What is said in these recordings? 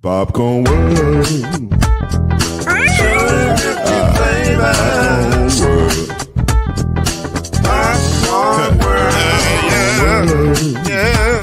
Popcorn world. Popcorn world. Yeah.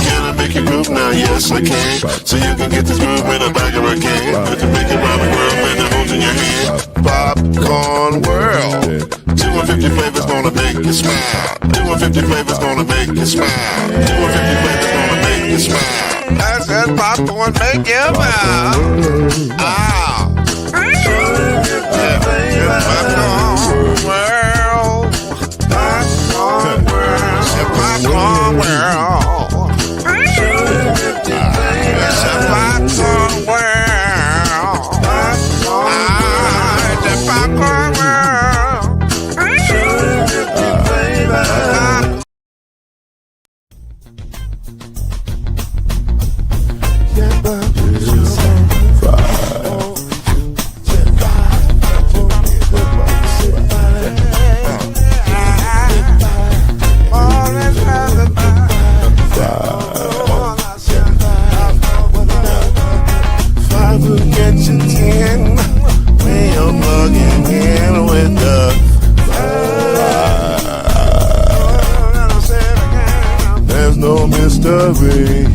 Can I make you groove now? Yes, I can. So you can get this groove in a bag of a can. Put the big around the world and the holes in your hand. Popcorn world. 250 flavors gonna make you smile. 250 flavors gonna make you smile. 250 flavors gonna make you smile. I said popcorn make you smile. Ah. Popcorn world. Popcorn world. Popcorn world. It's a popcorn world. It's a popcorn world. There's no mystery.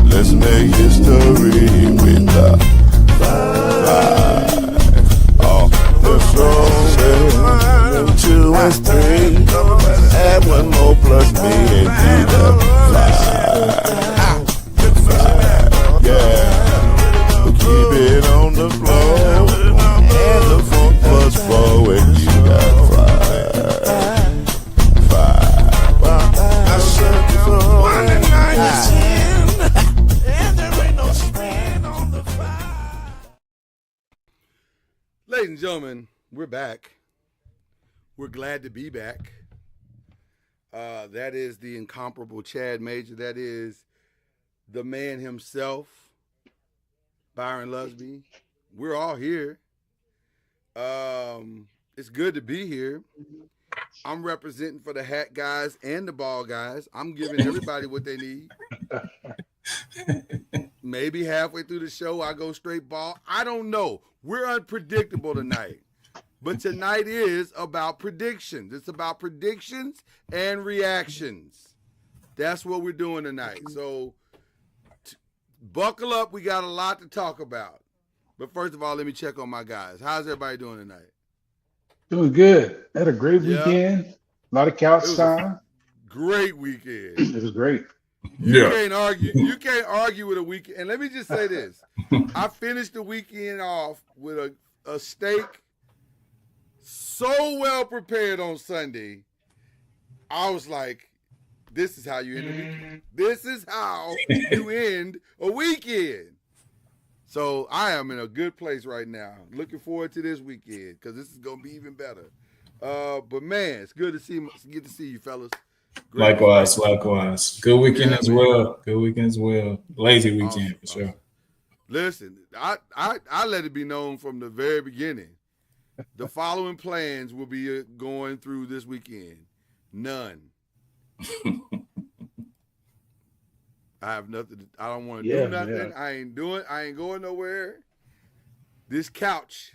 Let's make history with the five. Oh, the strongest. 2 and 3. Add 1 more plus me and do the 5. Yeah. Keep it on the floor. And the funk plus 4 and you got 5. I said for 1 and 9 is 10. And there ain't no spread on the 5. Ladies and gentlemen, we're back. We're glad to be back. That is the incomparable Chad Major. That is the man himself, Byron Lusby. We're all here. It's good to be here. I'm representing for the hat guys and the ball guys. I'm giving everybody what they need. Maybe halfway through the show, I go straight ball. I don't know. We're unpredictable tonight. But tonight is about predictions. It's about predictions and reactions. That's what we're doing tonight. So buckle up. We got a lot to talk about. But first of all, let me check on my guys. How's everybody doing tonight? Doing good. Had a great weekend. A lot of couch time. Great weekend. It was great. You can't argue. You can't argue with a weekend. And let me just say this. I finished the weekend off with a steak so well prepared on Sunday. I was like, this is how you end a weekend. This is how you end a weekend. So I am in a good place right now. Looking forward to this weekend because this is gonna be even better. But man, it's good to see you, fellas. Great likewise. Good weekend as well. Good weekend as well. Lazy weekend for sure. Listen, I let it be known from the very beginning. The following plans will be going through this weekend. None. I have nothing. I don't want to do nothing. Yeah. I ain't going nowhere. This couch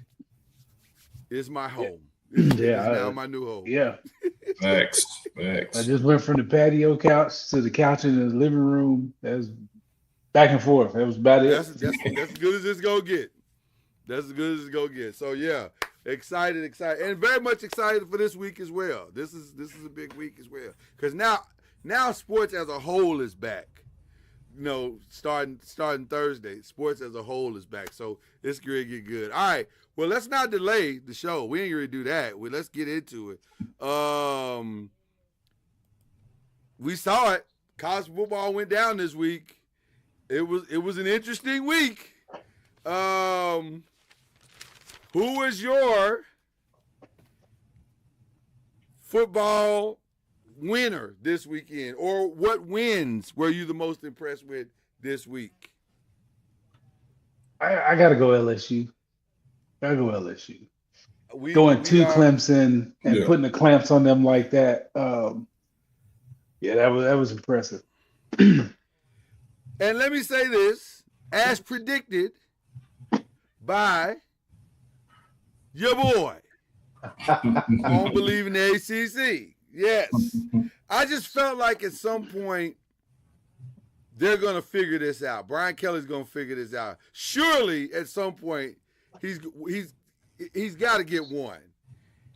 is my home. It's now my new home. Yeah. Facts. I just went from the patio couch to the couch in the living room. That was back and forth. That was about it. That's as good as it's gonna get. That's as good as it's gonna get. So yeah, excited, and very much excited for this week as well. This is a big week as well because now sports as a whole is back. You know, starting Thursday, sports as a whole is back. So it's going to get good. All right. Well, let's not delay the show. We ain't going to do that. Let's get into it. We saw it. College football went down this week. It was an interesting week. Who was your football winner this weekend, or what wins were you the most impressed with this week? I gotta go LSU. Gotta go LSU. Going We to are. Clemson and Yeah. putting the clamps on them like that. Yeah, that was impressive. And let me say this, as predicted by your boy on Believing the ACC. Yes. I just felt like at some point they're going to figure this out. Brian Kelly's going to figure this out. Surely at some point he's got to get one.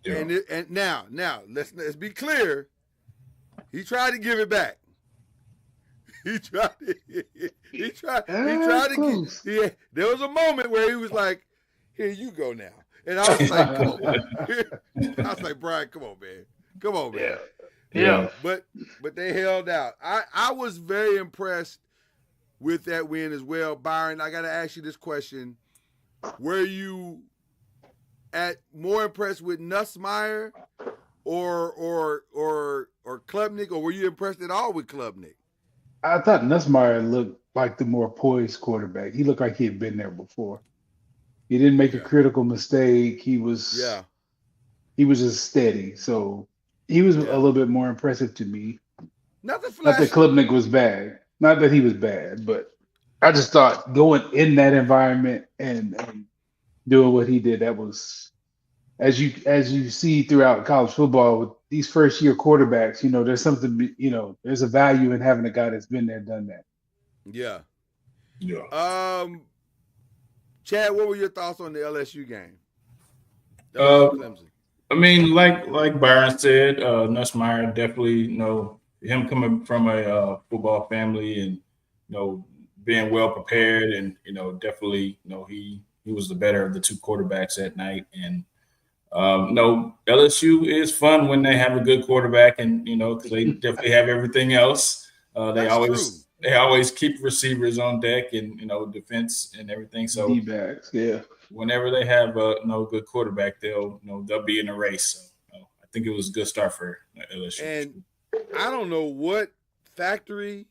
Yeah. And now let's be clear. He tried to give it back. He tried to Close. get. There was a moment where he was like, "Here you go now," and I was like, "Come on." I was like, "Brian, come on, man. Come on, man." Yeah. But they held out. I was very impressed with that win as well, Byron. I got to ask you this question: were you more impressed with Nussmeier or Klubnik, or were you impressed at all with Klubnik? I thought Nussmeier looked like the more poised quarterback. He looked like he had been there before. He didn't make a critical mistake. He was just steady. So he was a little bit more impressive to me. Nothing Not that flashy. Klubnik was bad. Not that he was bad, but I just thought going in that environment and doing what he did, that was as you see throughout college football with these first year quarterbacks, there's something, there's a value in having a guy that's been there, done that. Yeah. Yeah. Chad, what were your thoughts on the LSU game? Clemson. I mean, like Byron said, Nussmeier definitely, him coming from a football family and being well prepared and definitely he was the better of the two quarterbacks that night. And LSU is fun when they have a good quarterback, and because they definitely have everything else. They always keep receivers on deck and defense and everything. So D-backs, yeah. Whenever they have a good quarterback, they'll be in a race. So, I think it was a good start for LSU. And I don't know what factory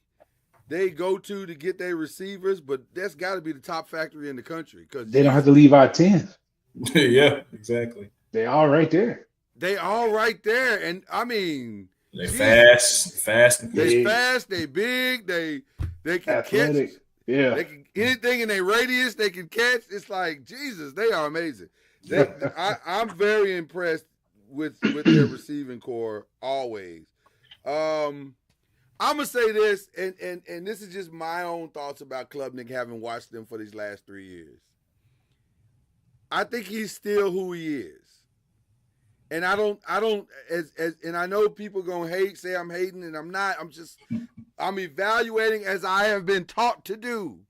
they go to get their receivers, but that's got to be the top factory in the country because they don't have to leave out 10. Yeah, exactly. They all right there. They all right there, and I mean, they fast. They fast. They big. They can athletic. Catch. Yeah. They can anything in their radius they can catch. It's like Jesus. They are amazing. I'm very impressed with their receiving core always. I'm gonna say this, and this is just my own thoughts about Klubnik, having watched them for these last 3 years. I think he's still who he is. And I don't and I know people gonna say I'm hating, and I'm not. I'm evaluating as I have been taught to do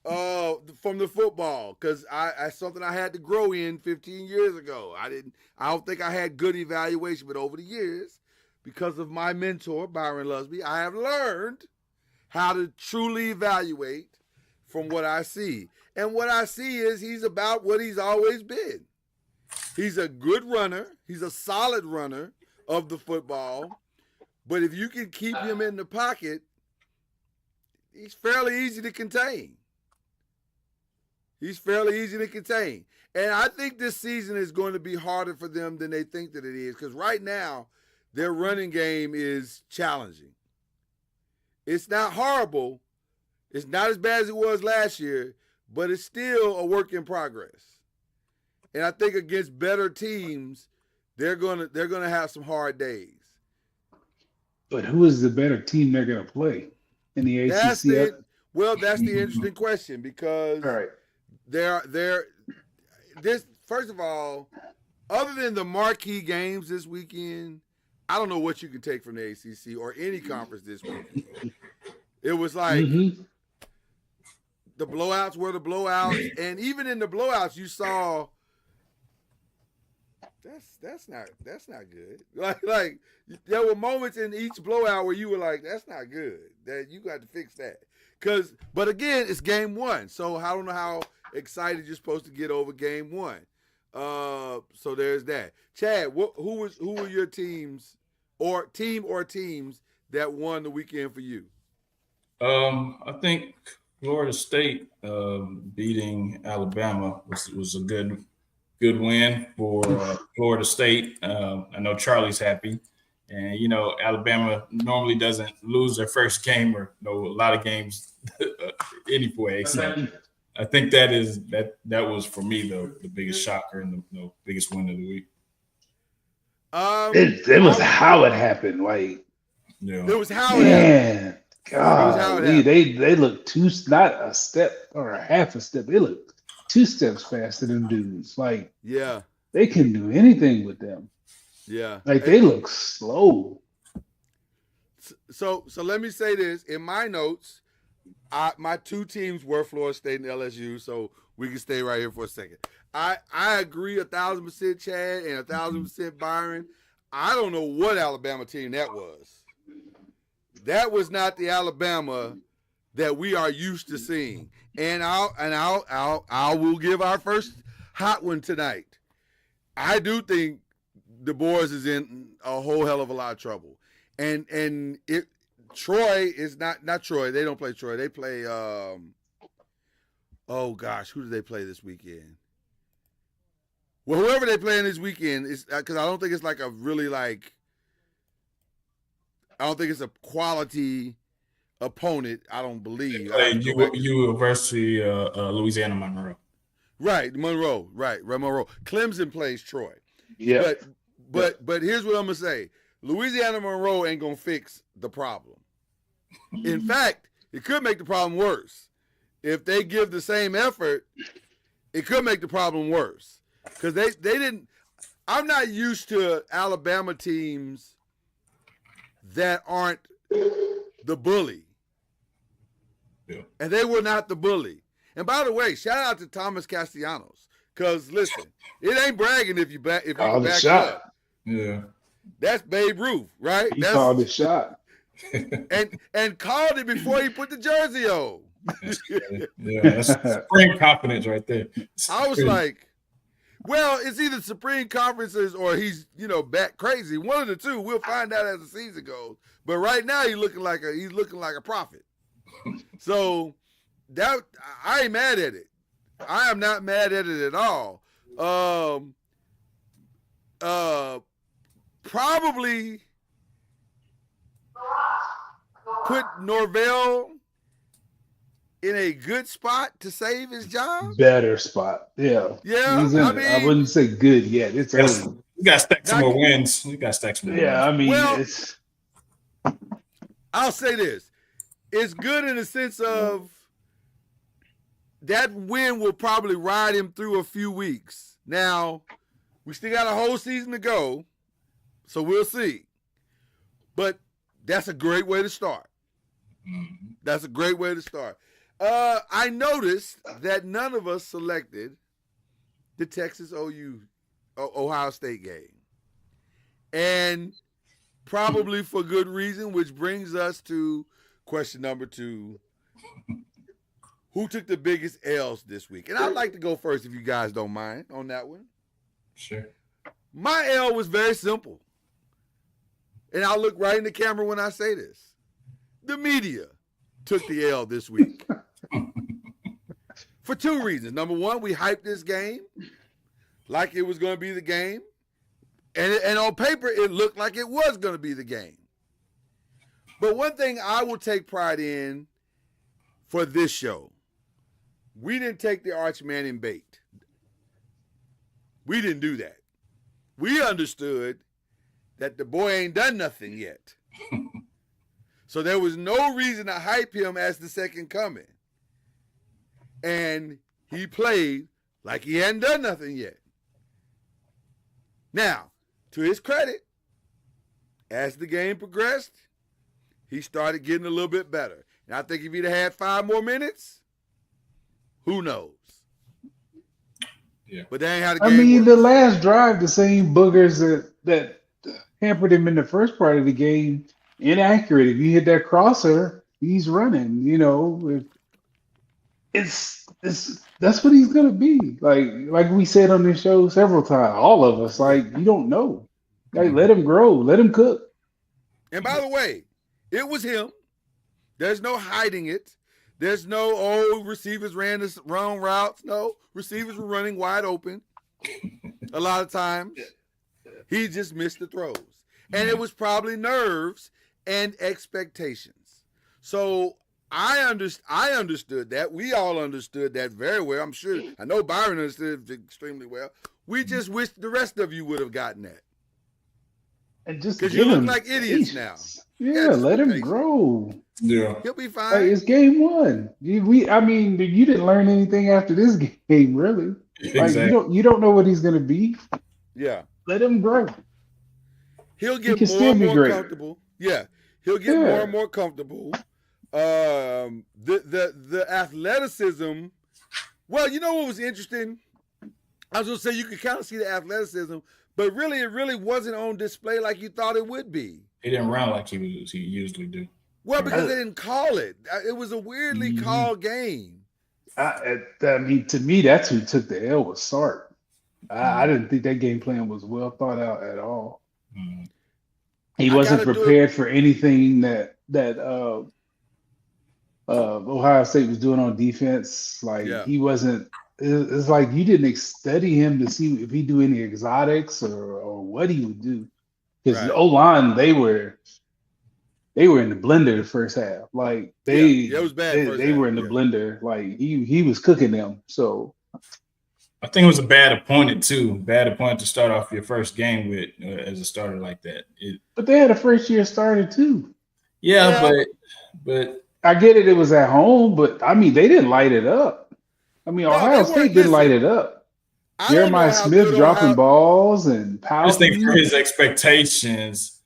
from the football, because I something I had to grow in 15 years ago. I don't think I had good evaluation, but over the years, because of my mentor Byron Lusby, I have learned how to truly evaluate from what I see. And what I see is he's about what he's always been. He's a good runner. He's a solid runner of the football. But if you can keep him in the pocket, he's fairly easy to contain. And I think this season is going to be harder for them than they think that it is, because right now their running game is challenging. It's not horrible. It's not as bad as it was last year, but it's still a work in progress. And I think against better teams, they're gonna have some hard days. But who is the better team they're gonna play in the ACC? That's the interesting question, because all right. This, first of all, other than the marquee games this weekend, I don't know what you can take from the ACC or any conference this weekend. It was like the blowouts were the blowouts, and even in the blowouts, you saw. That's not good. Like there were moments in each blowout where you were like, that's not good. That you got to fix that. But again, it's game one, so I don't know how excited you're supposed to get over game one. So there's that. Chad, who were your teams or teams that won the weekend for you? I think Florida State beating Alabama was a good win for Florida State. I know Charlie's happy, and Alabama normally doesn't lose their first game or a lot of games anyway. So I think that was for me the biggest shocker and the biggest win of the week. It was how it happened. Like, it was how it happened. God, they look not a step or a half a step. They look 2 steps faster than dudes. Like, yeah, they can do anything with them. Yeah, like they look slow. So let me say this in my notes. My 2 teams were Florida State and LSU, so we can stay right here for a second. I agree 1,000% Chad and 1,000% Byron. I don't know what Alabama team that was. That was not the Alabama that we are used to seeing. And I will give our first hot one tonight. I do think the boys is in a whole hell of a lot of trouble. And Troy is not Troy. They don't play Troy. They play oh gosh, who do they play this weekend? Well, whoever they playing this weekend is because I don't think it's like a really like. I don't think it's a quality opponent. I don't believe. University Louisiana Monroe. Right, Monroe. Right, Monroe. Clemson plays Troy. Yeah. But here's what I'm gonna say: Louisiana Monroe ain't gonna fix the problem. In fact, it could make the problem worse. If they give the same effort, it could make the problem worse because they didn't. I'm not used to Alabama teams that aren't the bully. Yeah. And they were not the bully. And by the way, shout out to Thomas Castellanos. Because listen, it ain't bragging if you back shot. up. Yeah. That's Babe Ruth, right? He called the shot. And called it before he put the jersey on. Yeah, that's supreme confidence right there. I was like, well, it's either Supreme Conferences or he's, back crazy. One of the two. We'll find out as the season goes. But right now he's looking like a prophet. So that I ain't mad at it. I am not mad at it at all. Probably put Norvell in a good spot to save his job. Better spot. Yeah. Yeah. I wouldn't say good yet. It's early. You got to stack some more wins. Yeah, I mean, I'll say this. It's good in the sense of that win will probably ride him through a few weeks. Now, we still got a whole season to go, so we'll see. But that's a great way to start. That's a great way to start. I noticed that none of us selected the Texas Ohio State game. And probably for good reason, which brings us to question number 2. Who took the biggest L's this week? And I'd like to go first if you guys don't mind on that one. Sure. My L was very simple. And I'll look right in the camera when I say this. The media took the L this week. For 2 reasons. Number 1, we hyped this game like it was going to be the game. And on paper, it looked like it was going to be the game. But one thing I will take pride in for this show, we didn't take the Arch Manning bait. We didn't do that. We understood that the boy ain't done nothing yet. So there was no reason to hype him as the second coming. And he played like he hadn't done nothing yet. Now, to his credit, as the game progressed, he started getting a little bit better. And I think if he'd have had 5 more minutes, who knows? Yeah. But that ain't how the game works. The last drive, the same boogers that hampered him in the first part of the game, inaccurate. If you hit that crosser, he's running. It's that's what he's gonna be. Like we said on this show several times, all of us. You don't know. Let him grow. Let him cook. And by the way, it was him. There's no hiding it. There's no, receivers ran the wrong routes. No, receivers were running wide open a lot of times. He just missed the throws. And it was probably nerves and expectations. So I understood that. We all understood that very well. I'm sure. I know Byron understood it extremely well. We just wish the rest of you would have gotten that. And just because you look like idiots now. Yeah, let him grow. Yeah, he'll be fine. Hey, it's game one. You didn't learn anything after this game, really. Exactly. Like, you don't know what he's gonna be. Yeah, let him grow. He'll get more and more comfortable. Yeah, he'll get more and more comfortable. The athleticism. Well, you know what was interesting? I was gonna say you could kind of see the athleticism, but really, it really wasn't on display like you thought it would be. He didn't run like he usually do. Well, because they didn't call it. It was a weirdly called game. To me, that's who took the L was Sark. I didn't think that game plan was well thought out at all. Mm-hmm. He wasn't prepared for anything that Ohio State was doing on defense. He wasn't. It's like you didn't study him to see if he do any exotics or what he would do. Because the O-line, they were in the blender the first half. Like it was bad. They were in the blender. Like he was cooking them. So I think it was a bad opponent too. Bad opponent to start off your first game with as a starter like that. But they had a first year starter too. Yeah, but I get it. It was at home, but they didn't light it up. Ohio State didn't light it up. Jeremiah Smith dropping balls and power. I just think for his expectations,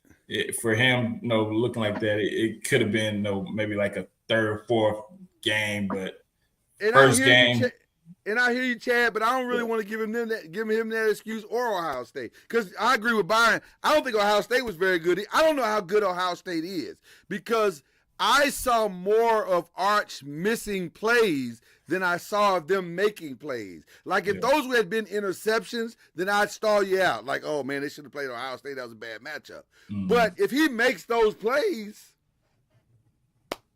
for him, looking like that, it could have been maybe like a third, fourth game, but first game. And I hear you, Chad, but I don't really want to give him that excuse or Ohio State, because I agree with Byron. I don't think Ohio State was very good. I don't know how good Ohio State is, because I saw more of Arch missing plays than I saw of them making plays. Like if those had been interceptions, then I'd stall you out. Like, oh man, they should have played Ohio State. That was a bad matchup. Mm-hmm. But if he makes those plays,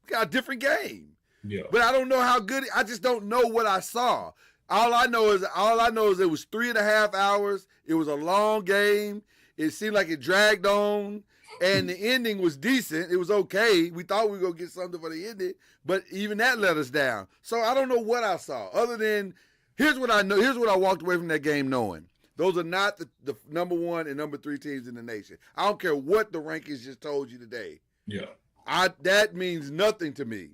got a different game. Yeah. But I don't know how good. I just don't know what I saw. All I know is it was 3.5 hours. It was a long game. It seemed like it dragged on. And the ending was decent. It was okay. We thought we were going to get something for the ending, but even that let us down. So I don't know what I saw, other than here's what I know. Here's what I walked away from that game knowing. Those are not the number 1 and number 3 teams in the nation. I don't care what the rankings just told you today. Yeah. That means nothing to me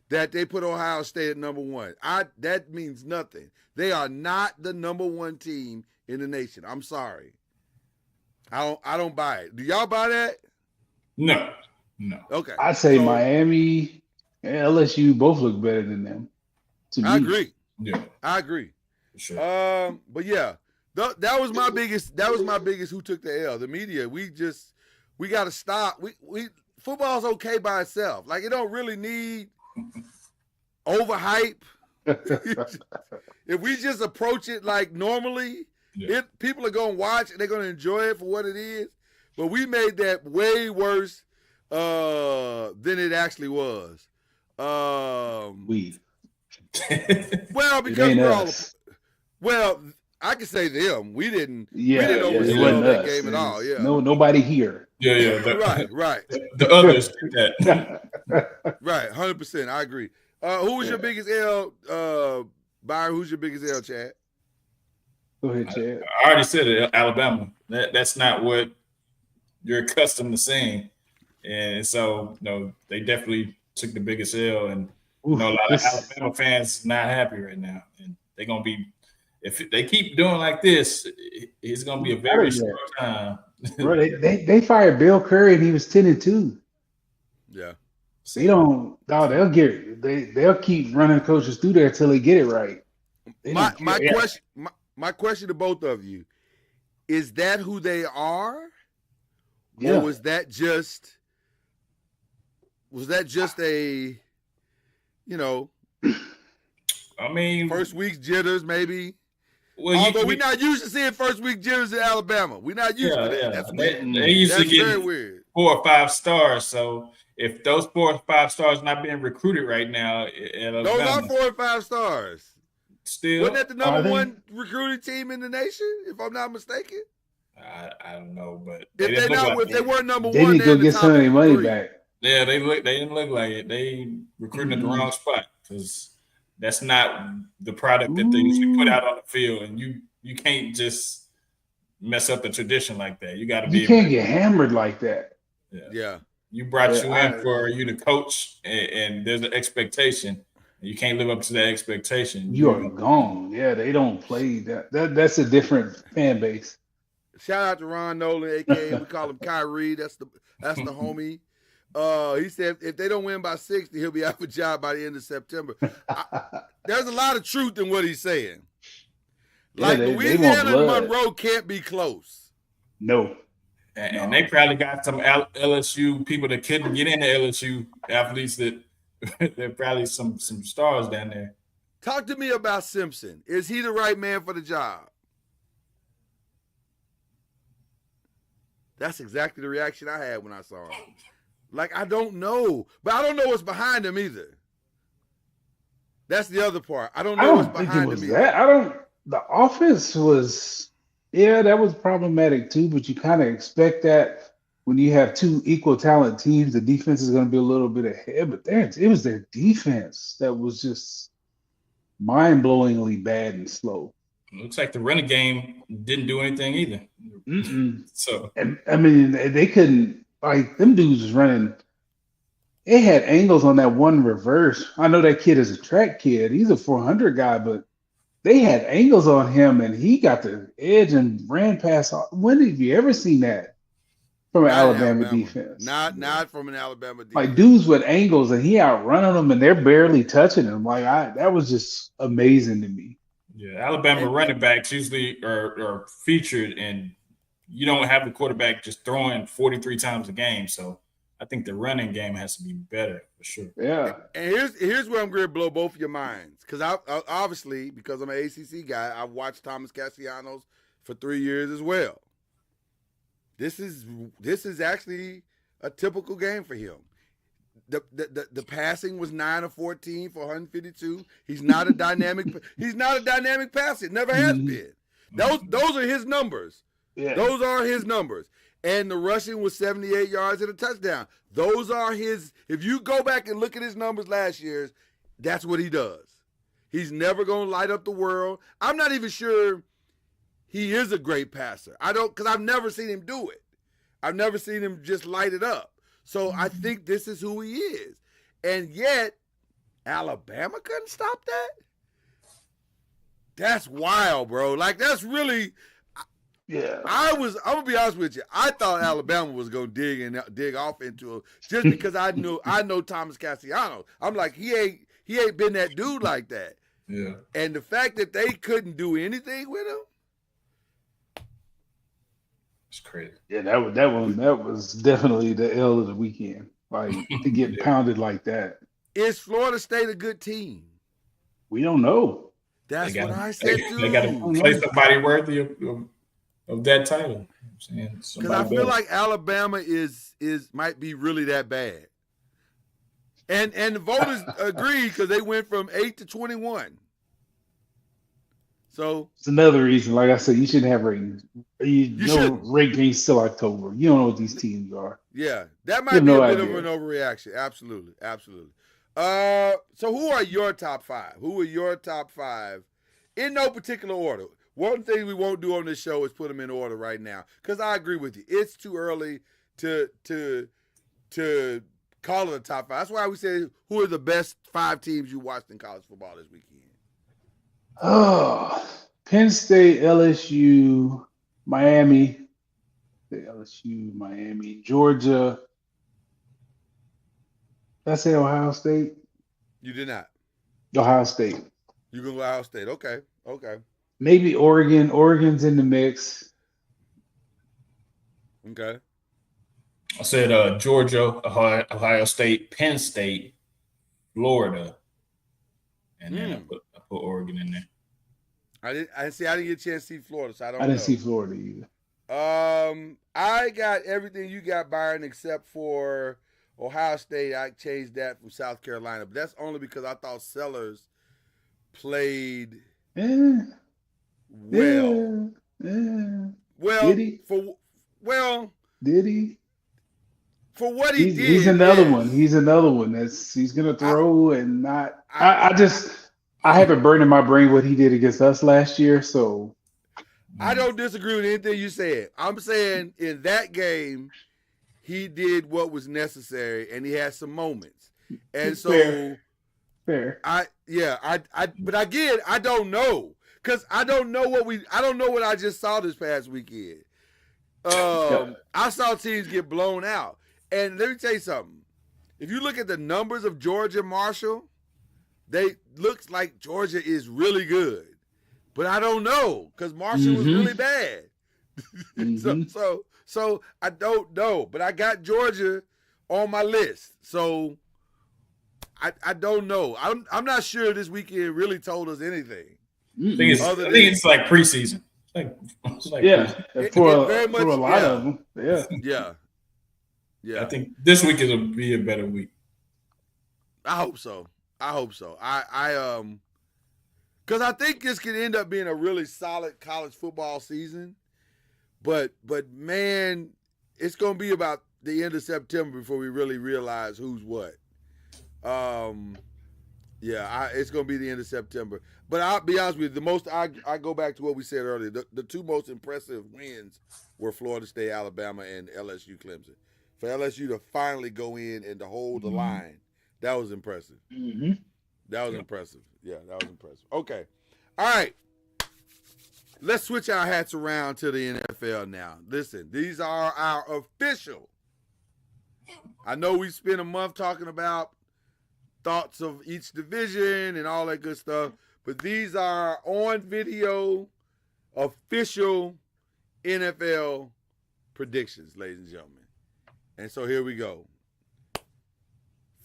that they put Ohio State at number 1. That means nothing. They are not the number 1 team in the nation. I'm sorry. I don't buy it. Do y'all buy that? No. Okay. I'd say Miami and LSU both look better than them. I agree. Yeah. I agree. Sure. But yeah, that was my biggest. That was my biggest. Who took the L? The media. We got to stop. We football's okay by itself. Like it don't really need overhype. If we just approach it like normally, people are gonna watch and they're gonna enjoy it for what it is. But we made that way worse than it actually was. Well, because we're all. Well, I can say them. We didn't. We didn't oversell that game at all. Yeah. Nobody here. Yeah. Right. The others did that. Right. 100%. I agree. Who was your biggest L? Byron, who's your biggest L, Chad? Go ahead, Chad. I already said it. Alabama. That's not what you're accustomed to seeing, and so they definitely took the biggest L, and a lot of Alabama fans not happy right now, and they're gonna be, if they keep doing like this, it's gonna be a very short time. Bro, they fired Bill Curry and he was 10-2. Yeah, they'll keep running coaches through there until they get it right. My question to both of you is that who they are? Yeah. Or was that just a, first week's jitters maybe? Well, although we're not used to seeing first week jitters in Alabama. We're not used to that. They usually that's get very weird. 4 or 5 stars. So if those 4 or 5 stars not being recruited right now at Those Alabama, are 4 and 5 stars. still, Wasn't that the number one recruiting team in the nation, if I'm not mistaken? I don't know, but If they weren't number They one, need to go they're in the get top some of their money 3. back. yeah, they didn't look like it. They recruiting at the wrong spot because that's not the product that they usually put out on the field, and you can't just mess up the tradition like that. You got to be. You can't get hammered like that. Yeah. You brought you in for you to coach, and there's an expectation. And you can't live up to that expectation. You are gone. Yeah, they don't play that. That's a different fan base. Shout out to Ron Nolan, aka we call him Kyrie. That's the homie. He said if they don't win by 60, he'll be out of a job by the end of September. There's a lot of truth in what he's saying. Like Louisiana and Monroe can't be close. No. And they probably got some LSU people that couldn't get into LSU athletes that they're probably some stars down there. Talk to me about Simpson. Is he the right man for the job? That's exactly the reaction I had when I saw him. Like, I don't know. But I don't know what's behind him either. That's the other part. I don't know what's behind him either. The offense was, that was problematic too, but you kind of expect that when you have 2 equal talent teams, the defense is going to be a little bit ahead. But it was their defense that was just mind-blowingly bad and slow. Looks like the running game didn't do anything either. So, I mean, they couldn't, like, them dudes was running. They had angles on that one reverse. I know that kid is a track kid. He's a 400 guy, but they had angles on him, and he got the edge and ran past. When have you ever seen that from an Alabama defense? Not from an Alabama defense. Like, dudes with angles, and he outrunning them, and they're barely touching him. Like, that was just amazing to me. Yeah, Alabama running backs usually are featured, and you don't have the quarterback just throwing 43 times a game. So I think the running game has to be better for sure. Yeah. And here's where I'm going to blow both of your minds. Because I obviously, because I'm an ACC guy, I've watched Thomas Castellanos for 3 years as well. This is actually a typical game for him. The passing was 9 of 14 for 152. He's not a dynamic passer. Never has been. Those are his numbers. Yeah. Those are his numbers. And the rushing was 78 yards and a touchdown. Those are his. If you go back and look at his numbers last year's, that's what he does. He's never going to light up the world. I'm not even sure he is a great passer. Because I've never seen him do it. I've never seen him just light it up. So I think this is who he is. And yet, Alabama couldn't stop that? That's wild, bro. Like, that's really... Yeah. I'm gonna be honest with you. I thought Alabama was gonna dig off into it just because I know Thomas Castellanos. I'm like, he ain't been that dude like that. Yeah. And the fact that they couldn't do anything with him, it's crazy. Yeah, that was definitely the L of the weekend. Like, to get pounded like that. Is Florida State a good team? We don't know. That's what I said too. They got to play somebody worthy of that title. Because I feel like Alabama might be really that bad. And the voters agree because they went from 8 to 21. So it's another reason, like I said, you shouldn't have ratings. Rankings till October. You don't know what these teams are. Yeah, that might be a bit of an overreaction. Absolutely. So who are your top 5? Who are your top 5 in no particular order? One thing we won't do on this show is put them in order right now, because I agree with you. It's too early to call it a top 5. That's why we say who are the best 5 teams you watched in college football this weekend. Oh, Penn State, LSU, Miami, Georgia. Did I say Ohio State? You did not. Ohio State. You go Ohio State. Okay. Maybe Oregon. Oregon's in the mix. Okay. I said Georgia, Ohio State, Penn State, Florida, and then I put Oregon in there. I didn't get a chance to see Florida, so I don't know. I didn't see Florida either. I got everything you got, Byron, except for Ohio State. I changed that from South Carolina, but that's only because I thought Sellers played Yeah, well. yeah. Well, Did he? Did he? For what he did, He's another yes. one. He's another one he's gonna throw and not. I have it burned in my brain what he did against us last year. So I don't disagree with anything you said. I'm saying in that game, he did what was necessary, and he had some moments. And so, fair. But again, I don't know because I don't know what I just saw this past weekend. I saw teams get blown out, and let me tell you something. If you look at the numbers of Georgia and Marshall, they looks like Georgia is really good. But I don't know because Marshall was really bad. So I don't know. But I got Georgia on my list. So I don't know. I'm not sure this weekend really told us anything. I think it's like preseason. It's like preseason. For a lot of them. Yeah. I think this week is going to be a better week. I hope so. Because I think this could end up being a really solid college football season. But man, it's going to be about the end of September before we really realize who's what. It's going to be the end of September. But I'll be honest with you, I go back to what we said earlier. The two most impressive wins were Florida State, Alabama, and LSU Clemson. For LSU to finally go in and to hold the line, that was impressive. That was impressive. Yeah, that was impressive. Okay. All right. Let's switch our hats around to the NFL now. Listen, these are our official. I know we spent a month talking about thoughts of each division and all that good stuff, but these are on video official NFL predictions, ladies and gentlemen. And so here we go.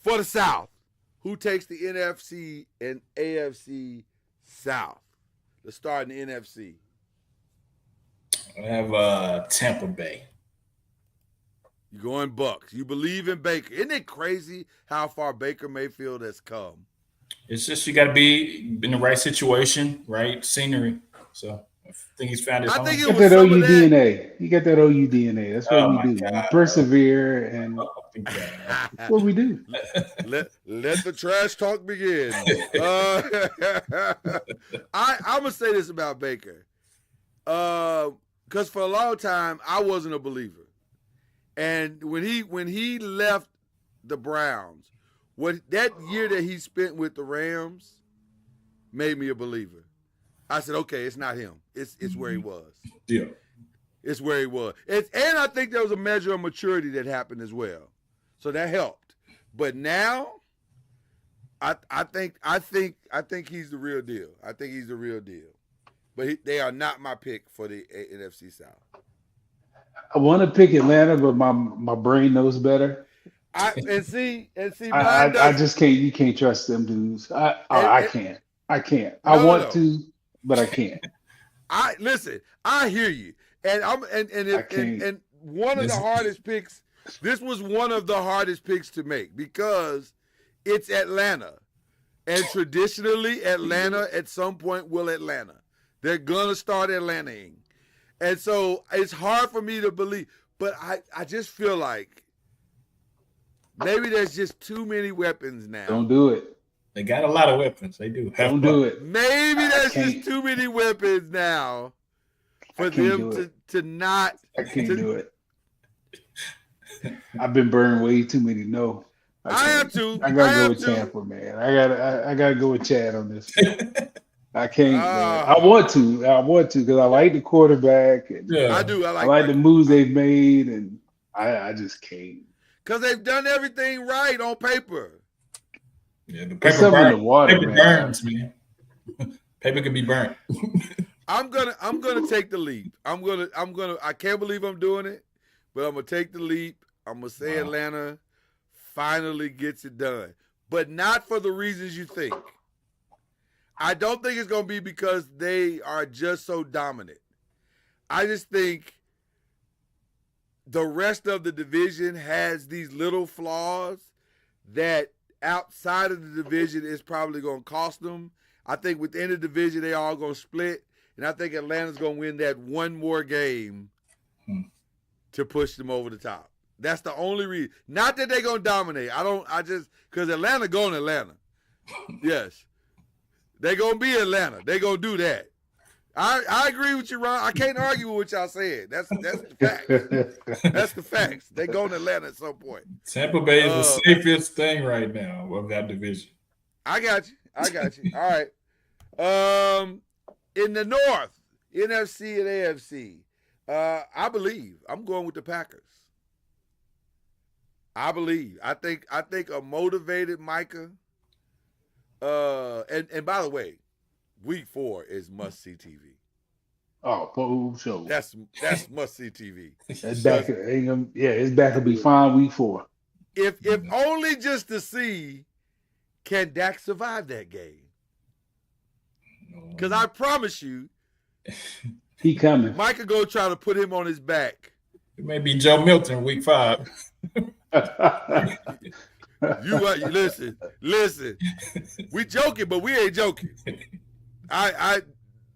For the South, who takes the NFC and AFC South? Let's start in the NFC. I have Tampa Bay. You're going Bucks. You believe in Baker. Isn't it crazy how far Baker Mayfield has come? It's just you got to be in the right situation, right scenery. So I think he's found his home. You got that OU DNA. You got that OU DNA. That's what we do. God. We persevere, and that's what we do. Let the trash talk begin. I'm gonna say this about Baker, because for a long time I wasn't a believer, and when he left the Browns, that year that he spent with the Rams made me a believer. I said, okay, it's not him. It's where he was. Yeah. It's where he was. And I think there was a measure of maturity that happened as well. So that helped. But now I think he's the real deal. I think he's the real deal. But they are not my pick for the NFC South. I want to pick Atlanta, but my brain knows better. I just can't. You can't trust them dudes. I can't. I want to, but I can't. I hear you, and and one of the hardest picks. This was one of the hardest picks to make because it's Atlanta, and traditionally Atlanta at some point will Atlanta. They're gonna start Atlantaing, and so it's hard for me to believe. But I just feel like maybe there's just too many weapons now. Don't do it. They got a lot of weapons. They do. Don't do it. Maybe there's just too many weapons now for them to not. I can't do it. I've been burned way too many. No. I have to. I gotta go with Tampa, man. I gotta go with Chad on this. I can't. Man. I want to because I like the quarterback. And I do. I like the moves they've made, and I just can't. Because they've done everything right on paper. Yeah, the paper burns, man. Paper can be burnt. I'm gonna take the leap. I can't believe I'm doing it, but I'm gonna take the leap. I'm gonna say Atlanta finally gets it done, but not for the reasons you think. I don't think it's gonna be because they are just so dominant. I just think the rest of the division has these little flaws that outside of the division is probably going to cost them. I think within the division, they all going to split. And I think Atlanta's going to win that one more game to push them over the top. That's the only reason. Not that they're going to dominate. Because Atlanta going to Atlanta. Yes. They're going to be Atlanta. They're going to do that. I agree with you, Ron. I can't argue with what y'all said. That's the facts. That's the facts. They're going to Atlanta at some point. Tampa Bay is the safest thing right now of that division. I got you. All right. In the North, NFC and AFC, I believe I'm going with the Packers. I believe. I think a motivated Micah. And by the way, Week 4 is must-see TV. Oh, for sure. That's must-see TV. It's back to be fine Week 4. If only just to see, can Dak survive that game? Because I promise you, he coming. Micah go try to put him on his back. It may be Joe Milton Week 5. Listen. We joking, but we ain't joking.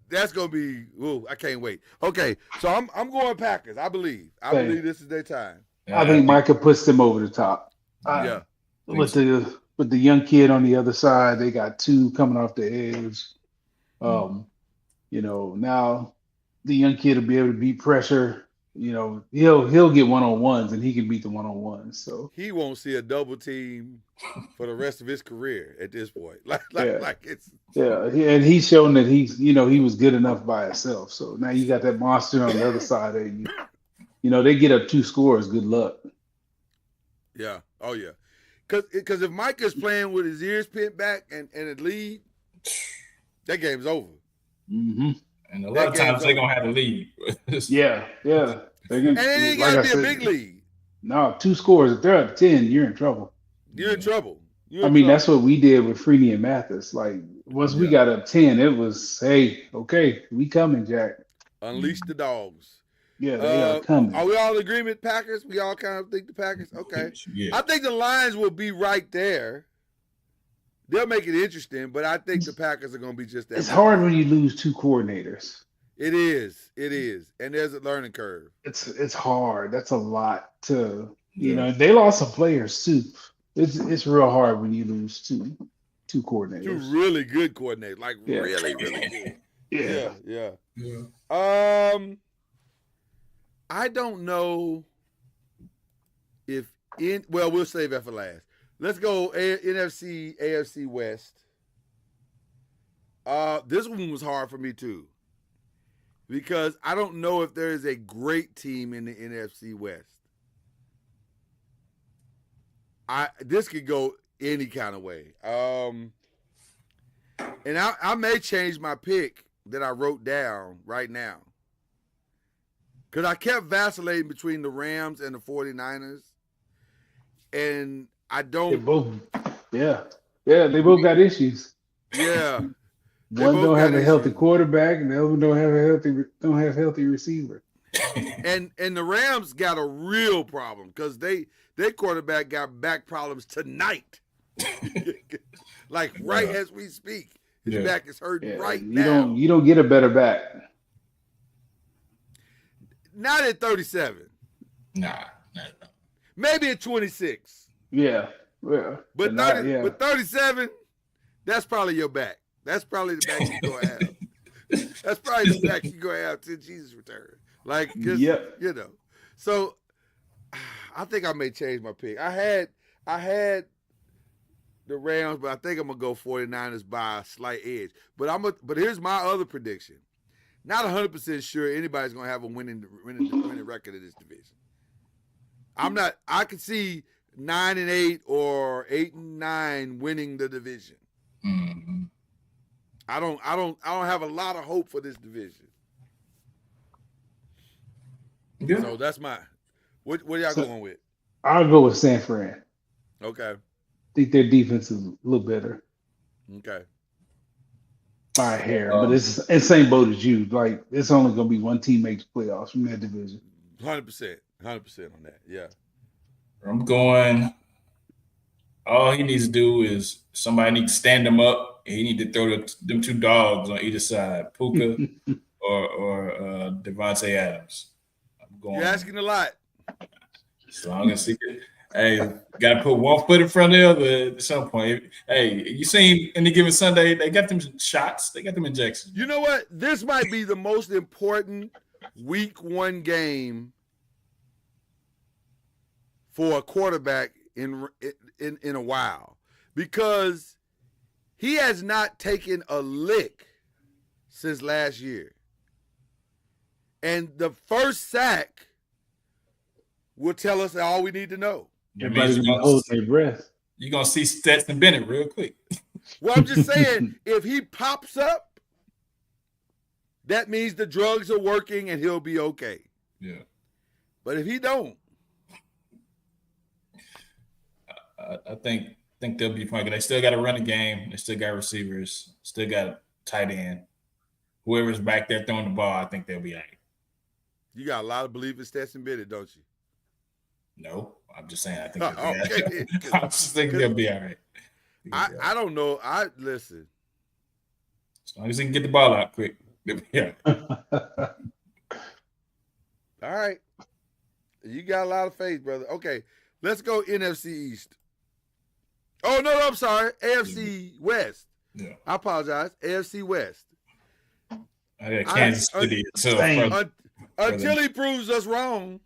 That's gonna be. Ooh, I can't wait. Okay, so I'm going Packers. I believe this is their time. I think Micah puts them over the top. Yeah. With the young kid on the other side, they got 2 coming off the edge. Now the young kid will be able to beat pressure. He'll get one-on-ones and he can beat the one-on-ones. So he won't see a double team for the rest of his career at this point. And he's shown that he was good enough by himself. So now you got that monster on the other side of you. They get up 2 scores. Good luck. Yeah. Oh yeah. Because if Micah's playing with his ears pinned back and it lead, that game's over. Mm-hmm. And a lot of times they're going to have a lead. Yeah. And it ain't got to be a big lead. No, 2 scores. If they're up 10, you're in trouble. You're in trouble. That's what we did with Freeney and Mathis. Like, once we got up 10, it was, hey, okay, we coming, Jack. Unleash the dogs. Yeah, they are coming. Are we all in agreement, Packers? We all kind of think the Packers? Okay. Yeah. I think the Lions will be right there. They'll make it interesting, but I think the Packers are going to be just that. It's hard when you lose 2 coordinators. It is. And there's a learning curve. It's hard. That's a lot to, they lost some players too. It's real hard when you lose two coordinators. 2 really good coordinators, really, really good. Yeah. I don't know we'll save that for last. Let's go NFC, AFC West. This one was hard for me too, because I don't know if there is a great team in the NFC West. This could go any kind of way. And I may change my pick that I wrote down right now, because I kept vacillating between the Rams and the 49ers. And I don't. They both, they both got issues. Yeah, one don't have a healthy quarterback, and the other one don't have healthy receiver. And the Rams got a real problem because their quarterback got back problems tonight, as we speak. His back is hurting now. You don't get a better back. Not at 37. Nah. Maybe at 26. Yeah. But 37, that's probably your back. That's probably the back you're going to have. That's probably the back you're going to have till Jesus returns. So I think I may change my pick. I had the Rams, but I think I'm going to go 49ers by a slight edge. But here's my other prediction. Not 100% sure anybody's going to have a winning record in this division. I could see 9-8 or 8-9 winning the division. Mm-hmm. I don't have a lot of hope for this division. Yeah. So that's my. What are y'all going with? I'll go with San Fran. Okay. I think their defense is a little better. Okay. By a hair, but it's the same boat as you. Like, it's only going to be one team makes playoffs from that division. 100%. 100% on that. Yeah. I'm going. All he needs to do is somebody needs to stand him up. And he need to throw them 2 dogs on either side, Puka or Devontae Adams. I'm going. You're asking a lot. As long as he can, hey, got to put one foot in front of the other at some point. Hey, you seen any given Sunday, they got them shots, they got them injections. You know what? This might be the most important week 1 game for a quarterback in a while, because he has not taken a lick since last year. And the first sack will tell us all we need to know. Everybody's gonna hold their breath. You're gonna see Stetson Bennett real quick. Well, I'm just saying, if he pops up, that means the drugs are working and he'll be okay. Yeah. But if he don't, I think they'll be fine. They still got to run the game. They still got receivers. Still got tight end. Whoever's back there throwing the ball, I think they'll be all right. you got a lot of belief in Stetson Bennett, don't you? No, I'm just saying. I think they'll be all Okay. right. I just think they'll be all right. I don't know. Listen. As long as he can get the ball out quick, they'll be all right. All right. You got a lot of faith, brother. Okay, let's go NFC East. Oh, no, I'm sorry. AFC West. Yeah. I apologize. AFC West. I got Kansas City Until he proves us wrong.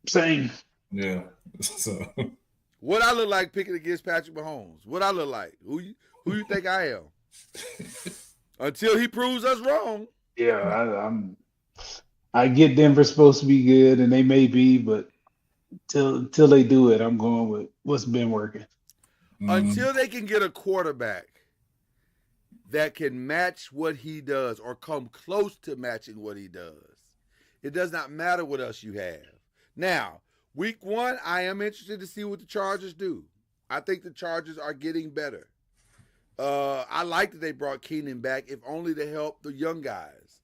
Same. Yeah. So What I look like picking against Patrick Mahomes? What I look like? Who you think I am? Until he proves us wrong. Yeah, I get Denver's supposed to be good, and they may be, but till they do it, I'm going with what's been working. Until they can get a quarterback that can match what he does or come close to matching what he does, it does not matter what else you have. Now, week 1, I am interested to see what the Chargers do. I think the Chargers are getting better. I like that they brought Keenan back, if only to help the young guys.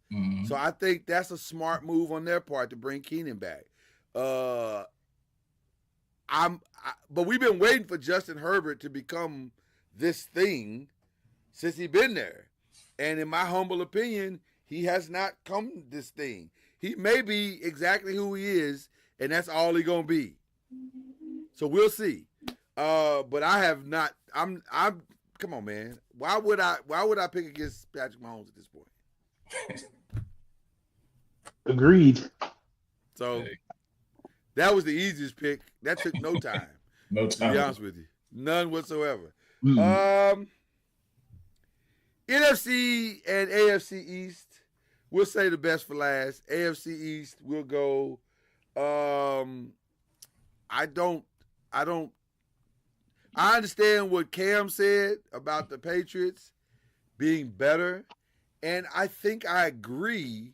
So I think that's a smart move on their part to bring Keenan back. But we've been waiting for Justin Herbert to become this thing since he's been there. And in my humble opinion, he has not come this thing. He may be exactly who he is, and that's all he's gonna be. So we'll see. But I have not. I'm. Come on, man. Why would I pick against Patrick Mahomes at this point? Agreed. So that was the easiest pick. That took no time. No time. To be honest with you, none whatsoever. Mm-hmm. NFC and AFC East, we'll say the best for last. AFC East, we'll go. I understand what Cam said about the Patriots being better, and I think I agree.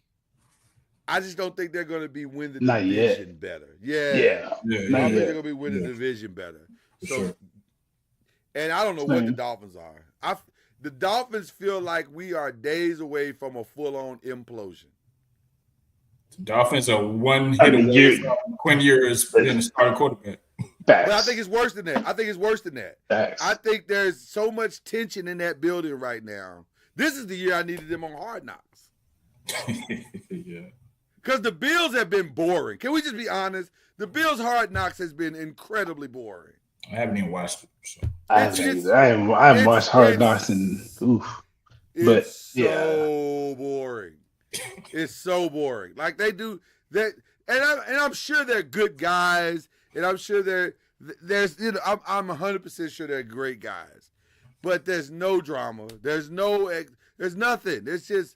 I just don't think they're going to be win the division better. Yeah. I don't think they're going to be winning the division better. So, and I don't know what the Dolphins are. The Dolphins feel like we are days away from a full-on implosion. The Dolphins are one hit away from Quinn Ewers being the starting quarterback. But I think it's worse than that. Facts. I think there's so much tension in that building right now. This is the year I needed them on Hard Knocks. Yeah. Because the Bills have been boring. Can we just be honest? The Bills' Hard Knocks has been incredibly boring. I haven't even watched it. So. I haven't watched Hard Knocks and It's so boring. It's so boring. Like they do that, and I'm sure they're good guys, and I'm sure there's I'm 100% sure they're great guys, but there's no drama. There's nothing. It's just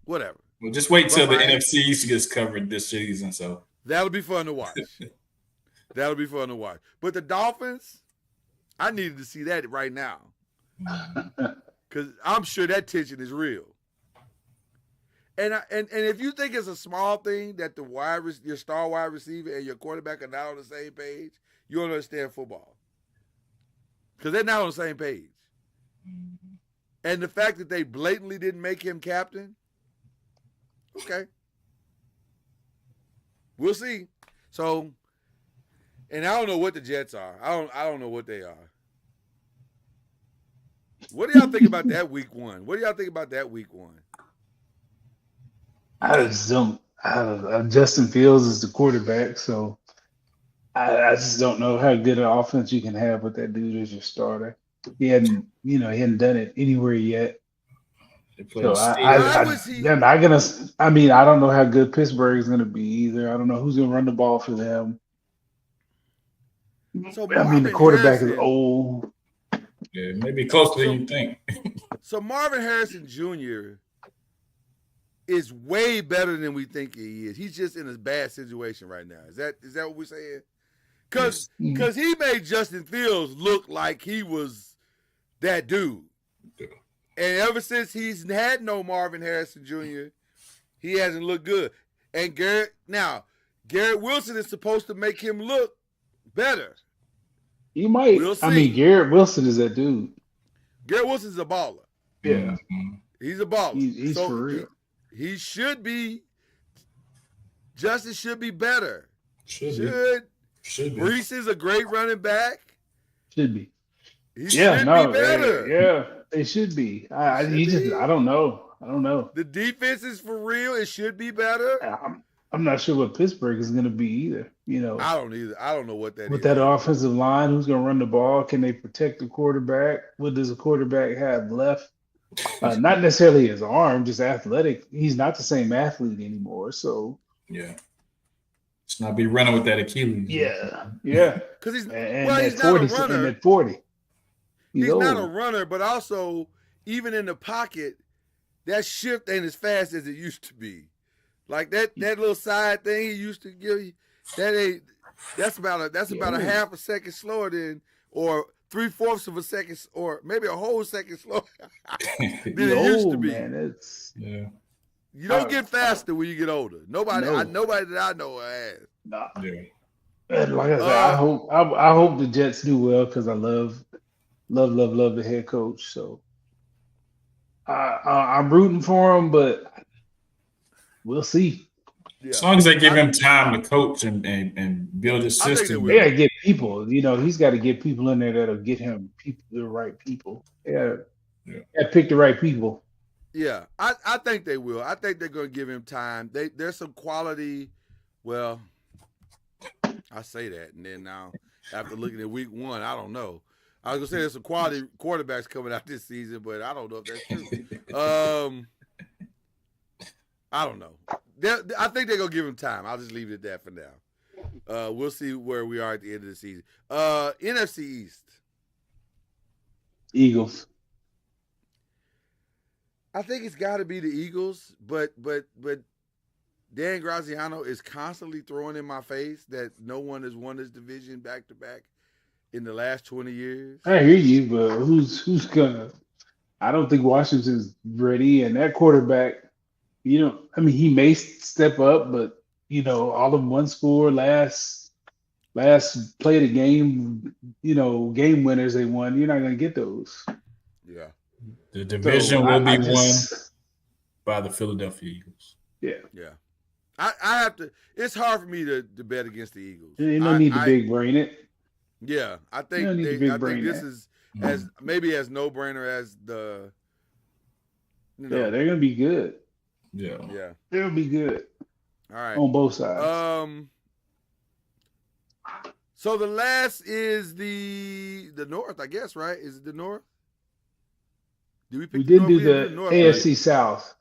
whatever. Well, just wait till the NFC East gets covered this season. So that'll be fun to watch. But the Dolphins, I needed to see that right now, because I'm sure that tension is real. And if you think it's a small thing that your star wide receiver and your quarterback are not on the same page, you don't understand football. Because they're not on the same page. And the fact that they blatantly didn't make him captain, okay. We'll see. So, and I don't know what the Jets are. I don't know what they are. What do y'all think about that week one? What do y'all think about that week one? I just don't. Justin Fields is the quarterback, so I just don't know how good an offense you can have with that dude as your starter. He hadn't done it anywhere yet. So they're not gonna. I mean, I don't know how good Pittsburgh is gonna be either. I don't know who's gonna run the ball for them. So I mean, the quarterback is old. Yeah, maybe closer than you think. So Marvin Harrison Jr. is way better than we think he is. He's just in a bad situation right now. Is that what we're saying? Because he made Justin Fields look like he was that dude. Yeah. And ever since he's had no Marvin Harrison Jr., he hasn't looked good. And Garrett Wilson is supposed to make him look better. He might. We'll see. I mean, Garrett Wilson is that dude. Garrett Wilson's a baller. Yeah. He's a baller. He's for real. He should be. Justice should be better. Should be. Brees is a great running back. Should be. He should be better. Yeah, it should be. I don't know. The defense is for real. It should be better. I'm not sure what Pittsburgh is going to be either. I don't either. I don't know what that is. With that offensive line, who's going to run the ball? Can they protect the quarterback? What does the quarterback have left? Not necessarily his arm, just athletic. He's not the same athlete anymore. So yeah, it's not be running with that Achilles. Yeah. Because he's not a runner. And at 40, he's not a runner, but also even in the pocket, that shift ain't as fast as it used to be. Like that little side thing he used to give you, that's about a half a second slower than, or 3/4 of a second, or maybe a whole second slower than it used to be. Man, you don't get faster when you get older. Nobody that I know has. Nah. Yeah. And like I said, I hope the Jets do well because I love the head coach. So I'm rooting for him, but we'll see. Yeah. As long as they give him time to coach and build a system. They got to get people. He's got to get people in there that'll get him the right people. Yeah. Pick the right people. Yeah, I think they will. I think they're going to give him time. There's some quality. Well, I say that, and then now after looking at week one, I don't know. I was going to say there's some quality quarterbacks coming out this season, but I don't know if that's true. I don't know. I think they're going to give him time. I'll just leave it at that for now. We'll see where we are at the end of the season. NFC East. Eagles. I think it's got to be the Eagles, but Dan Graziano is constantly throwing in my face that no one has won this division back-to-back in the last 20 years. I hear you, but who's gonna? I don't think Washington's ready, and that quarterback, he may step up, but all of one score last play of the game, game winners they won. You're not gonna get those. Yeah. The division will be won by the Philadelphia Eagles. Yeah. I have to. It's hard for me to bet against the Eagles. You don't need to big brain it. Yeah, I think this is as no brainer as the. Yeah, they're gonna be good. Yeah, they're gonna be good. All right, on both sides. So the last is the North, I guess, right? Is it the North? We didn't do the AFC right? South.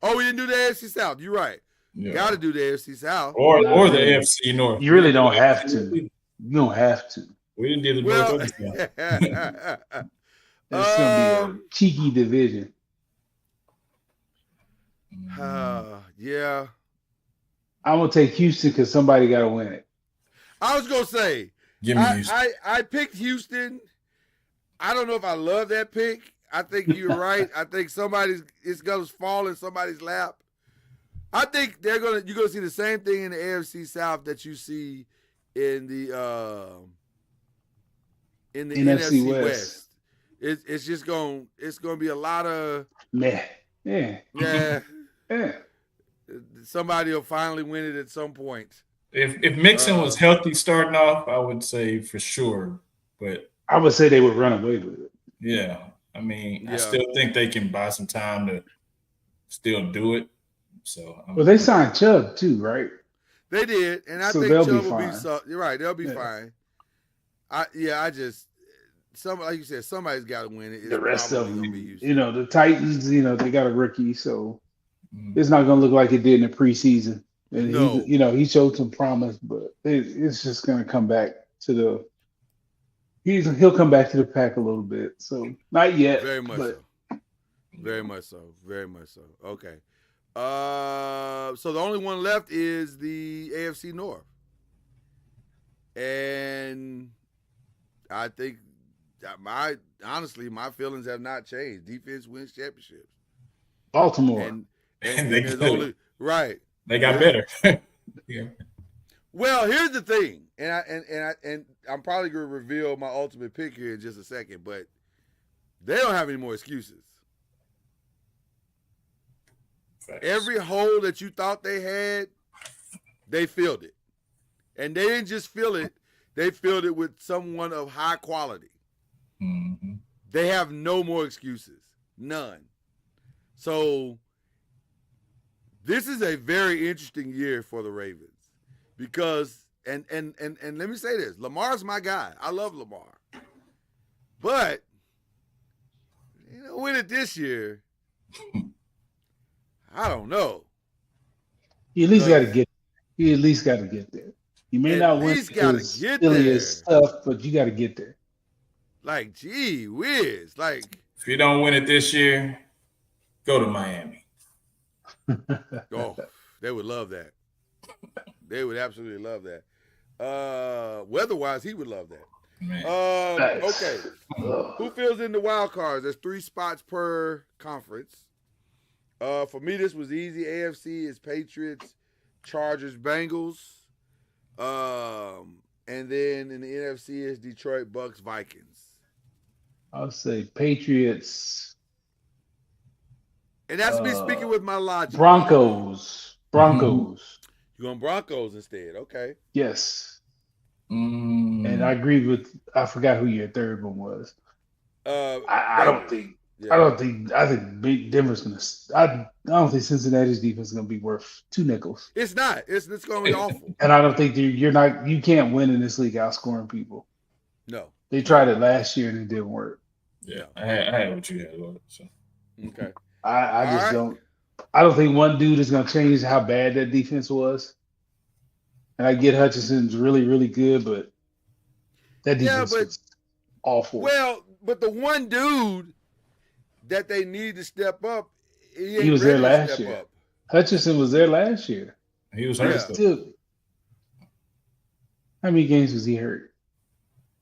Oh, we didn't do the AFC South. You're right. Yeah. Got to do the AFC South. Or the AFC North. You really don't have to. You don't have to. We didn't do the North. It's going to be a cheeky division. Yeah. I'm going to take Houston because somebody got to win it. I was going to say, give me Houston. I picked Houston. I don't know if I love that pick. I think you're right. I think it's gonna fall in somebody's lap. I think you're gonna see the same thing in the AFC South that you see in the NFC West. It's gonna be a lot of Yeah. somebody will finally win it at some point. If Mixon was healthy starting off, I would say for sure. But I would say they would run away with it. yeah, I mean, Yeah. I still think they can buy some time to still do it. So, Well, they signed Chubb too, right? They did, and I So think they'll Chubb be will be. fine. You're right. They'll be Yeah. fine. Like you said, somebody's got to win it. It's The rest of probably them, gonna be Houston. the Titans, they got a rookie, so mm, it's not going to look like it did in the preseason. And No. he showed some promise, but it's just going to come back to the. He'll come back to the pack a little bit. So not yet, Very much but so. Very much so. Very much so. Okay. So the only one left is the AFC North, and I think that my feelings have not changed. Defense wins championships. Baltimore. And they there's got only right. They got better. Yeah. Well, here's the thing, and I'm probably going to reveal my ultimate pick here in just a second, but they don't have any more excuses. Facts. Every hole that you thought they had, they filled it. And they didn't just fill it, they filled it with someone of high quality. Mhm. They have no more excuses. None. So this is a very interesting year for the Ravens because and let me say this, Lamar's my guy. I love Lamar. But win it this year, I don't know. You at least got to get. You at least got to get there. You may At not win least gotta because get Philly there. is tough, but you got to get there. Like, gee whiz. Like, If you don't win it this year, go to Miami. oh, they would love that. They would absolutely love that. Weather-wise, he would love that. Man. Nice. Okay. Ugh. Who fills in the wild cards? There's 3 spots per conference. For me, this was easy. AFC is Patriots, Chargers, Bengals. And then in the NFC is Detroit, Bucks, Vikings. I'll say Patriots, And that's me speaking with my logic. Broncos. You're going Broncos instead. Okay. Yes. Mm. And I agree with. I forgot who your third one was. I don't Bengals. think. Yeah. I think Big Denver's gonna. I don't think Cincinnati's defense is gonna be worth 2 nickels. It's not. It's going to be awful. And I don't think you can't win in this league outscoring people. No. They tried it last year and it didn't work. Yeah, I had what you had, Lord. So. Okay. I just All right. don't. I don't think one dude is gonna change how bad that defense was. And I get Hutchinson's really, really good, but that defense was awful. Well, but the one dude that they need to step up, He was there last year. Up. Hutchinson was there last year. He was Yeah. hurt. though. Still, how many games was he hurt?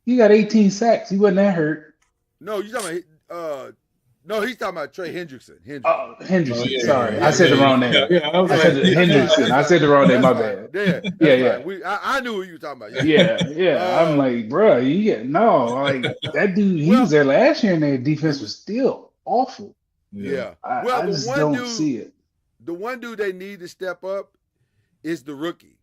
He got 18 sacks. He wasn't that hurt. No, you talking about no, he's talking about Trey Hendrickson. Oh, Hendrickson. Oh, yeah, Sorry, yeah, I said the yeah, wrong name. Yeah, I was I like, said Hendrickson. I said the wrong name. My bad. Yeah, Yeah. fine. I knew who you were talking about. Yeah. I'm like, bro, like that dude. He was there last year, and their defense was still awful. Yeah. I Well, the just one don't dude, see it. the one dude they need to step up is the rookie,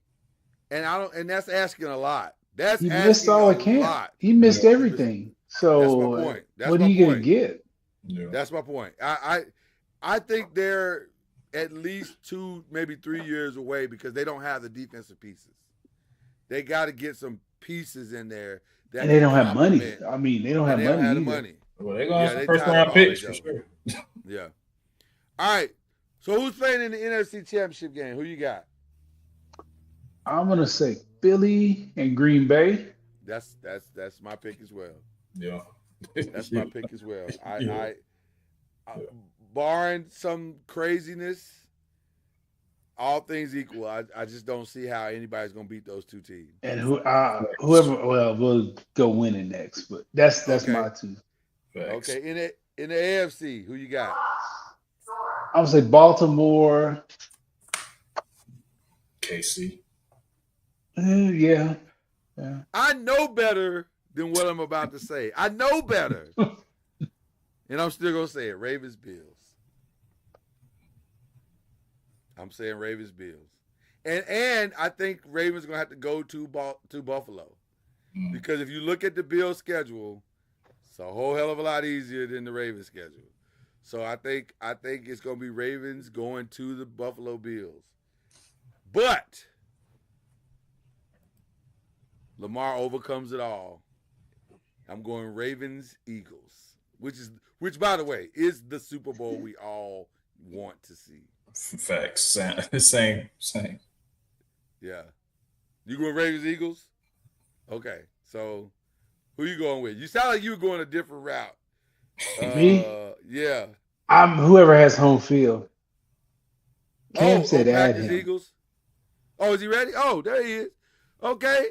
and that's asking a lot. That's He asking missed all a the camp. lot. He missed everything. So That's my point. That's what my are you gonna point. get? Yeah. That's my point. I think they're at least 2, maybe 3 years away because they don't have the defensive pieces. They got to get some pieces in there. That And they don't have money. complement. I mean, they don't have And they money. don't have the either. money. Well, they're going to they have some first tied round up picks all for they sure. Yeah. All right. So who's playing in the NFC Championship game? Who you got? I'm gonna say Philly and Green Bay. That's my pick as well. Yeah. That's my pick as well. Yeah. I barring some craziness, all things equal, I just don't see how anybody's gonna beat those 2 teams. And whoever, well, we'll go winning next, but that's Okay. my 2. Facts. Okay, in the AFC, who you got? I'm gonna say Baltimore. KC. Yeah. I know better than what I'm about to say. I know better. And I'm still gonna say it. Ravens, Bills. I'm saying Ravens Bills, and I think Ravens gonna have to go to Buffalo, because if you look at the Bills schedule, it's a whole hell of a lot easier than the Ravens schedule. So I think it's gonna be Ravens going to the Buffalo Bills, but Lamar overcomes it all. I'm going Ravens Eagles, which by the way is the Super Bowl we all want to see. Facts. Same. Yeah. You going Ravens Eagles? Okay. So who you going with? You sound like you were going a different route. Me? Yeah. I'm whoever has home field. Cam said add Packers him. Eagles. Oh, is he ready? Oh, there he is. Okay.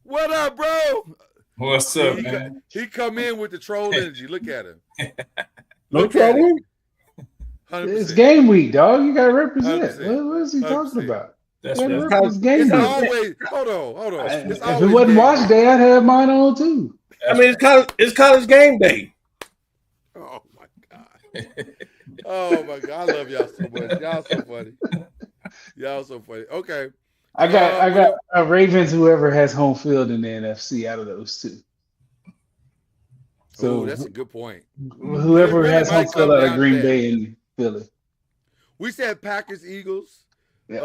What up, bro? What's up, man? He come in with the troll energy. Look at him. No trouble. 100%. It's game week, dog. You gotta represent. 100%. What is he talking about? That's Yeah, right. it's game It's day. always hold on. It's If always it wasn't game watch day, I'd have mine on too. I mean, it's college game day. Oh my god. Oh my god. I love y'all so much. Y'all so funny. Y'all so funny. Okay. I got Ravens. Whoever has home field in the NFC out of those two. So that's a good point. whoever It really has home might field come out down of to Green that. Bay and Philly. We said Packers Eagles. Yeah.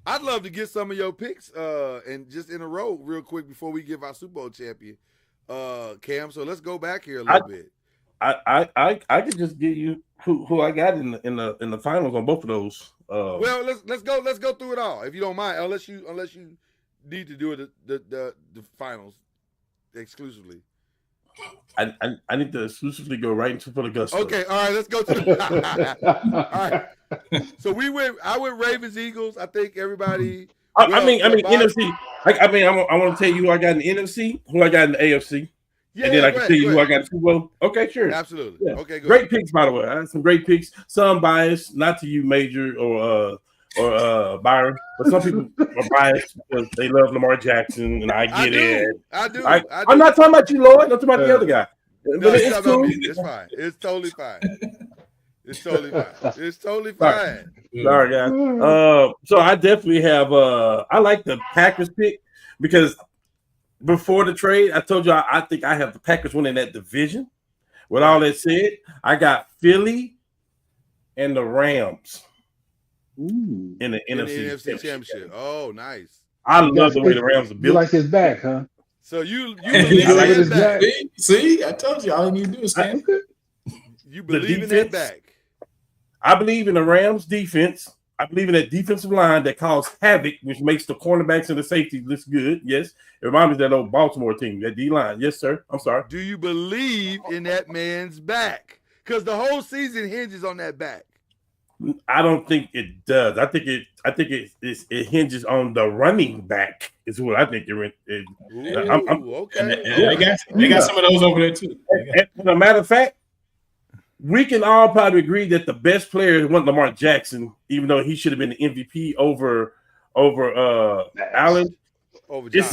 I'd love to get some of your picks and just in a row real quick before we give our Super Bowl champion, Cam. So let's go back here a little bit. I could just give you who I got in the finals on both of those. Well, let's go through it all if you don't mind, unless you need to do it the finals exclusively. I need to exclusively go right into for the gusto. Okay, all right, let's go to the all right. So I went Ravens Eagles. I think everybody I mean NFC. I want to tell you who I got in the NFC, who I got in the AFC. Yeah, and then I can tell you who I got in the Super Bowl. Okay, sure. Absolutely. Yeah. Okay, good. Great picks, by the way. I had some great picks. Some biased, not to you, Major or Byron, but some people are biased because they love Lamar Jackson, and I get it. I do. I'm not talking about you, Lloyd. I'm talking about the other guy. No, But it's it's not cool. about me. It's fine. It's totally fine. It's totally fine. It's totally fine. Sorry, guys. So I definitely have. I like the Packers pick because before the trade, I told you I think I have the Packers winning that division. With all that said, I got Philly and the Rams in the NFC Championship. Oh, nice. I love the way the Rams are You built. like his back, huh? So you He believe like in his that back. back. See, I told you all you need to do is stand. You believe in that defense. back. I believe in the Rams defense. I believe in that defensive line that caused havoc, which makes the cornerbacks and the safeties look good. Yes. It reminds me of that old Baltimore team, that D-line. Yes, sir. I'm sorry. Do you believe in that man's back? Because the whole season hinges on that back. I don't think it does. I think it hinges on the running back. Is what I think Ooh, okay. They got some of those over there too. As a matter of fact, we can all probably agree that the best player wasn't Lamar Jackson, even though he should have been the MVP over Allen. Over This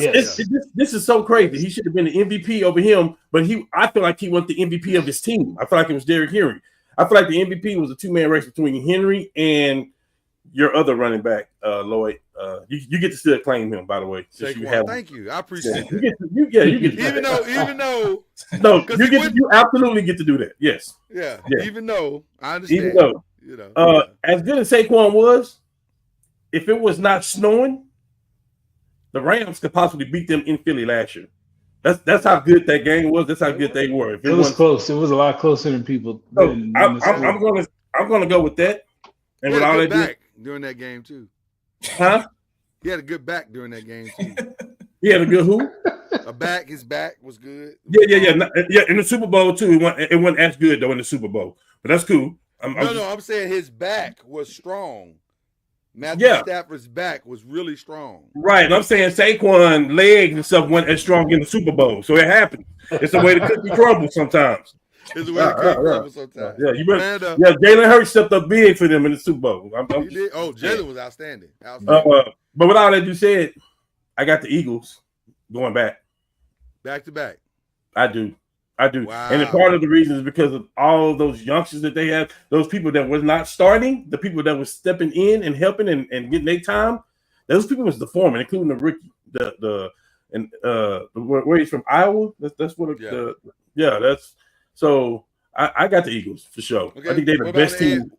is so crazy. He should have been the MVP over him, but I feel like he wasn't the MVP of his team. I feel like it was Derrick Henry. I feel like the MVP was a two-man race between Henry and your other running back, Lloyd. You get to still claim him, by the way. Thank you. I appreciate that. You get Even though no, you absolutely get to do that. Yes. Yeah. Yeah. Even though I understand. Even though, you know, as good as Saquon was, if it was not snowing, the Rams could possibly beat them in Philly last year. That's how good that game was. That's how good they were. If it was close. It was a lot closer than people. I'm gonna go with that. And with all that back during that game too. Huh? He had a good back during that game too. He had a good who? A back. His back was good. Yeah. In the Super Bowl too, it wasn't as good though in the Super Bowl, but that's cool. I'm saying his back was strong. Matthew Stafford's back was really strong. Right. I'm saying Saquon legs and stuff weren't as strong in the Super Bowl. So it happens. It's the way the cookie crumbles sometimes. It's the way the cookie crumbles sometimes. Yeah, Jalen Hurts stepped up big for them in the Super Bowl. He did. Oh, Jalen was outstanding. But with all that you said, I got the Eagles going back. Back to back. I do. I do. Wow. And part of the reason is because of all of those youngsters that they have, those people that was not starting, the people that was stepping in and helping and getting their time, those people was the foreman, including the rookie, where he's from, Iowa. That's what that's so I got the Eagles for sure. Okay. I think they're the best team.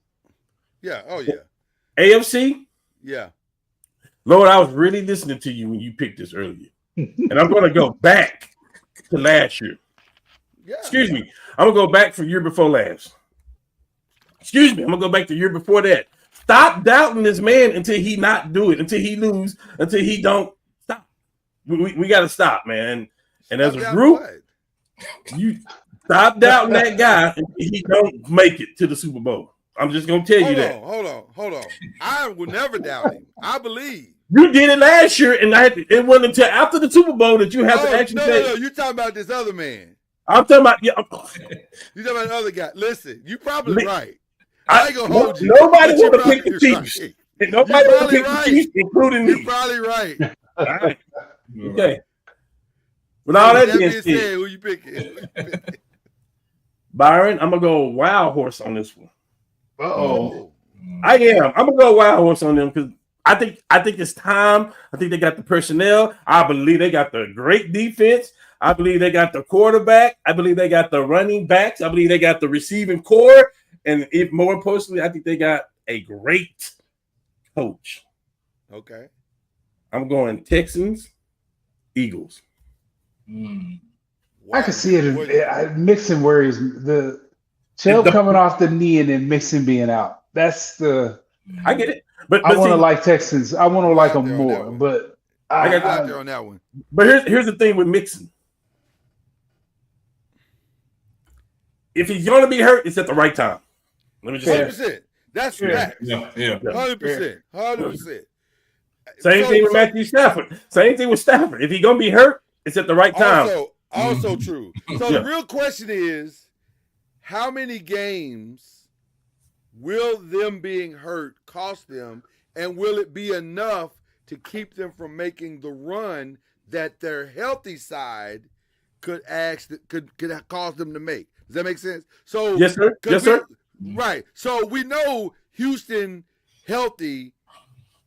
Yeah. Oh yeah. AFC? Yeah. Lord, I was really listening to you when you picked this earlier. And I'm gonna go back to last year. Yeah. Excuse me. I'm gonna go back for year before last. Excuse me. I'm gonna go back to year before that. Stop doubting this man until he not do it, until he lose, until he don't stop. We got to stop, man. And as a group, you stop doubting that guy until he don't make it to the Super Bowl. I'm just gonna tell you that. Hold on. I will never doubt him. I believe. You did it last year, and it wasn't until after the Super Bowl that you have to actually say. No. You talking about this other man? I'm talking about You talking about the other guy? Listen, you probably right. I ain't gonna hold you. Nobody want to pick the Chiefs. Right. Nobody want to pick the Chiefs, including me. You're probably right. All right. Okay. With all that being said, who you picking? Byron, I'm gonna go wild horse on this one. Uh-oh. I am. I'm gonna go wild horse on them because I think it's time. I think they got the personnel. I believe they got the great defense. I believe they got the quarterback. I believe they got the running backs. I believe they got the receiving core. And if more importantly, I think they got a great coach. Okay. I'm going Texans, Eagles. I can see it. Mixon worries the Chubb coming off the knee and then Mixon being out. That's the. I get it, but I want to like Texans. I want to like them more, but I got out there on that one. But here's the thing with Mixon. If he's going to be hurt, it's at the right time. Let me just say 100%. That's facts. Yeah. 100%. 100%. Same thing with Matthew Stafford. Same thing with Stafford. If he's going to be hurt, it's at the right time. Also true. So the real question is, how many games will them being hurt cost them, and will it be enough to keep them from making the run that their healthy side could cause them to make? Does that make sense? So yes, sir. Yes, sir. Right. So we know Houston healthy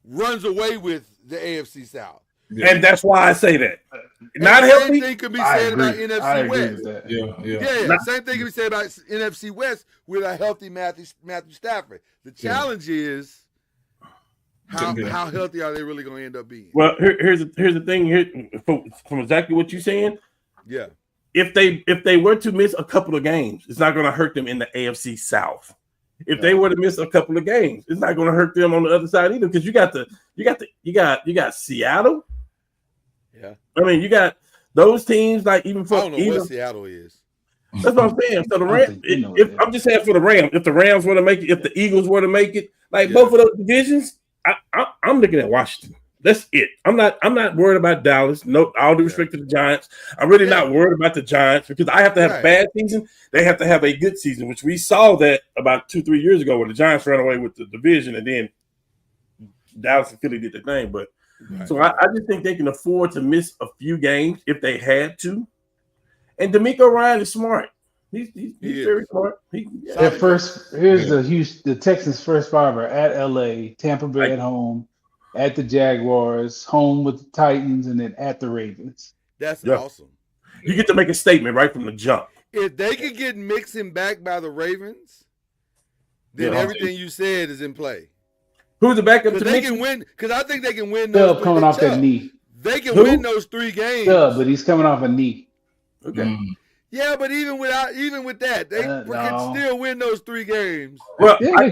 runs away with the AFC South. Yeah. And that's why I say that. Not healthy. Same thing could be said about NFC West. Yeah. Same thing can be said about NFC West with a healthy Matthew Stafford. The challenge is how healthy are they really going to end up being? Well, here's the thing here from exactly what you're saying. Yeah. If they were to miss a couple of games, it's not going to hurt them in the AFC South. If they were to miss a couple of games, it's not going to hurt them on the other side either, because you got Seattle. Yeah. I mean, you got those teams like even for I don't know what Seattle is. That's what I'm saying. So the Rams, I'm just saying for the Rams, if the Rams were to make it, if the Eagles were to make it, both of those divisions, I'm looking at Washington. That's it. I'm not worried about Dallas. No, all due respect to the Giants. I'm really not worried about the Giants because I have to have a bad season. They have to have a good season, which we saw that about 2-3 years ago where the Giants ran away with the division and then Dallas and Philly did the thing. But so I just think they can afford to miss a few games if they had to. And D'Amico Ryan is smart. He's very smart. The Texans' first five are at LA, Tampa Bay at home, at the Jaguars, home with the Titans, and then at the Ravens. That's awesome. You get to make a statement right from the jump. If they could get Mixon back by the Ravens, then everything you said is in play. Who's the backup to they Mixon? Can win because I think they can win those. Coming off that knee. They can win those 3 games. But he's coming off a knee. Okay. Yeah, but even with that, they can still win those 3 games. Well, I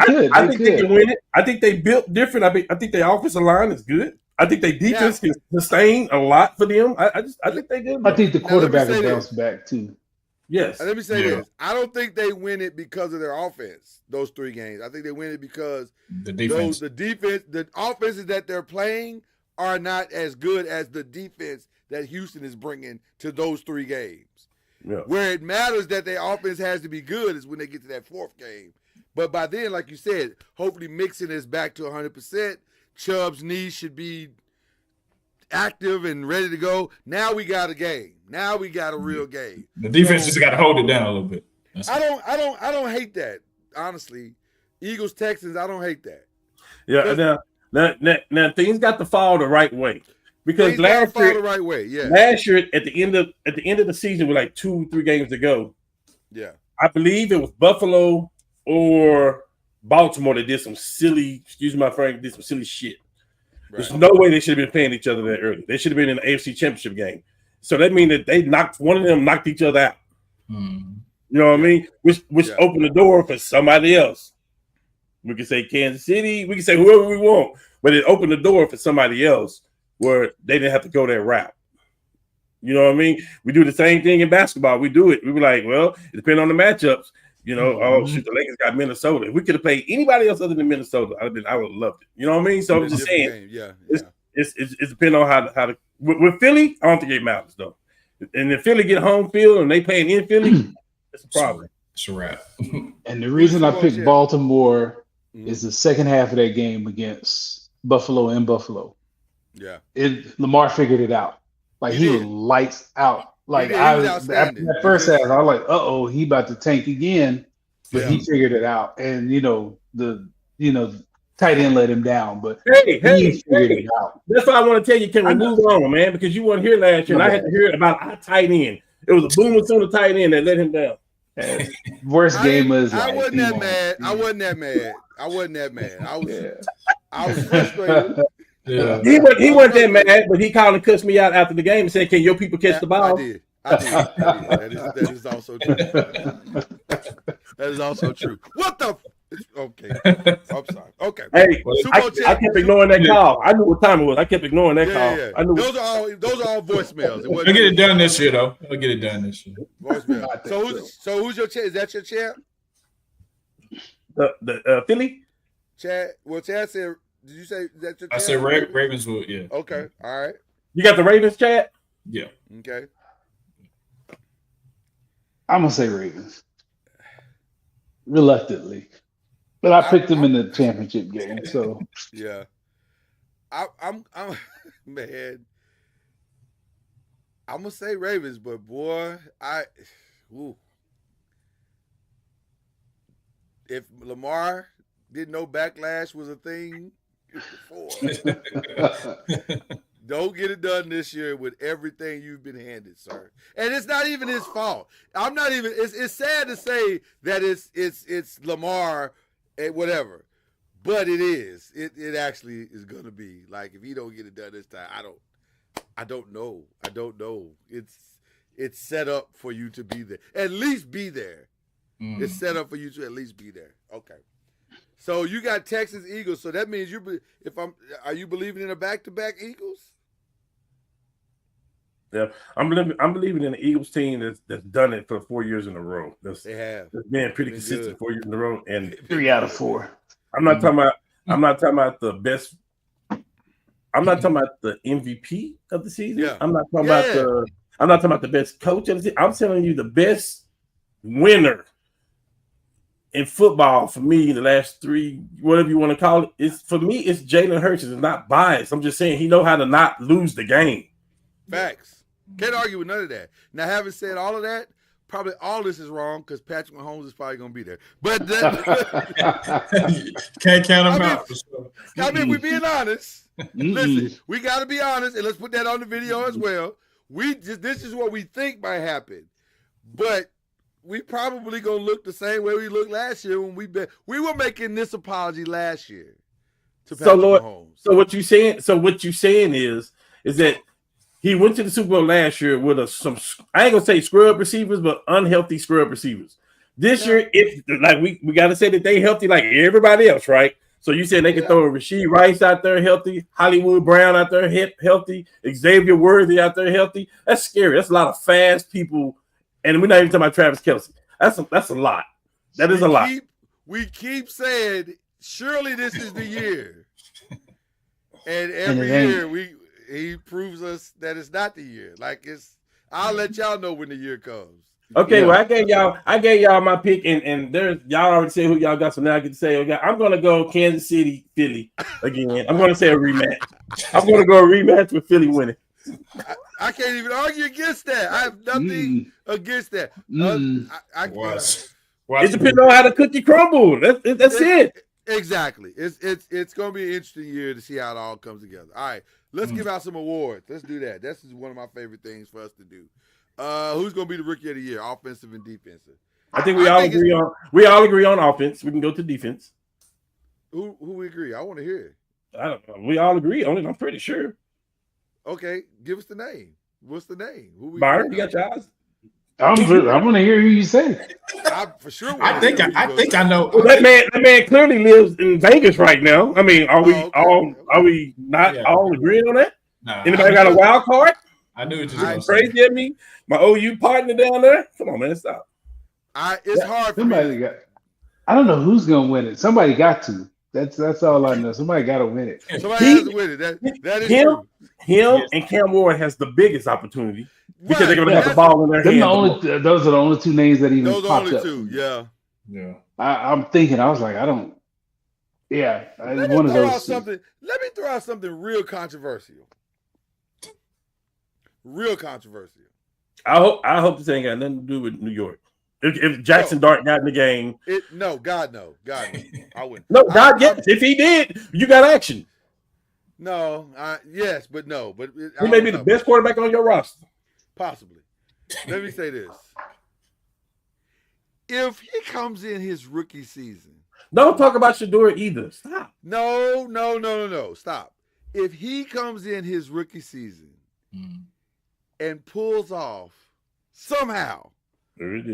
think they can win it. I think they built different. I think their offensive line is good. I think their defense can sustain a lot for them. I think they do. I think the quarterback will bounce back too. Yes. Let me say this. I don't think they win it because of their offense, those 3 games. I think they win it because the offenses that they're playing are not as good as the defense that Houston is bringing to those 3 games. Yeah. Where it matters that their offense has to be good is when they get to that 4th game. But by then, like you said, hopefully Mixon is back to 100%. Chubb's knee should be active and ready to go. Now we got a game. Now we got a real game. The defense just got to hold it down a little bit. I don't hate that. Honestly, Eagles Texans, I don't hate that. Yeah. Now things got to fall the right way because last year at the end of the season with like 2-3 games to go. Yeah, I believe it was Buffalo or Baltimore that did some silly. Excuse my Frank, did some silly shit. Right. There's no way they should have been playing each other that early. They should have been in the AFC Championship game. So that means that they one of them knocked each other out. You know what I mean? Which opened the door for somebody else. We can say Kansas City. We can say whoever we want. But it opened the door for somebody else where they didn't have to go that route. You know what I mean? We do the same thing in basketball. We do it. We were like, well, it depends on the matchups. You know, oh, shit, the Lakers got Minnesota. If we could have played anybody else other than Minnesota, I would have loved it. You know what I mean? So I'm just saying, it's depending on how to. With Philly, I don't think it matters, though. And if Philly get home field and they playing in Philly, it's a problem. It's a wrap. And the reason I picked Baltimore is the second half of that game against Buffalo in Buffalo. Yeah. Lamar figured it out. Like he was lights out. Like after that first half, I was like, he about to tank again. But he figured it out. And the tight end let him down. But he figured it out. That's why I want to tell you, can we move on, man? Because you weren't here last year, and I had to hear about our tight end. It was a boomer on the tight end that let him down. Worst game was I wasn't that mad. I wasn't that mad. I was frustrated. Yeah. He wasn't that mad, but he called and cussed me out after the game and said, "Can your people catch the ball?" I did. That is also true. That is also true. What the? Okay. I'm sorry. Okay. Hey, I kept ignoring that call. I knew what time it was. I kept ignoring that call. Yeah. I knew those are all voicemails. We'll get it done this year, though. We'll get it done this year. Voicemail. So who's your champ? Is that your champ? The Philly? Chad. Well, Chad said. Did you say that your champ? I said Ravenswood. Yeah. Okay. All right. You got the Ravens, Chad? Yeah. Okay. I'm gonna say Ravens. Reluctantly. But I picked them in the championship game, so yeah. I'm man. I'm gonna say Ravens, but boy, if Lamar didn't know backlash was a thing before, don't get it done this year with everything you've been handed, sir. And it's not even his fault. I'm not even. It's sad to say that it's Lamar. Whatever, but it is. It actually is going to be like if he don't get it done this time. I don't know. It's set up for you to be there. At least be there. It's set up for you to at least be there. Okay. So you got Texas Eagles. So that means are you believing in a back-to-back Eagles? Yeah, I'm believing in the Eagles team that's done it for 4 years in a row. They have. That's been pretty consistent 4 years in a row, and 3 out of 4. I'm not talking about the best. I'm not talking about the MVP of the season. Yeah. I'm not talking about the best coach of the season. I'm telling you the best winner in football for me in the last 3, whatever you want to call it. It's Jalen Hurts. It's not biased. I'm just saying he know how to not lose the game. Facts. Can't argue with none of that. Now, having said all of that, probably all this is wrong because Patrick Mahomes is probably going to be there. But can't count him out. For sure. I mean, we're being honest. Listen, we got to be honest, and let's put that on the video as well. This is what we think might happen, but we probably going to look the same way we looked last year when we were making this apology last year to Patrick Mahomes. So what you saying is that he went to the Super Bowl last year with some, I ain't gonna say scrub receivers, but unhealthy scrub receivers. This year, if like we gotta say that they healthy like everybody else, right? So you said they can throw Rashee Rice out there healthy, Hollywood Brown out there healthy, Xavier Worthy out there healthy. That's scary. That's a lot of fast people, and we're not even talking about Travis Kelce. That's a lot. That is a lot. We keep saying, surely this is the year, and every year he proves us that it's not the year. Like I'll let y'all know when the year comes. Okay, well, I gave y'all my pick, and there's y'all already said who y'all got, so now I get to say, okay, I'm gonna go Kansas City, Philly again. I'm gonna say a rematch. I'm gonna go a rematch with Philly winning. I can't even argue against that. I have nothing against that. It depends on how the cookie crumble. That's it. Exactly. It's going to be an interesting year to see how it all comes together. All right, let's give out some awards. Let's do that. This is one of my favorite things for us to do. Who's going to be the rookie of the year, offensive and defensive? I think we all agree on offense. We can go to defense. Who we agree? I want to hear it. I don't know. We all agree on it. I'm pretty sure. Okay, give us the name. What's the name? Who we Byron, you got your eyes? I want to hear who you say. For sure. I think I know. Well, that man clearly lives in Vegas right now. I mean, are we not all agreeing on that? Nah, Anybody got a wild card? I knew it You crazy at me? My OU partner down there? Come on, man, stop. It's hard for me. I don't know who's gonna win it. Somebody got to. That's all I know. Somebody got to win it. Somebody has to win it. That is true. Him and Cam Ward has the biggest opportunity because they're gonna have the ball in their hands. Those are the only two names that even popped up. Yeah. I'm thinking. I was like, I don't. Yeah, one of those. Let me throw out something real controversial. Real controversial. I hope this ain't got nothing to do with New York. If Jackson Dart got in the game, God no. I wouldn't. No, God yes. If he did, you got action. No, yes, but no. But he may be the best quarterback on your roster. Possibly. Let me say this. If he comes in his rookie season. Don't talk about Shador either. Stop. No. Stop. If he comes in his rookie season and pulls off somehow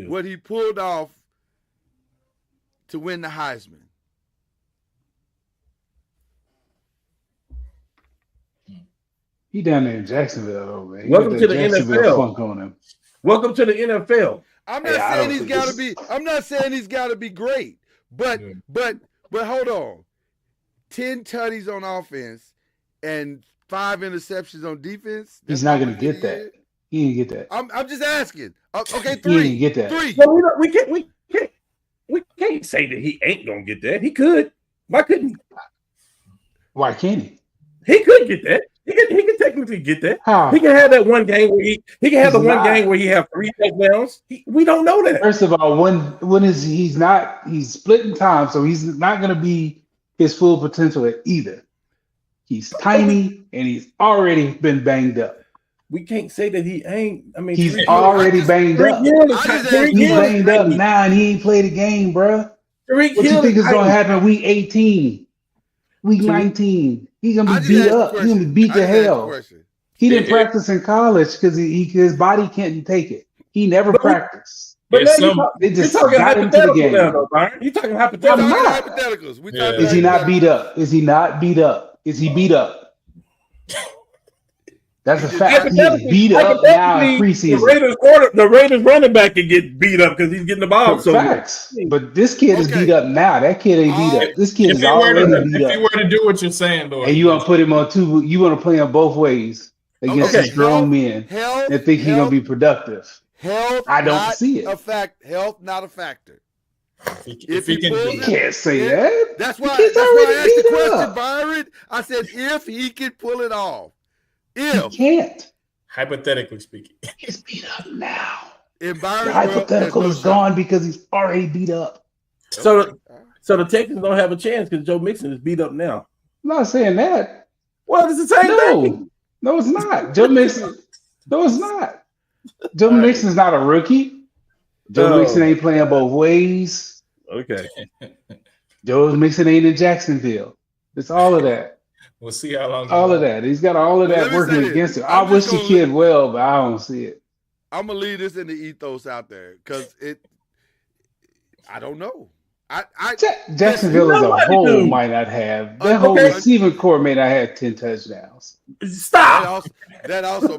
what he pulled off to win the Heisman. He down there in Jacksonville, though, man. Welcome to the NFL. Funk on him. Welcome to the NFL. I'm not saying he's got to be. I'm not saying he's got to be great, but hold on. 10 tutties on offense and 5 interceptions on defense. He's not going to get that. He didn't get that. I'm just asking. Okay, 3. He didn't get that. 3. Well, we can't say that he ain't gonna get that. He could. Why couldn't he? Why can't he? He could get that. He can technically get that. How? He can have that one game where he can have the one game where he have 3 touchdowns. We don't know that. First of all, he's splitting time, so he's not going to be his full potential at either. He's tiny and he's already been banged up. We can't say that he ain't. I mean, he's already banged up. He's banged up now and he ain't played a game, bro. What you think is going to happen week 18? Week 19? He's going to be beat up. He's going to be beat to hell. He didn't practice in college because his body can't take it. He never practiced. But they just got into the game. You're talking hypotheticals. Is he not beat up? Is he not beat up? Is he beat up? That's a fact. He's beat up now in preseason. The Raiders running back can get beat up because he's getting the ball. So facts. But this kid is beat up now. That kid ain't beat up. This kid is already beat up. If he were to do what you're saying, though, and you want to put him on 2, you want to play him both ways against these grown men that think he's gonna be productive. I don't see it. Health not a factor. If he can't say that. That's why I asked the question, Byron. I said if he can pull it off. He can't. Hypothetically speaking. He's beat up now. The hypothetical is gone because he's already beat up. So the Texans don't have a chance because Joe Mixon is beat up now. I'm not saying that. Well, it's the same thing. No, it's not. Joe Mixon. No, it's not. Joe Mixon's not a rookie. Joe Mixon ain't playing both ways. Okay. Joe Mixon ain't in Jacksonville. It's all of that. We'll see how long. All of that. He's got all of that working against him. I wish the kid well, but I don't see it. I'm gonna leave this in the ethos out there because I don't know. Jacksonville as a whole might not have. That whole receiving core may not have 10 touchdowns. Stop. That also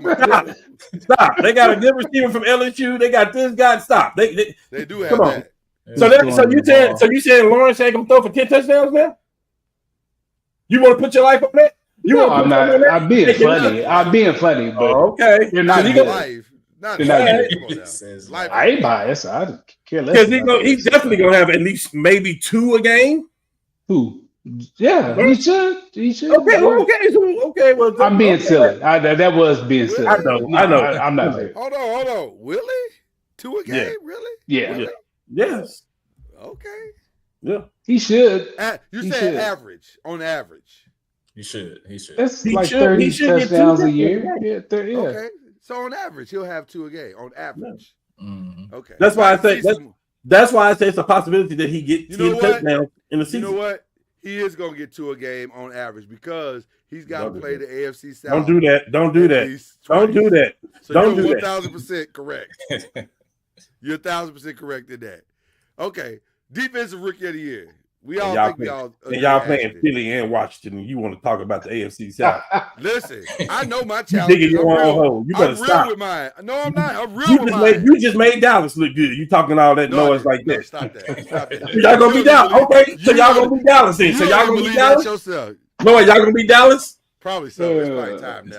Stop. They got a good receiver from LSU. They got this guy. Stop. They do have that. So you saying Lawrence ain't gonna throw for 10 touchdowns now? You want to put your life on that? I'm not. I'm being funny. But okay, you're not. I ain't biased. I don't care less. Because he's definitely gonna have at least maybe 2 a game. Who? Yeah, he should. He should. Okay, well, I'm being silly. That was being silly. I know. I'm not there. Hold on. Willie? 2 a game? Yeah. Really? Yeah. Really? Yes. Okay. Yeah. He should. You He said should. average, on average. He should. That's He like should- 30 he should get touchdowns 2 a year. touchdowns. Yeah, yeah. Okay. So on average, he'll have 2 a game. On average. Mm-hmm. Okay. That's why I say see some- that's why I say it's a possibility that he get You know 10 what? touchdowns in the season. You know what? He is going to get 2 a game on average because he's got to Don't do play that. the AFC South. Don't do that. Don't do at that. least Don't twice. do that. So Don't you're do that. 1,000% correct. You're 1,000% correct in that. Okay. Defensive Rookie of the Year. We all think we all. And y'all playing Philly and Washington, and you want to talk about the AFC South. Listen, I know my You challenge. digging your own hole. You better I'm real stop. with mine. No, I'm not. I'm real with mine. You just made Dallas look good. You talking all that noise like no, that. Stop that. Stop that. Y'all gonna be Dallas. Okay, so y'all gonna be Dallas then. So You y'all don't gonna be believe that Dallas? yourself. No, y'all gonna be Dallas? Probably so. It's probably time now.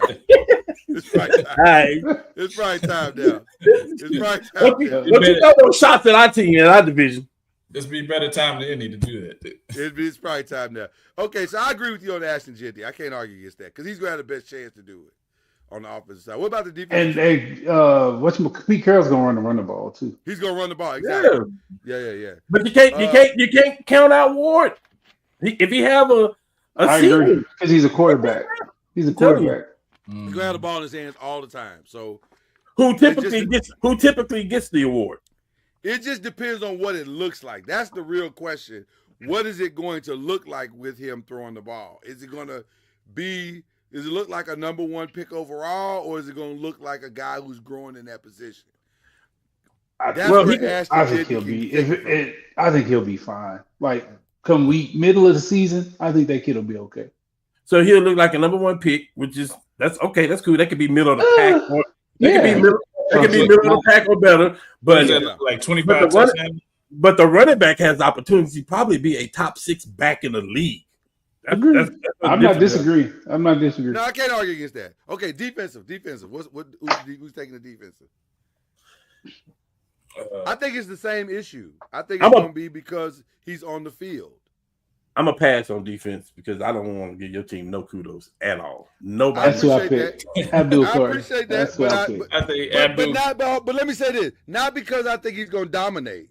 It's probably time. All right. It's probably time now. It's probably time Okay. now. But you know those shots at our team in our division. This be better time than any to do that. It's probably time now. Okay, so I agree with you on Ashton Jeanty. I can't argue against that because he's going to have the best chance to do it on the offensive side. What about the defense? And Pete Carroll's going to run the ball too. He's going to run the ball. Exactly. Yeah. But you can't count out Ward. If he have a I agree season, because he's a quarterback. He's a quarterback. He's going to have the ball in his hands all the time. So who typically gets the award? it just depends on what it looks like. That's the real question. What is it going to look like with him throwing the ball? Is it going to be, does it look like a number 1 pick overall, or is it going to look like a guy who's growing in that position? I think he'll be. I think he'll be fine. Like come middle of the season, I think that kid will be okay. So he'll look like a number 1 pick, which is that's okay. That's cool. That could be middle of the pack. Or, that could be middle. That could be middle of the pack or better. But like 25 touchdowns. But the running back has the opportunity to probably be a top 6 back in the league. I'm not disagreeing. No, I can't argue against that. Okay, defensive. Who's taking the defensive? I think it's the same issue. I think it's going to be because he's on the field. I'm a pass on defense because I don't want to give your team no kudos at all. Nobody. That's who I picked. Abdul I appreciate that. But let me say this: not because I think he's going to dominate.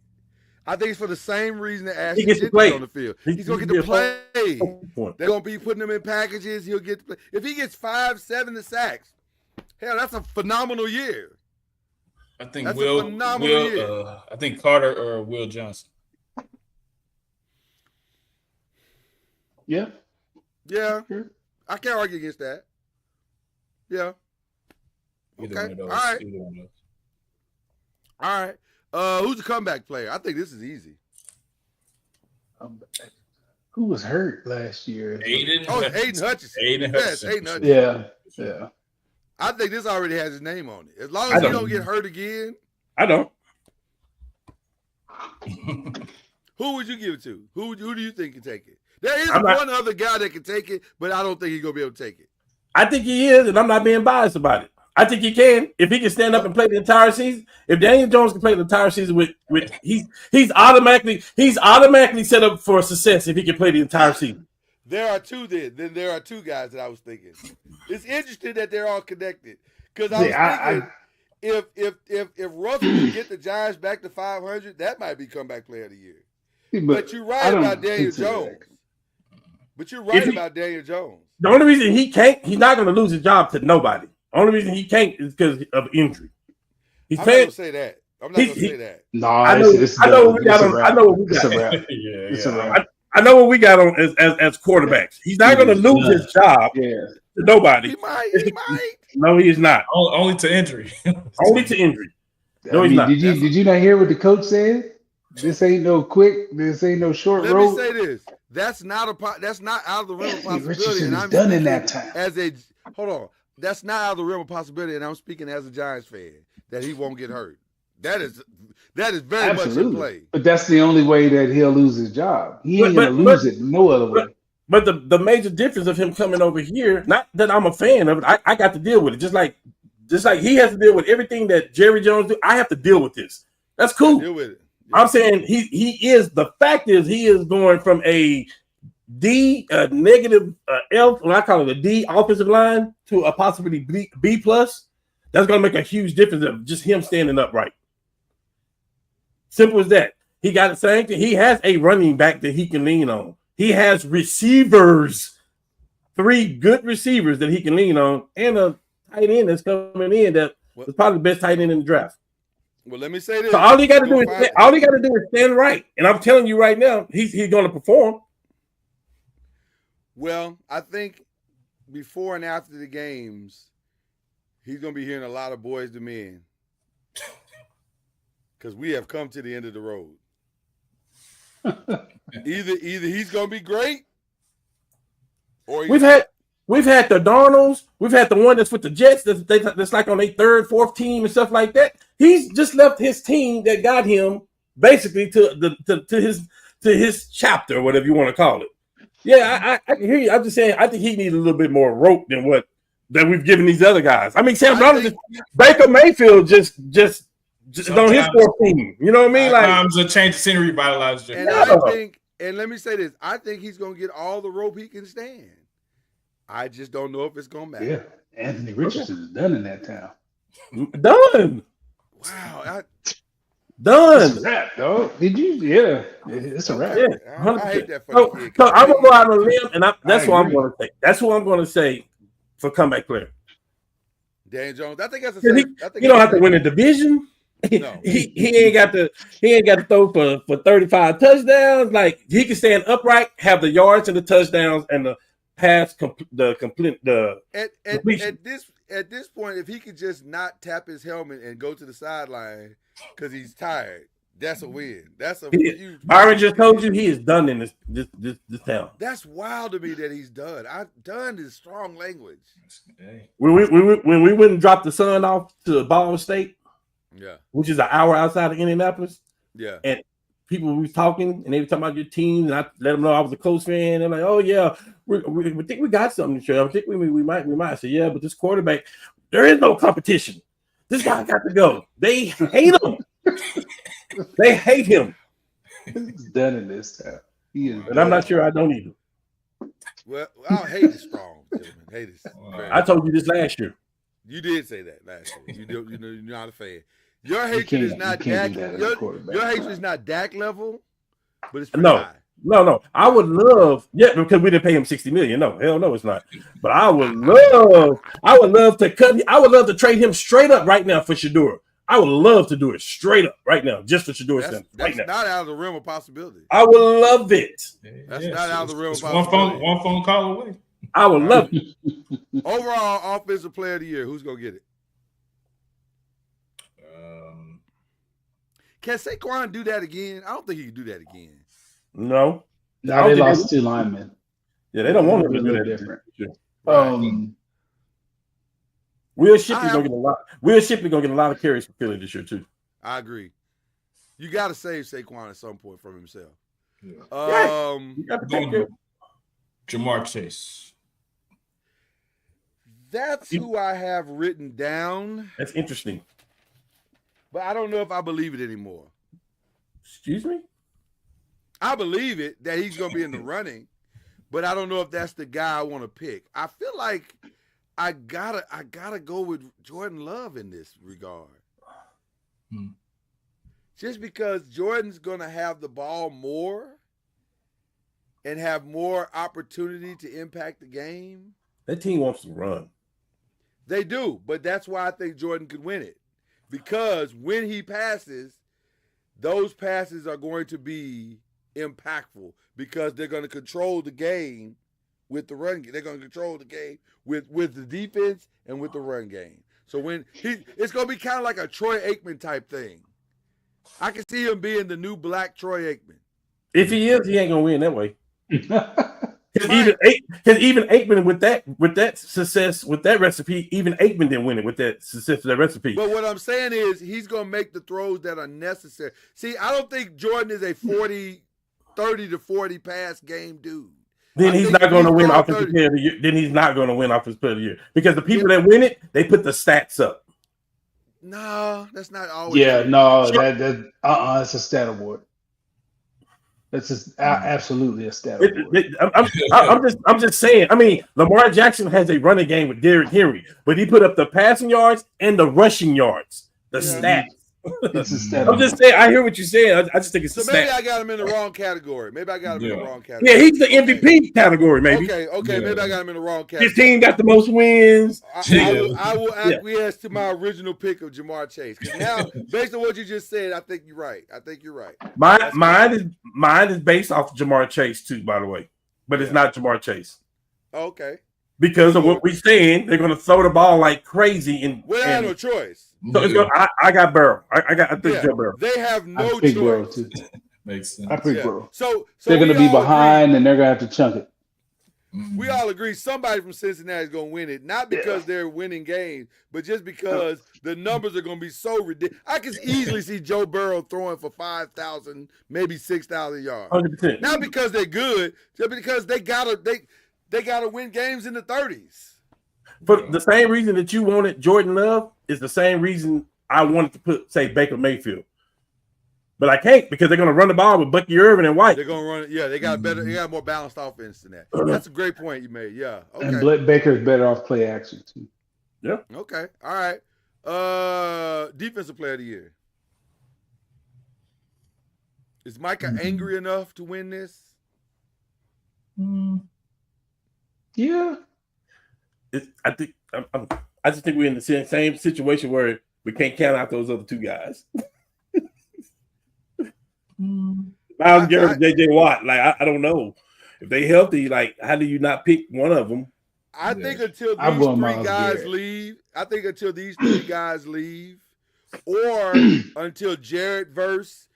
I think it's for the same reason that Ashton Jeanty's on the field. He's going to get to play. They're going to be putting him in packages. He'll get to play. If he gets 5, 7 sacks, hell, that's a phenomenal year. I think I think Carter or Will Johnson. Yeah. Sure. I can't argue against that. Yeah. Okay. All right. All right. Who's the comeback player? I think this is easy. Who was hurt last year? Aiden Hutchinson. Aiden Hutchinson. Yeah. I think this already has his name on it. As long as he don't get hurt again. I don't. Who would you give it to? Who do you think can take it? There is one other guy that can take it, but I don't think he's going to be able to take it. I think he is, and I'm not being biased about it. I think he can. If he can stand up and play the entire season, if Daniel Jones can play the entire season with he's automatically set up for success if he can play the entire season. There are two then there are 2 guys that I was thinking. It's interesting that they're all connected. Because I was thinking if Russell can get the Giants back to 500, that might be comeback player of the year. But you're right about Daniel Jones. But you're right about Daniel Jones. The only reason he's not going to lose his job to nobody. The only reson he can't is because of injury. I'm not going to say that. No, I know what we got on. I know what we got. I know what we got on as quarterbacks. He's not going to lose his job to nobody. He might. No, he is not. Only to injury. Only to injury. No, he's not. Did you not hear what the coach said? This ain't no short road. Let me say this. That's not out of the realm of possibility. Richardson is done in that time. That's not out of the realm of possibility, and I'm speaking as a Giants fan that he won't get hurt. That is very much in play. But that's the only way that he'll lose his job. He ain't gonna lose it no other way. But the major difference of him coming over here, not that I'm a fan of it, I got to deal with it. Just like he has to deal with everything that Jerry Jones do. I have to deal with this. That's cool. Deal with it. I'm saying he is. The fact is he is going from a negative F, what I call it a D offensive line to a possibly B plus, that's going to make a huge difference of just him standing upright. Simple as that. He got the same thing. He has a running back that he can lean on. He has receivers, 3 good receivers that he can lean on, and a tight end that's coming in that is probably the best tight end in the draft. Well, let me say this. So all he got to do is stand right, and I'm telling you right now, he's going to perform. Well, I think before and after the games, he's going to be hearing a lot of boys to men because we have come to the end of the road. Either he's going to be great, or we've had the Darnolds, we've had the one that's with the Jets that's like on their 3rd, 4th team and stuff like that. He's just left his team that got him basically to his chapter, whatever you want to call it. Yeah, I can hear you. I'm just saying I think he needs a little bit more rope than what that we've given these other guys. I mean, Sam Donald, Baker Mayfield just on his 4th team. You know what I mean? Like sometimes a change of scenery revitalizes. And I think, and let me say this, I think he's going to get all the rope he can stand. I just don't know if it's going to matter. Yeah, Anthony Richardson is done in that town. Done. Wow. Done. It's a wrap, dog. Did you? Yeah, it's a wrap. Yeah, I hate that for the kid. So I'm gonna go out on a limb, and that's what I'm going to say. That's what I'm going to say for comeback player. Dan Jones. I think that's you don't have to win a division. No. he ain't got to throw for 35 touchdowns. Like he can stand upright, have the yards and the touchdowns and the pass completion. At this point, if he could just not tap his helmet and go to the sideline because he's tired, that's a win. That's a huge. Byron just told you he is done in this town. That's wild to me that he's done. Done is strong language. When we wouldn't drop the son off to Ball State, which is an hour outside of Indianapolis, and people was talking and they were talking about your team, and I let them know I was a Colts fan. They're like, "Oh yeah, we think we got something to show. I think we might." I said, "Yeah, but this quarterback, there is no competition. This guy got to go. They hate him. They hate him. He's done in this town. He is. And I'm not sure I don't either. Well, hate is strong, gentlemen. Hate is. I told you this last year. You did say that last year. You're not a fan. Your hatred is not Dak. Your hatred is not Dak level, but it's pretty high. No. I would love, because we didn't pay him $60 million. No, hell no, it's not. But I would love to cut. I would love to trade him straight up right now for Shedeur. I would love to do it straight up right now, just for Shedeur. That's not out of the realm of possibility. I would love it. That's not out of the realm of possibility. One phone call away. I would love it. Overall offensive player of the year, who's gonna get it? Can Saquon do that again? I don't think he can do that again. No, they lost 2 linemen. Yeah, they don't want him to do that. Different. Will Shipley gonna get a lot. Will Shipley gonna get a lot of carries for Philly this year too. I agree. You got to save Saquon at some point from himself. Yeah. You got to take care. Jamar Chase. That's who I have written down. That's interesting. But I don't know if I believe it anymore. Excuse me? I believe it that he's going to be in the running, but I don't know if that's the guy I want to pick. I feel like I gotta go with Jordan Love in this regard. Just because Jordan's going to have the ball more and have more opportunity to impact the game. That team wants to run. They do, but that's why I think Jordan could win it. Because when he passes, those passes are going to be impactful because they're going to control the game with the run game. They're going to control the game with the defense and with the run game. So when it's going to be kind of like a Troy Aikman type thing. I can see him being the new black Troy Aikman. If he is, he ain't going to win that way. Because even Aikman with that success with that recipe, even Aikman didn't win it with that success of that recipe. But what I'm saying is he's going to make the throws that are necessary. See, I don't think Jordan is a 30 to 40 pass game dude. Then he's not going to win offensive player of the year. Then he's not going to win offensive player of the year because the people that win it, they put the stats up. No, that's not always. Yeah, no, that's a stat award. That's just absolutely a stat board. I'm just saying. I mean, Lamar Jackson has a running game with Derrick Henry, but he put up the passing yards and the rushing yards. The stats. It's a stat. I'm just saying. I hear what you're saying. I just think it's so maybe I got him in the wrong category. Maybe I got him in the wrong category. Yeah, he's the MVP category. Maybe. Okay. Maybe I got him in the wrong category. His team got the most wins. I will acquiesce to my original pick of Jamar Chase. Because now, based on what you just said, I think you're right. Mine is based off Jamar Chase too, by the way, but it's not Jamar Chase. Okay. Because of what we're saying, they're going to throw the ball like crazy. We have no choice. So it's I got Burrow. I think Joe Burrow. They have no choice. Burrow too. Makes sense. I pick Burrow. So they're going to be behind, and they're going to have to chunk it. We all agree somebody from Cincinnati is going to win it, not because they're winning games, but just because the numbers are going to be so ridiculous. I can easily see Joe Burrow throwing for 5,000, maybe 6,000 yards. 100%. Not because they're good, just because they gotta win games in the 30s. For the same reason that you wanted Jordan Love is the same reason I wanted to say Baker Mayfield. But I can't because they're going to run the ball with Bucky Irvin and White. They're going to run it. Yeah, they got better. They got more balanced offense than that. That's a great point you made. Yeah. Okay. And Baker's better off play action too. Yeah. Okay. All right. Defensive player of the year. Is Micah angry enough to win this? Yeah. I just think we're in the same situation where we can't count out those other two guys. Myles Garrett, JJ Watt. Like I don't know if they healthy. Like how do you not pick one of them? I think until these three guys leave, or until Jared Verse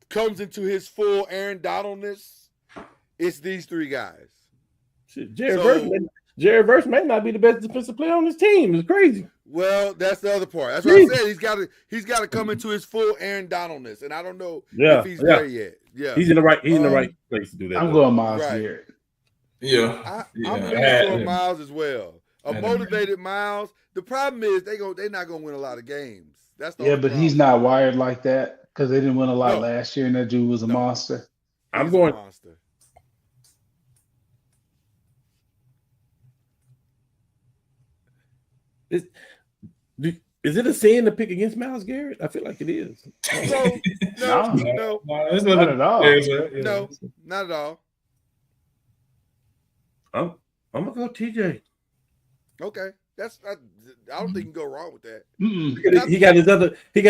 comes into his full Aaron Donaldness, it's these three guys. Shit, Jared Verse may not be the best defensive player on his team. It's crazy. Well, that's the other part. That's what I said. He's got to come into his full Aaron Donaldness, and I don't know if he's there yet. Yeah, he's in the right place to do that. I'm going Myles Garrett. I'm going for Myles as well. A motivated Myles. The problem is they're not going to win a lot of games. That's the but he's not wired like that because they didn't win a lot last year, and that dude was a monster. I'm going. Is it a sin to pick against Myles Garrett? I feel like it is. No, it's not at all. No, not at all. I'm gonna go TJ. Okay, I don't think you can go wrong with that. He got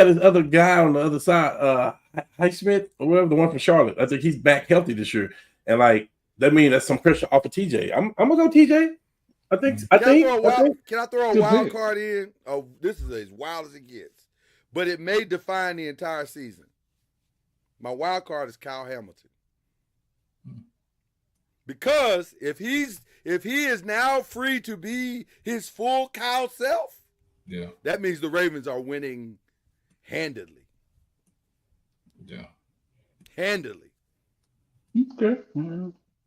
his other guy on the other side, Highsmith or whatever, the one from Charlotte. I think he's back healthy this year, and like that means that's some pressure off of TJ. I'm gonna go TJ. Can I throw a wild card in? Oh, this is as wild as it gets, but it may define the entire season. My wild card is Kyle Hamilton, because if he is now free to be his full Kyle self, that means the Ravens are winning handedly. Yeah, handedly. Okay,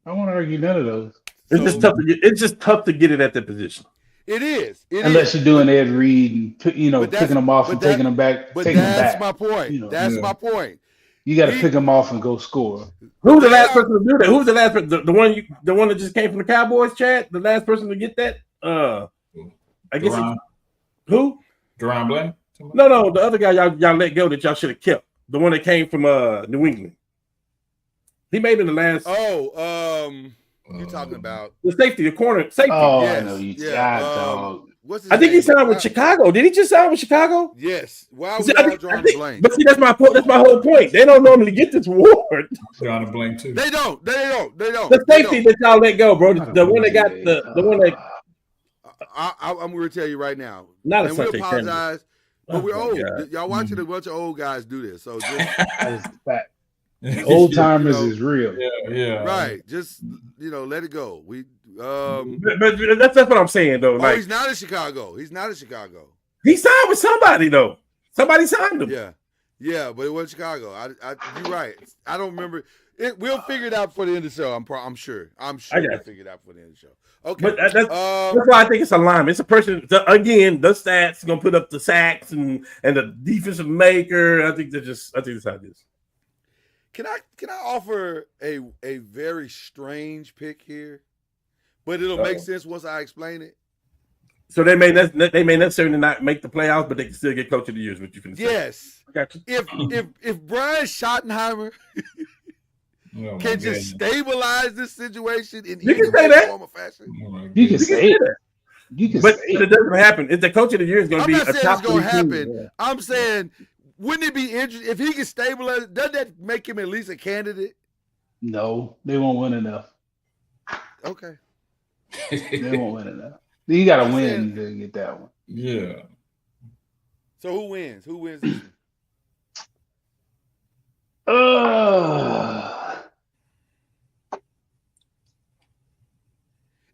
I won't argue none of those. It's just tough to get it at that position. It is. Unless you're doing Ed Reed and picking them off and taking them back. But that's my point. That's my point. You got to pick them off and go score. Who's the last person to do that? Who's the last person? The one that just came from the Cowboys, Chad? The last person to get that? I guess who? Deron Blank? No, the other guy y'all let go that y'all should have kept. The one that came from New England. He may have been the last. You're talking about the safety, the corner safety. Oh, yes. I know you. Dog. I think he signed with Chicago. Did he just sign with Chicago? Yes. Why was all drawing the blank? But see, that's my whole point. They don't normally get this award. Drawing the blank too. They don't. The safety that y'all let go, bro. The one that got the one that. I'm going to tell you right now. Not and we apologize, but we're old. God. Y'all watching a bunch of old guys do this. So just old timers is real. Yeah. Right. Just let it go. But that's what I'm saying though. Like, he's not in Chicago. He signed with somebody though. Somebody signed him. Yeah, but it was Chicago. You're right. I don't remember. We'll figure it out for the end of the show. I'm sure. We'll figure it out for the end of the show. Okay. But that's why I think it's alignment. It's a person. Again, the stats gonna put up the sacks and the defensive maker. I think that's how it is. Can I offer a very strange pick here, but it'll make sense once I explain it. So they may necessarily not make the playoffs, but they can still get coach of the year. Is what you finna say? Yes. Gotcha. If Brian Schottenheimer can just stabilize this situation in any form or fashion, you can say that. But it doesn't happen. If the coach of the year is going to be I'm not a saying top it's going to 3 team, happen. yeah. I'm saying, wouldn't it be interesting if he can stabilize? Doesn't that make him at least a candidate? No, they won't win enough. Okay. They won't win enough. You got to win to get that one. Yeah. So who wins? Who wins this one?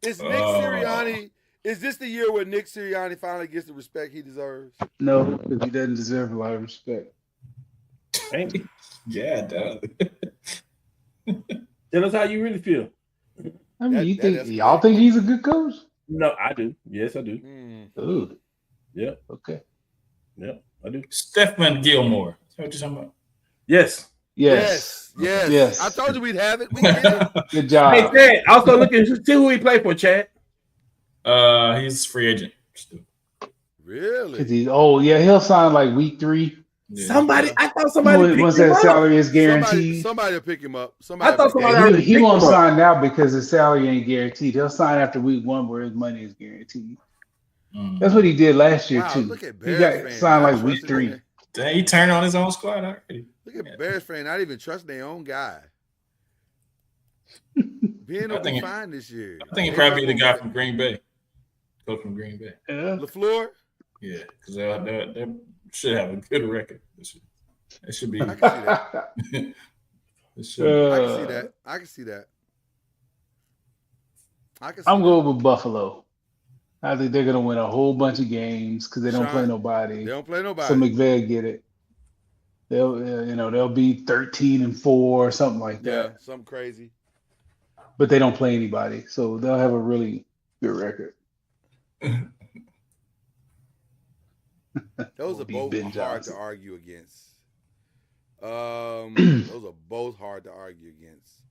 Is Nick Sirianni? Is this the year where Nick Sirianni finally gets the respect he deserves? No, because he doesn't deserve a lot of respect. Yeah, it does. Tell us how you really feel. I mean, y'all think he's a good coach? No, I do. Yes, I do. Ooh. Yeah. Okay. Yeah, I do. Stephen Gilmore. Is that what you're talking about? Yes. Yes. I told you we'd have it. We get it. Good job. Hey, Chad, also look at see who he played for, Chad. He's a free agent. Really? He'll sign like week 3. Yeah. I thought somebody once that salary is guaranteed. Somebody will pick him up. He won't sign now because his salary ain't guaranteed. He'll sign after week 1 where his money is guaranteed. That's what he did last year too. Look at he got signed like week 3. Dang, he turned on his own squad already. Look at Bears fan not even trusting their own guy. Being able to find this year. I think he probably be the guy from Green Bay. Coach from Green Bay. Yeah. LaFleur? Yeah, because they should have a good record. It should be. I can see that. I can see that. I'm going with Buffalo. I think they're going to win a whole bunch of games because they don't play nobody. They don't play nobody. So McVay get it. They'll be 13-4 or something like that. Yeah, something crazy. But they don't play anybody, so they'll have a really good record. Those are both hard to argue against. Those are both hard to argue against.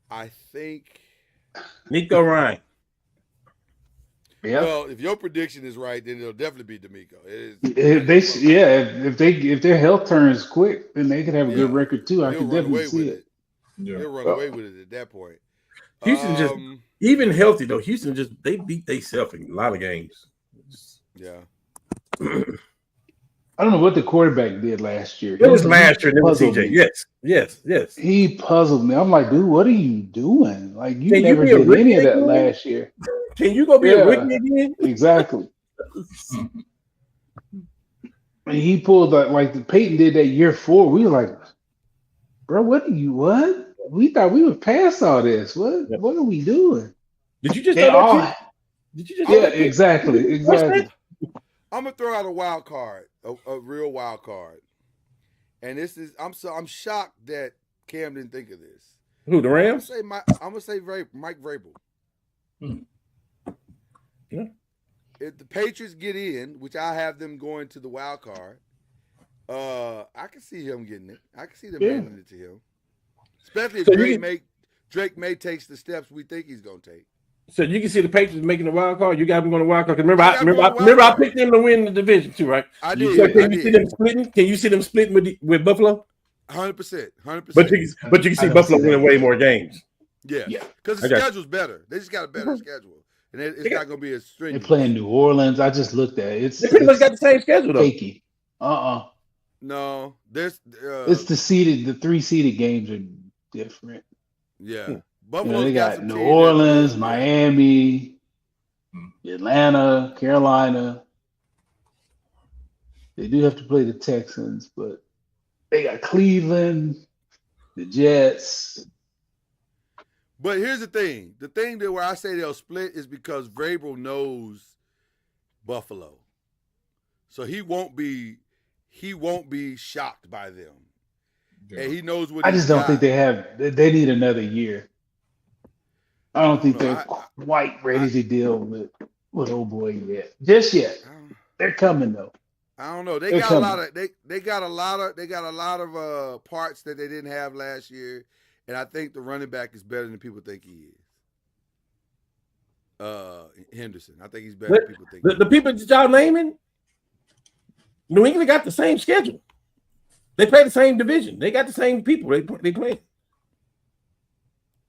I think Nico Ryan. Yeah. Well, if your prediction is right, then it'll definitely be D'Amico. If their health turns quick, then they could have a good record too. I could definitely see it. They'll run away with it at that point. Houston just even healthy though. Houston they beat themselves in a lot of games. Yeah. I don't know what the quarterback did last year. It was last year. It was CJ. Yes. He puzzled me. I'm like, dude, what are you doing? Like, you never did any of that last year. Can you go be a rookie again? Exactly. And he pulled like the Peyton did that year 4. We were like, bro, what? We thought we would pass all this. What are we doing? Did you just know exactly. I'm gonna throw out a wild card, a real wild card, and this is I'm shocked that Cam didn't think of this. Who, the Rams? I'm gonna say Mike Vrabel. Yeah. If the Patriots get in, which I have them going to the wild card, I can see him getting it. I can see them handing it to him, especially if Drake May takes the steps we think he's gonna take. So you can see the Patriots making the wild card. You got them going to wild card. Remember, I picked them to win the division too, right? I did. So can you see them splitting? Can you see them splitting with Buffalo? 100%. But you can see Buffalo winning way more games. Yeah. Because the schedule's better. They just got a better schedule, and it's not going to be as strenuous. They're playing New Orleans. I just looked at it. They pretty much got the same schedule though. Fakey. No, there's. It's the 3 seeded games are different. Yeah. Buffalo they got New Orleans, Miami, Atlanta, Carolina. They do have to play the Texans, but they got Cleveland, the Jets. But here's the thing. The thing that where I say they'll split is because Vrabel knows Buffalo. So he won't be shocked by them. Yeah. And he knows what I just don't think they need another year. I don't think they're quite ready to deal with old boy yet. Just yet. They're coming though. I don't know. They They're got coming. a lot of they got a lot of parts that they didn't have last year, and I think the running back is better than people think he is. Henderson. I think he's better than people think. The people that y'all naming, New England got the same schedule. They play the same division. They got the same people. They play.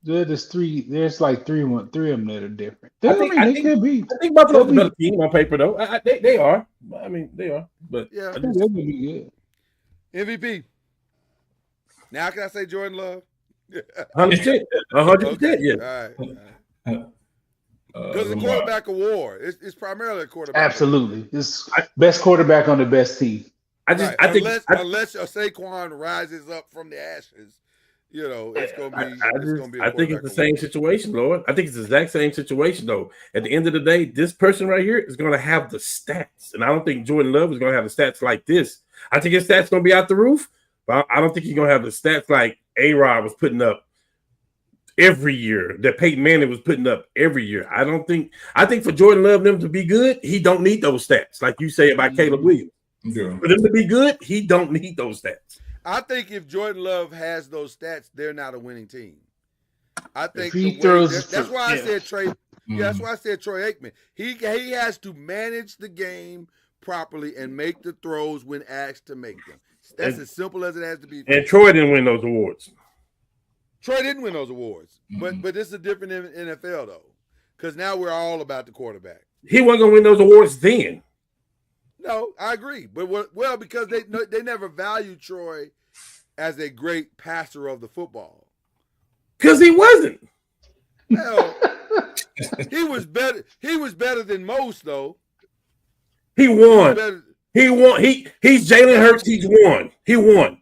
There's like three of them that are different. I think Buffalo's a better team on paper, though. They are. I mean, they are. But yeah, they're gonna be good. MVP. Now can I say Jordan Love? 100%. 100%. Yeah. All right. Because it's a quarterback award. It's primarily a quarterback. Absolutely, it's best quarterback on the best team. Unless Saquon rises up from the ashes. You know, it's gonna be. I think it's the same situation, Lord. I think it's the exact same situation, though. At the end of the day, this person right here is going to have the stats, and I don't think Jordan Love is going to have the stats like this. I think his stats going to be out the roof, but I don't think he's going to have the stats like A-Rod was putting up every year, that Peyton Manning was putting up every year. I think for Jordan Love them to be good, he don't need those stats, like you say about Caleb Williams. Yeah. For them to be good, he don't need those stats. I think if Jordan Love has those stats, they're not a winning team. I think that's why I said Troy. Yeah, that's why I said Troy Aikman. He has to manage the game properly and make the throws when asked to make them. That's as simple as it has to be. And Troy didn't win those awards. Troy didn't win those awards, but this is a different NFL though, because now we're all about the quarterback. He wasn't gonna win those awards then. No, I agree, but because they never valued Troy as a great passer of the football. Because he wasn't. Hell, he was better. He was better than most, though. He won. He won. He's Jalen Hurts. He's won. He won.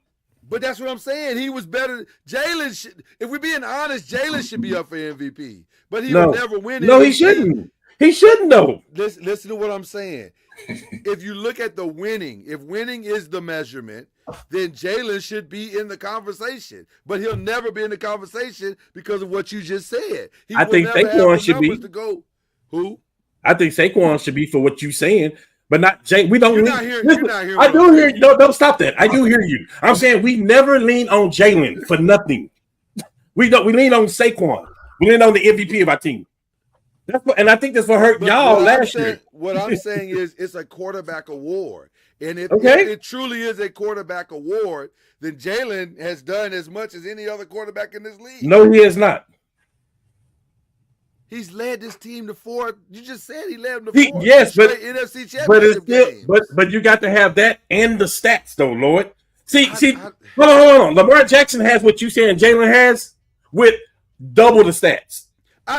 But that's what I'm saying. He was better. Jalen, if we're being honest, Jalen should be up for MVP. But he will never win it. No, he shouldn't. He shouldn't, though. Listen to what I'm saying. If you look at the winning, if winning is the measurement, then Jalen should be in the conversation. But he'll never be in the conversation because of what you just said. I think Saquon should be. Who? I think Saquon should be for what you're saying, but not Jay. We don't. You're not hearing. I do hear. No, don't stop that. I do hear you. I'm saying we never lean on Jalen for nothing. We don't. We lean on Saquon. We lean on the MVP of our team. And I think that's what hurt y'all last year. What I'm saying is it's a quarterback award. And if it truly is a quarterback award, then Jalen has done as much as any other quarterback in this league. No, he has not. He's led this team to 4. You just said he led them to 4. Yes, but NFC Championship games. But you got to have that and the stats, though, Lord. Hold on. Lamar Jackson has what you saying Jalen has with double the stats.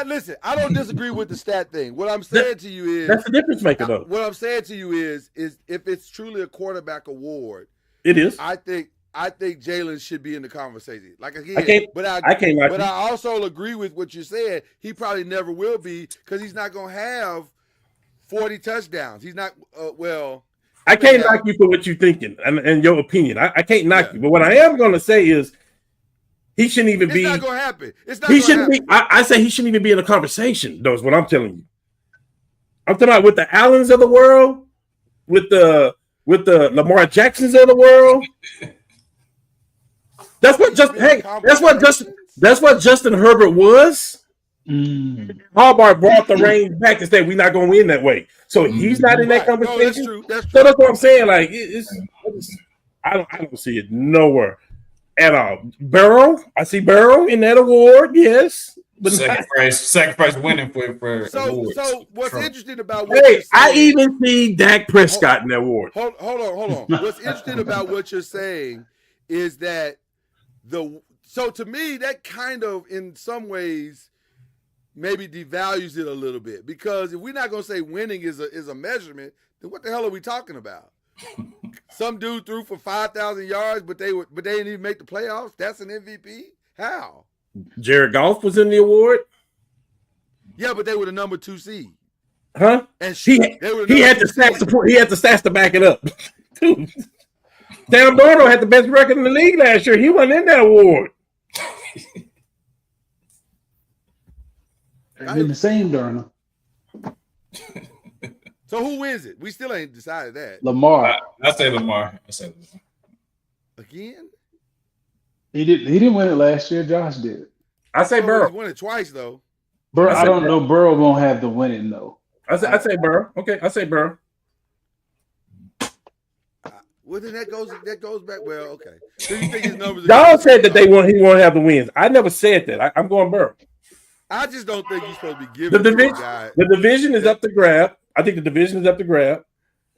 Listen, I don't disagree with the stat thing. What I'm saying to you is that's the difference maker, though. What I'm saying to you is if it's truly a quarterback award, it is. I think Jalen should be in the conversation. Like again, I also agree with what you said. He probably never will be because he's not going to have 40 touchdowns. He's not. I can't knock you for what you're thinking and your opinion. I can't knock you, but what I am going to say is. He shouldn't even be. It's not gonna happen. He shouldn't be. I say he shouldn't even be in a conversation. Though is what I'm telling you. I'm talking about with the Allens of the world, with the Lamar Jacksons of the world. That's what That's what Justin Herbert was. Harbaugh brought the reins back and said we're not gonna win that way. So he's not in that conversation. No, that's true. That's true. So that's what I'm saying. Like I don't see it nowhere. At all. Burrow, I see Burrow in that award, yes. But sacrifice winning for awards. So what's interesting about what you're saying, I even see Dak Prescott in that award. Hold on. What's interesting about what you're saying is that so to me that kind of in some ways maybe devalues it a little bit because if we're not gonna say winning is a measurement, then what the hell are we talking about? Some dude threw for 5,000 yards, but they didn't even make the playoffs. That's an MVP. How? Jared Goff was in the award. Yeah, but they were the number 2 seed. Huh? And he had the stats support. He had the stats to back it up. Sam Darnold had the best record in the league last year. He wasn't in that award. In the same Darnold. So who wins it? We still ain't decided that. Lamar. I say Lamar. Again? He didn't win it last year. Josh did. I say Burrow. He's won it twice though. I don't know. Burrow won't have the winning though. I say Burrow. Okay, I say Burrow. Well, then that goes back. Well, okay. So you think his numbers? Y'all said that he won't have the wins. I never said that. I'm going Burrow. I just don't think he's supposed to be giving The to a guy. The division is up to grab. I think the division is up to grab.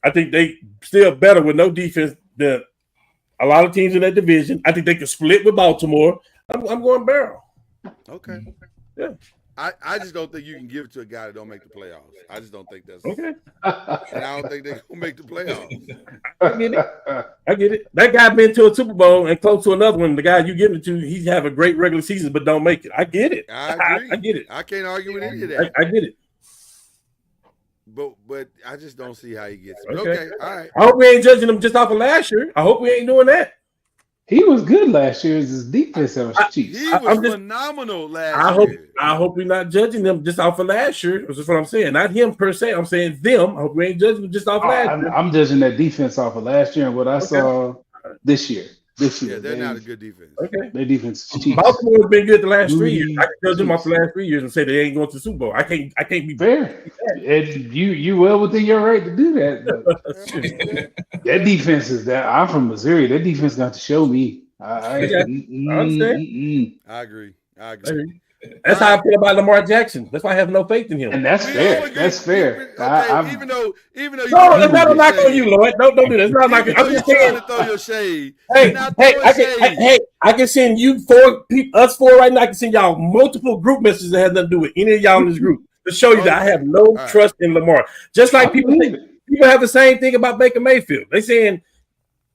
I think they still better with no defense than a lot of teams in that division. I think they can split with Baltimore. I'm going Burrow. Okay. Yeah. I just don't think you can give it to a guy that don't make the playoffs. I just don't think that's okay. And I don't think they're gonna make the playoffs. I get it. That guy been to a Super Bowl and close to another one. The guy you give it to, he's have a great regular season, but don't make it. I get it. I agree. I get it. I can't argue with any of that. I get it. But I just don't see how he gets it. Okay. Okay, all right. I hope we ain't judging him just off of last year. I hope we ain't doing that. He was good last year. His defense was cheap. He was phenomenal last year. I hope we're not judging them just off of last year. That's what I'm saying. Not him per se. I'm saying them. I hope we ain't judging them just off last year. I'm judging that defense off of last year and what I saw this year. Yeah, they're not a good defense. Okay. Their defense is cheap. Baltimore's been good the last 3 years. I can judge them off the last 3 years and say they ain't going to the Super Bowl. I can't be fair. And you well within your right to do that. That defense is that. I'm from Missouri. That defense got to show me. I agree. That's how I feel about Lamar Jackson. That's why I have no faith in him. And that's fair. That's fair. Okay, even though you no, it's not a knock on you, Lloyd. Don't do that. It's not like I'm just saying to throw your shade. I can send you us four right now. I can send y'all multiple group messages that have nothing to do with any of y'all in this group to show you that I have no trust in Lamar. Just like people have the same thing about Baker Mayfield. They saying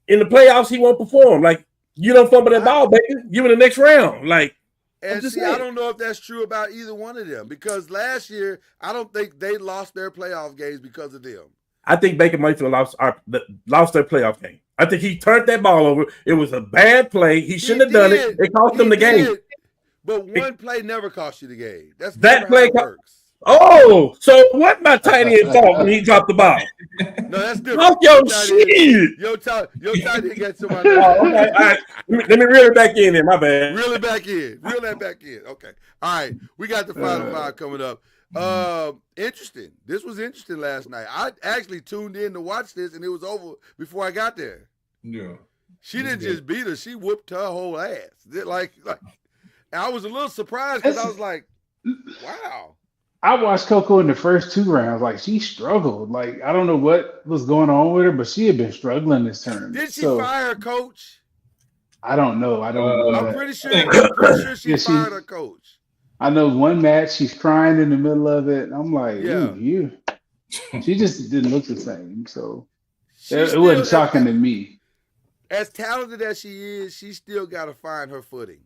in the playoffs he won't perform. Like you don't fumble that ball, Baker. You in the next round. Like. And see, I don't know if that's true about either one of them because last year I don't think they lost their playoff games because of them. I think Baker Mayfield lost their playoff game. I think he turned that ball over. It was a bad play. He shouldn't have done it. It cost them the game. But one play never cost you the game. That's that play works. Oh, so what my tight end thought when he dropped the ball? No, that's different. Talk your shit. Your tight end got somebody. Okay. All right. Let me reel it back in there. My bad. Reel it back in. Reel that back in. Okay. All right. We got the final five coming up. Interesting. This was interesting last night. I actually tuned in to watch this, and it was over before I got there. Yeah. She didn't just beat her. She whooped her whole ass. Like I was a little surprised because I was like, wow. I watched Coco in the first 2 rounds. Like she struggled. Like I don't know what was going on with her, but she had been struggling this tournament. Did she fire her coach? I don't know. I don't know. I'm pretty sure she fired her coach. I know one match she's crying in the middle of it. I'm like, you. She just didn't look the same. So it wasn't shocking to me. As talented as she is, she still got to find her footing.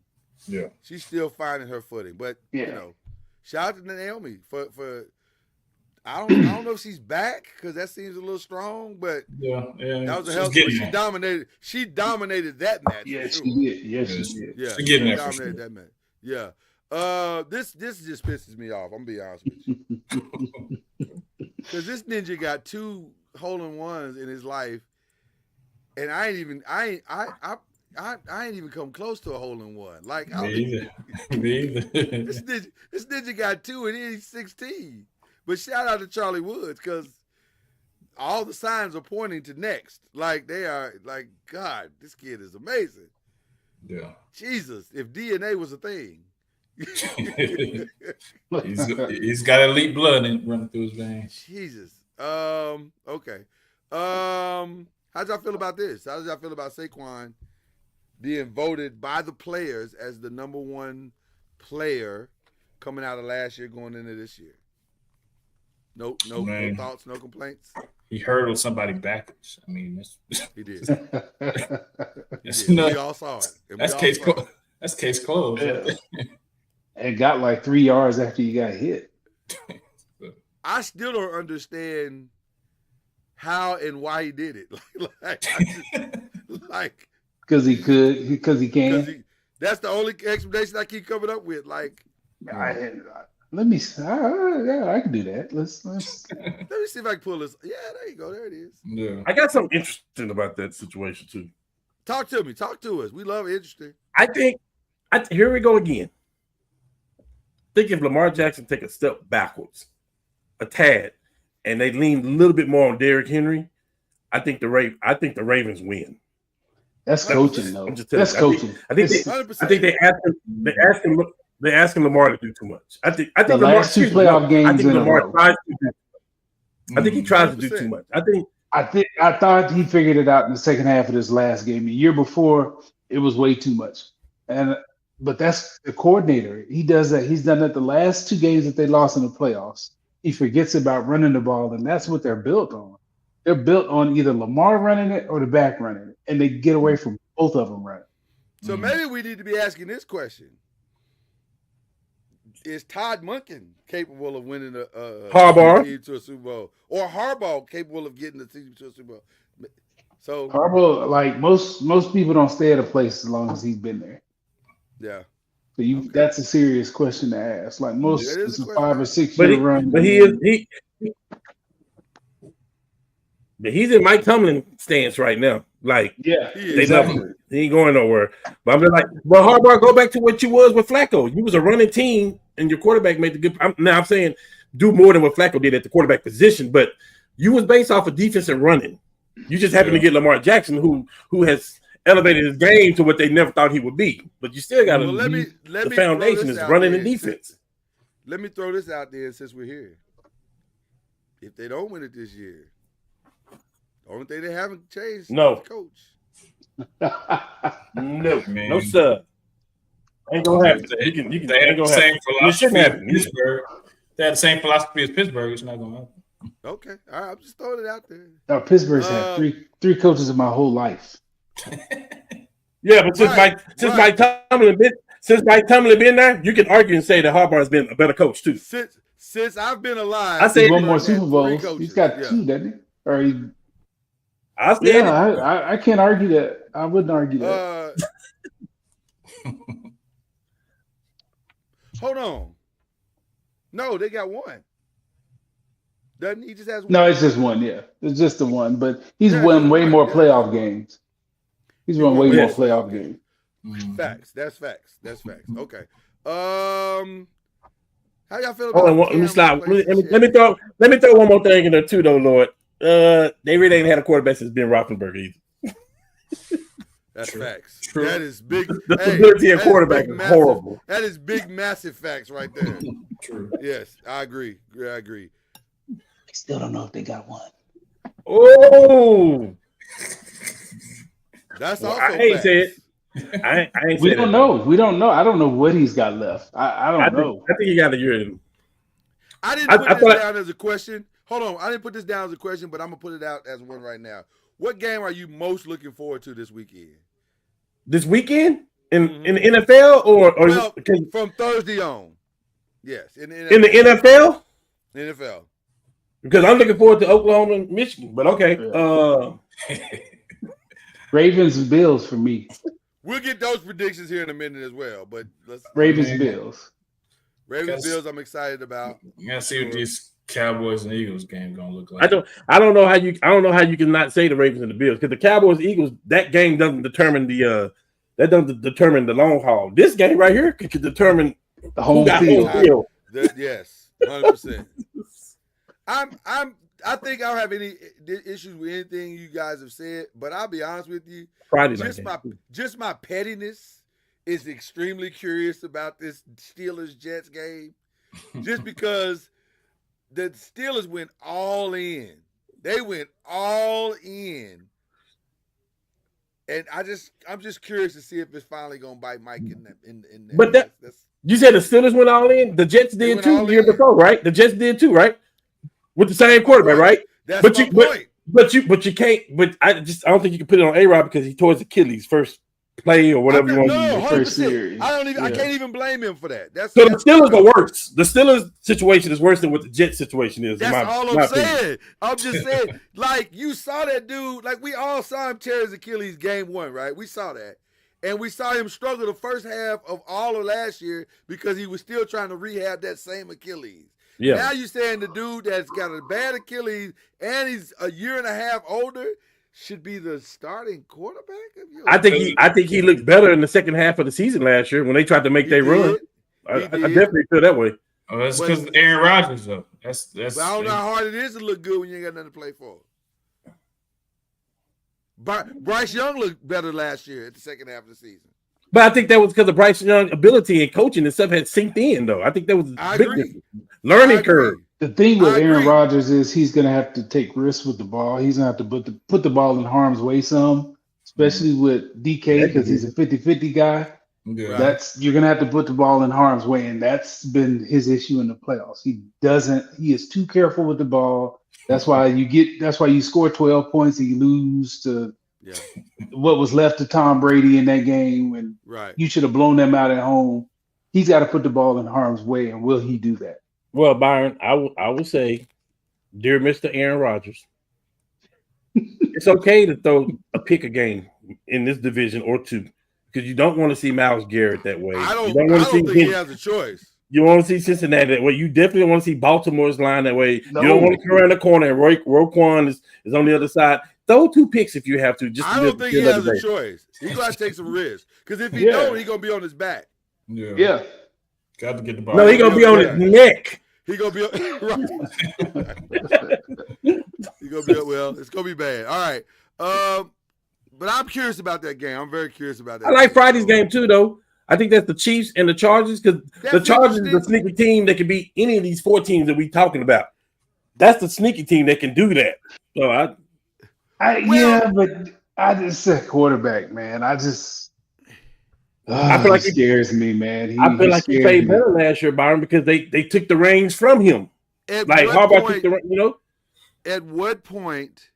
Yeah, she's still finding her footing. But you know. Shout out to Naomi for I don't know if she's back because that seems a little strong, but that was a hell. She dominated that match. Yes, she did. Yes, she did. Yeah, she dominated that match. Yeah. This just pisses me off. I'm gonna be honest with you, because this ninja got 2 hole-in-ones in his life, and I ain't even come close to a hole-in-one. Like me either. This ninja got 2 and he's 16. But shout out to Charlie Woods because all the signs are pointing to next. Like they are like, God, this kid is amazing. Yeah. Jesus, if DNA was a thing. he's got elite blood running through his veins. Jesus. Okay. How'd y'all feel about this? How did y'all feel about Saquon being voted by the players as the number 1 player coming out of last year going into this year? No thoughts, no complaints. He hurdled somebody backwards. I mean, he did. We all saw it. That's case closed. Yeah. And got like 3 yards after you got hit. I still don't understand how and why he did it. Because he could, because he can. That's the only explanation I keep coming up with. Like, Let me see. Yeah, I can do that. Let's. Let me see if I can pull this. Yeah, there you go. There it is. Yeah. I got something interesting about that situation too. Talk to me. Talk to us. We love interesting. I think here we go again. I think if Lamar Jackson take a step backwards, a tad, and they lean a little bit more on Derrick Henry, I think the Ravens win. That's coaching, though. I'm just That's coaching. I think they ask him Lamar to do too much. I think the Lamar, last two playoff games I think in Lamar a row. tries to do. I think he tries to do too much. I thought he figured it out in the second half of this last game. The year before, it was way too much. But that's the coordinator. He does that. He's done that the last two games that they lost in the playoffs. He forgets about running the ball, and that's what they're built on. They're built on either Lamar running it or the back running it, and they get away from both of them running. So maybe we need to be asking this question: is Todd Monken capable of winning a team to a Super Bowl, or Harbaugh capable of getting the team to a Super Bowl? So Harbaugh, like most people, don't stay at a place as long as he's been there. Yeah. So that's a serious question to ask. Like most, it's a 5 or 6 year run. But he's in Mike Tomlin stance right now. Like, yeah, he ain't going nowhere. But I'm like, well, Harbaugh, go back to what you was with Flacco. You was a running team, and your quarterback made the good. I'm saying do more than what Flacco did at the quarterback position, but you was based off of defense and running. You just happened to get Lamar Jackson, who has elevated his game to what they never thought he would be. But you still got to. The foundation is running and defense. Let me throw this out there since we're here. If they don't win it this year, the only thing they haven't changed is the coach. No, sir. Ain't gonna happen. They had the same philosophy as Pittsburgh. They had the same philosophy as Pittsburgh. It's not gonna happen. Okay, all right. I'm just throwing it out there. No, Pittsburgh's had three coaches in my whole life. Yeah, but since Mike Tomlin been there, you can argue and say that Harbaugh has been a better coach too. Since I've been alive, I say one more Super Bowls. He's got 2, doesn't he? Or I can't argue that. I wouldn't argue that. Hold on. No, they got 1. Doesn't he? Just has 1. No, it's just 1. Yeah, it's just the 1. But he's won way more playoff games. He's won way more playoff games. Facts. That's facts. Okay. How y'all feel about? Let me slide. Let me throw one more thing in there too, though, Lord. They really ain't had a quarterback since Ben Roethlisberger either. That's facts. True. That is big. The stability of quarterback is horrible. That is big, massive facts right there. True. Yes, I agree. I still don't know if they got 1. Oh, that's also. I ain't say it. I ain't. We don't know. We don't know. I don't know what he's got left. I don't know. I think he got a year in him. I didn't put this down as a question. Hold on. I didn't put this down as a question, but I'm gonna put it out as one right now. What game are you most looking forward to this weekend? This weekend in the NFL or from Thursday on? Yes, in the NFL. In the NFL. NFL. Because I'm looking forward to Oklahoma and Michigan, but okay. Ravens and Bills for me. We'll get those predictions here in a minute as well, but Ravens Bills. Bills. I'm excited about. You gotta see what these Cowboys and Eagles game gonna look like. I don't know how you can not say the Ravens and the Bills because the Cowboys Eagles, that game doesn't determine the long haul. This game right here could determine the home field. Yes, 100%. I think I don't have any issues with anything you guys have said, but I'll be honest with you. Just my pettiness is extremely curious about this Steelers-Jets game, just because the Steelers went all in. They went all in, and I'm just curious to see if it's finally gonna bite Mike in that. But you said the Steelers went all in. The Jets did too the year before, right? The Jets did too, right? With the same quarterback, right? That's my point. But you can't. But I don't think you can put it on A-Rod because he tore his Achilles first play or whatever you want to do. First series. I can't even blame him for that. So the Steelers are worse. The Steelers situation is worse than what the Jets situation is. That's all I'm saying. I'm just saying, like, you saw that dude. Like, we all saw him tear his Achilles game 1, right? We saw that. And we saw him struggle the first half of all of last year because he was still trying to rehab that same Achilles. Yeah. Now you're saying the dude that's got a bad Achilles and he's a year and a half older should be the starting quarterback of your I think he looked better in the second half of the season last year when they tried to make their run. I definitely feel that way. Oh, that's because Aaron Rodgers, though. That's. But I don't know how hard it is to look good when you ain't got nothing to play for. Bryce Young looked better last year at the second half of the season. But I think that was because of Bryce Young's ability and coaching and stuff had synced in, though. I think that was I big agree. learning curve. The thing with Aaron Rodgers is he's going to have to take risks with the ball. He's going to have to put the ball in harm's way some, especially with DK because he's a 50-50 guy. Yeah. You're going to have to put the ball in harm's way, and that's been his issue in the playoffs. He is too careful with the ball. That's why you score 12 points and you lose to what was left to Tom Brady in that game when you should have blown them out at home. He's got to put the ball in harm's way, and will he do that? Well, Byron, I will say, dear Mr. Aaron Rodgers, it's okay to throw a pick a game in this division or two because you don't want to see Myles Garrett that way. I don't think he has a choice. You want to see Cincinnati that way. You definitely want to see Baltimore's line that way. No. You don't want to come around the corner and Roquan is on the other side. Throw 2 picks if you have to. I don't think he has a choice. He's going to take some risks because if he don't, he's going to be on his back. Yeah. Got to get the ball. No, he's going to be on his neck. He's going to be right. He's going to be well. It's going to be bad. All right. But I'm curious about that game. I'm very curious about that. I like Friday's game too, though. I think that's the Chiefs and the Chargers because the Chargers is a sneaky team that can beat any of these 4 teams that we're talking about. That's the sneaky team that can do that. So but I just said quarterback, man. I feel like he scares me, man. I feel like he played better last year, Byron, because they took the reins from him. Like Harbaugh took the At what point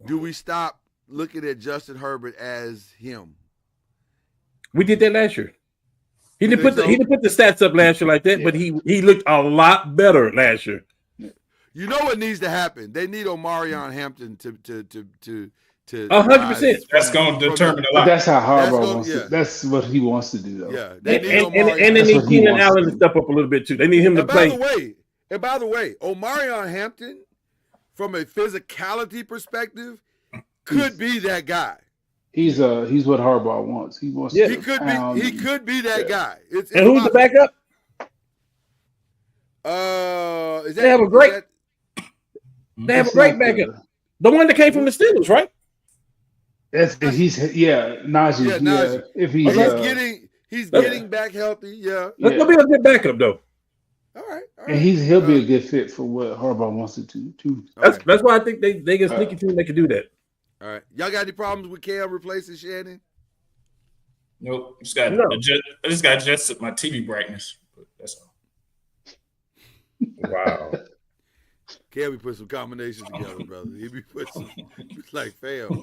do we stop looking at Justin Herbert as him? We did that last year. He didn't put the stats up last year like that, but he looked a lot better last year. You know what needs to happen? They need Omarion Hampton to 100%. That's going to determine a lot. That's how Harbaugh wants to. That's what he wants to do, though. Yeah, and they need Keenan Allen to step up a little bit too. They need him to play. By the way, Omarion Hampton, from a physicality perspective, could be that guy. He's what Harbaugh wants. He wants. He could be that guy. It's and who's the backup? They have a great backup. The one that came from the Steelers, right? Najee. Najee. If he's getting back healthy. Yeah, that's gonna be a good backup though. All right. And he'll be a good fit for what Harbaugh wants to do too. That's why I think they get a sneaky team that can do that. All right, y'all got any problems with Cam replacing Shannon? Nope. I just got to adjust my TV brightness. But that's all. Wow. Cam be put some combinations together, brother. He be put some like fam.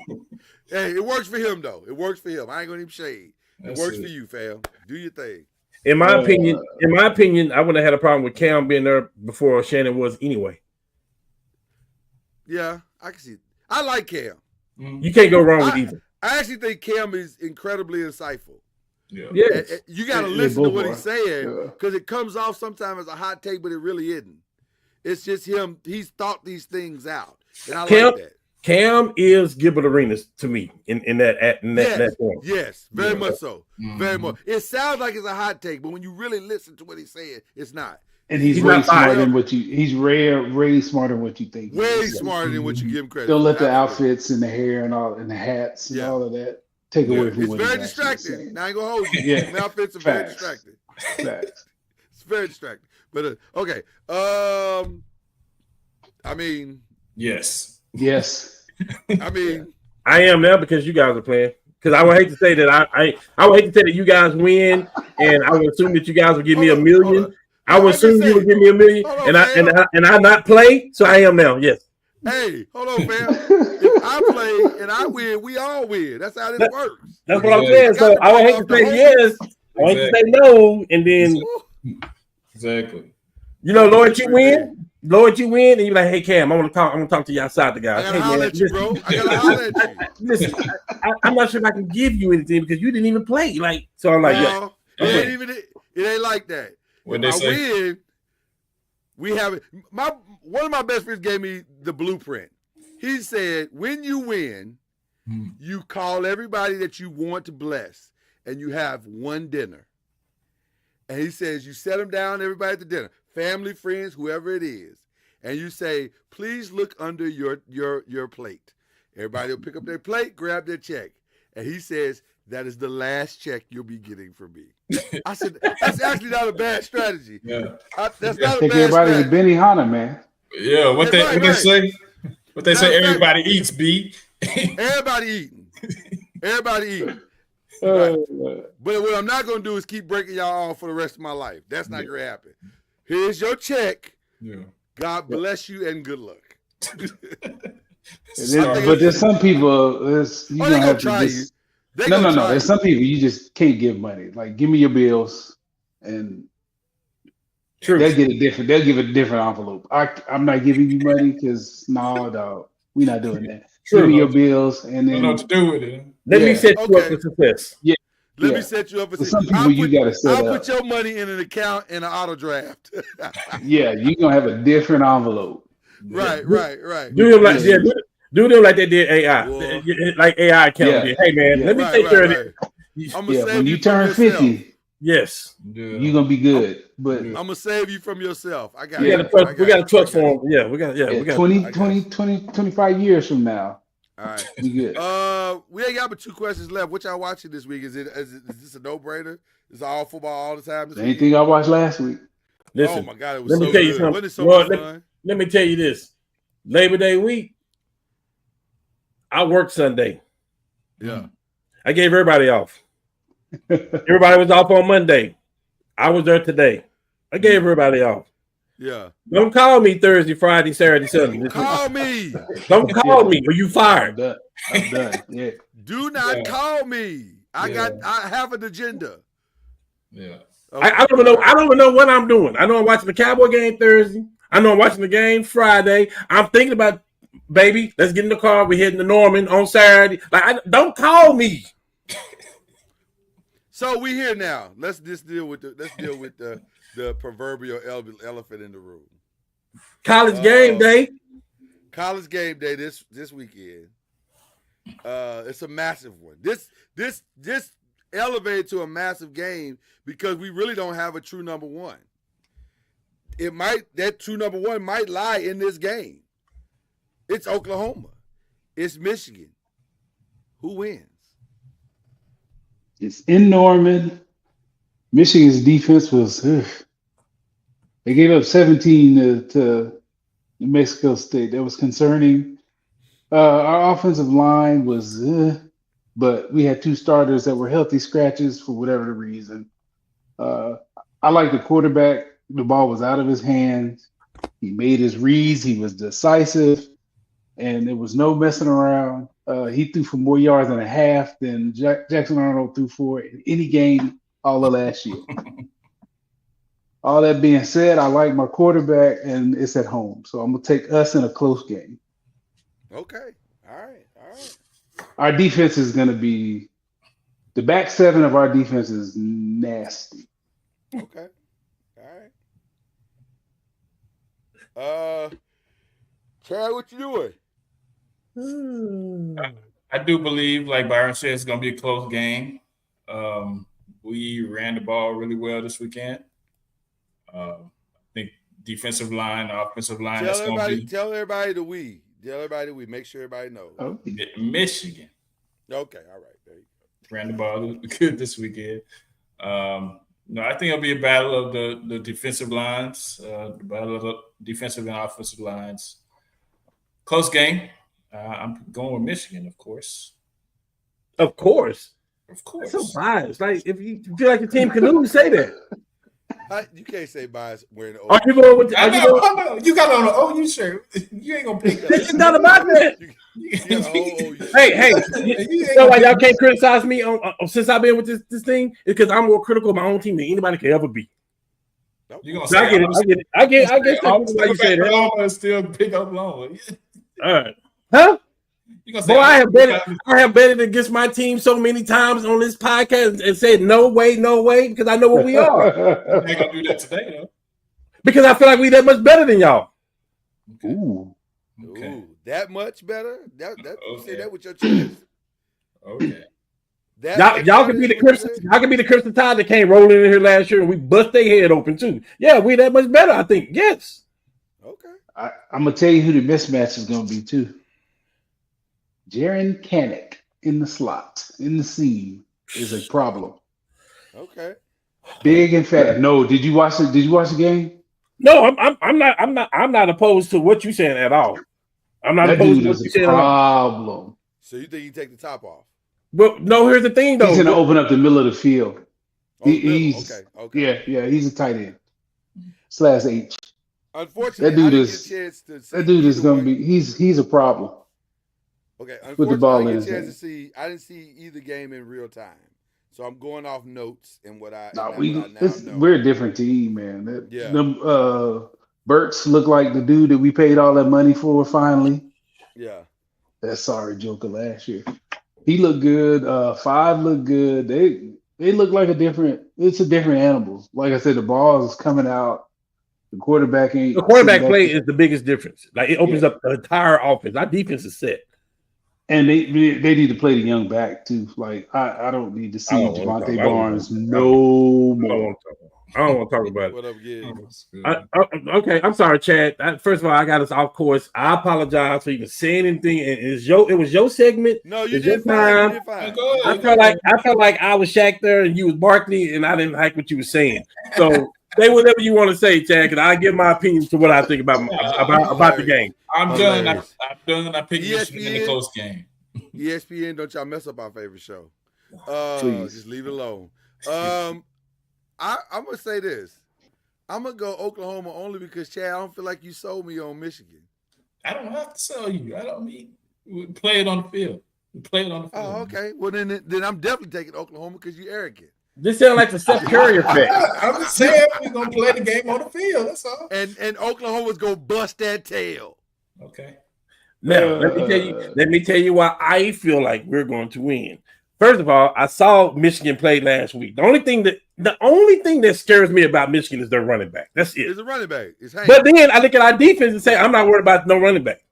Hey, it works for him though. It works for him. I ain't gonna even shade. It works for you, fam. Do your thing. In my opinion, I wouldn't have had a problem with Cam being there before Shannon was anyway. Yeah, I can see. I like Cam. You can't go wrong with either. I actually think Cam is incredibly insightful. Yeah. Yes. You got to listen to what he's saying because it comes off sometimes as a hot take, but it really isn't. It's just him. He's thought these things out, and I like that. Cam is Gilbert Arenas to me in that form. Yes, very much so. Very much. It sounds like it's a hot take, but when you really listen to what he's saying, it's not. And he's way smarter than what you. He's way smarter than what you think. Way smarter than what you give him credit. Don't let the outfits and the hair and all and the hats and all of that take away from what he's very distracting. Now I ain't gonna hold you. Yeah, the outfits are very distracting. It's very distracting. But okay. I mean, yes. I mean, I am now because you guys are playing. Because I would hate to say that I would hate to say that you guys win, and I would assume that you guys would give me $1 million. I would assume you would give me $1 million, and I not play. So I am now. Yes. Hey, hold on, fam. If I play and I win, we all win. That's how this works. That's what I'm saying. So I would hate to say yes. I would hate to say no, and then exactly. You know, Lord, you win. Lord, you win, and you're like, hey Cam, I want to talk to you outside the guys. I gotta Hey, holler man, at you, bro. I gotta holler at you. Listen, I'm not sure if I can give you anything because you didn't even play. Like, so I'm like, No, yeah. it ain't like that. What If they I say? win, we have it. One of my best friends gave me the blueprint. He said, when you win, you call everybody that you want to bless, and you have one dinner. And he says, you set them down, everybody at the dinner, family, friends, whoever it is, and you say, please look under your plate. Everybody will pick up their plate, grab their check. And he says, that is the last check you'll be getting from me. I said, that's actually not a bad strategy. Yeah. That's not a Take bad everybody strategy. to Benny Hanna, man. Yeah, what they say? What they say? Matter of fact, Everybody eats, B. Everybody eating. Everybody eating. Right. But what I'm not going to do is keep breaking y'all off for the rest of my life. That's not going to happen. Here's your check. Yeah. God bless you and good luck. But there's some people, you they gonna gonna have try to you. just, They no. gonna try There's you. some people you just can't give money. Like, give me your bills, and True. they'll give a different envelope. I'm not giving you money because no, dog, we're not doing that. True. Give me your bills, and I don't know what then to do with it. Let me set you up Okay. for success. Let Yeah. me set you up for For some people, you gotta set I'll up. put your money in an account in an auto draft. Yeah, you're gonna have a different envelope. Right. Do them like do them like they did AI, Well, like AI account did. Hey man, let me take care of it. I'm gonna save when you you from turn yourself. 50, Yes, you're gonna be good. But I'm gonna save you from yourself. I got we you. got a trust form. Yeah, we got 25 years from now, All right. we good. We ain't got but 2 questions left. What y'all watching this week? Is this a no-brainer? Is all football all the time? This week? Anything I watched last week. Listen, Oh my God, it was let me so tell you good. something. Wasn't it so Lord, much fun? Let me tell you this. Labor Day week, I worked Sunday. Yeah. I gave everybody off. Everybody was off on Monday. I was there today. I gave everybody off. Yeah. Don't call me Thursday, Friday, Saturday, Sunday. Call me. Don't call me or you fired. I'm done. Yeah. Do not call me. I have an agenda. Yeah. Okay. I don't know. I don't even know what I'm doing. I know I'm watching the Cowboy game Thursday. I know I'm watching the game Friday. I'm thinking about, baby, let's get in the car. We're heading to Norman on Saturday. Like, don't call me. So we here now. Let's deal with the proverbial elephant in the room. College game day. College game day this weekend. It's a massive one. This elevated to a massive game because we really don't have a true number one. That true number one might lie in this game. It's Oklahoma. It's Michigan. Who wins? It's in Norman. Michigan's defense was. They gave up 17 to New Mexico State. That was concerning. Our offensive line was, but we had 2 starters that were healthy scratches for whatever the reason. I like the quarterback. The ball was out of his hands. He made his reads. He was decisive, and there was no messing around. He threw for more yards and a half than Jackson Arnold threw for in any game all of last year. All that being said, I like my quarterback, and it's at home. So I'm going to take us in a close game. Okay. All right. Our defense is going to be – the back 7 of our defense is nasty. Okay. All right. Chad, what you doing? I do believe, like Byron said, it's going to be a close game. We ran the ball really well this weekend. I think defensive line, offensive line. Tell everybody the we. Tell everybody the we. Make sure everybody knows. Oh. Michigan. Okay, all right. There you go. Ran the ball good this weekend. I think it'll be a battle of the defensive lines, the battle of the defensive and offensive lines. Close game. I'm going with Michigan, of course. Of course. That's so biased. Like, if you feel like your team can lose, say that. You can't say bias wearing the Are you going with? I know. You got on the OU shirt. You ain't gonna pick that. It's not about that. Hey, you know why y'all can't criticize me since I've been with this thing? It's because I'm more critical of my own team than anybody can ever be. You gonna I say get it. I get why you say that. Oklahoma still pick Oklahoma. All right. Huh? You gonna say Boy, I have betted against my team so many times on this podcast and said no way, because I know what we are. You're not gonna do that today, though. Because I feel like we that much better than y'all. Okay. Ooh. Okay. Ooh, that much better? You Okay. say that with your chest. Okay. Y'all can be the Crimson. Y'all can be the Crimson Tide that came rolling in here last year and we bust their head open too. Yeah, we that much better, I think. Yes. Okay. I'm gonna tell you who the mismatch is gonna be too. Jaren Kanak in the slot, in the seam, is a problem. Okay. Big and fat. No, did you watch it? Did you watch the game? No, I'm not opposed to what you saying at all. I'm not That opposed dude to what is you a saying at all. problem. So you think you take the top off? But no, here's the thing though. He's gonna open up the middle of the field. Oh, He's okay. Yeah, he's a tight end. /H. Unfortunately, That dude I didn't is- get a chance to see That dude is either gonna one. be he's a problem. Okay, with the unfortunately, ball I in didn't his get a chance hand. to see. I didn't see either game in real time, so I'm going off notes and what I Nah, what I now know. we're a different team, man. Yeah. Them Burks look like the dude that we paid all that money for finally. Yeah. That sorry Joker last year. He looked good. Five looked good. They look like it's a different animal. Like I said, the ball is coming out. The quarterback ain't The quarterback sitting back play there. is the biggest difference. Like it opens Yeah. up the entire offense. Our defense is set. And they need to play the young back too. Like I don't need to see Javante Barnes no more. I don't want to talk about it. What up, Gig? Okay, I'm sorry, Chad. First of all, I got us off course. I apologize for even saying anything. It was your segment. No, you It's your did fine. You time. did fine. Go ahead. I felt like I was Shaq there and you was Barkley, and I didn't like what you were saying. So say whatever you want to say, Chad, and I give my opinion to what I think about the game. I'm done. I'm done. I picked ESPN. Michigan in the close game. ESPN, don't y'all mess up our favorite show. Please. Just leave it alone. I'm gonna say this. I'm gonna go Oklahoma only because Chad, I don't feel like you sold me on Michigan. I don't have to sell you. I don't need. We play it on the field. We play it on the field. Oh, okay. Well, then I'm definitely taking Oklahoma because you arrogant. This sounds like the Steph Curry effect. I'm just saying we're gonna play the game on the field. That's all. And Oklahoma's gonna bust that tail. Okay. Now, let me tell you why I feel like we're going to win. First of all, I saw Michigan play last week. The only thing that scares me about Michigan is their running back. That's it. It's a running back. It's Hank. But then I look at our defense and say, I'm not worried about no running back.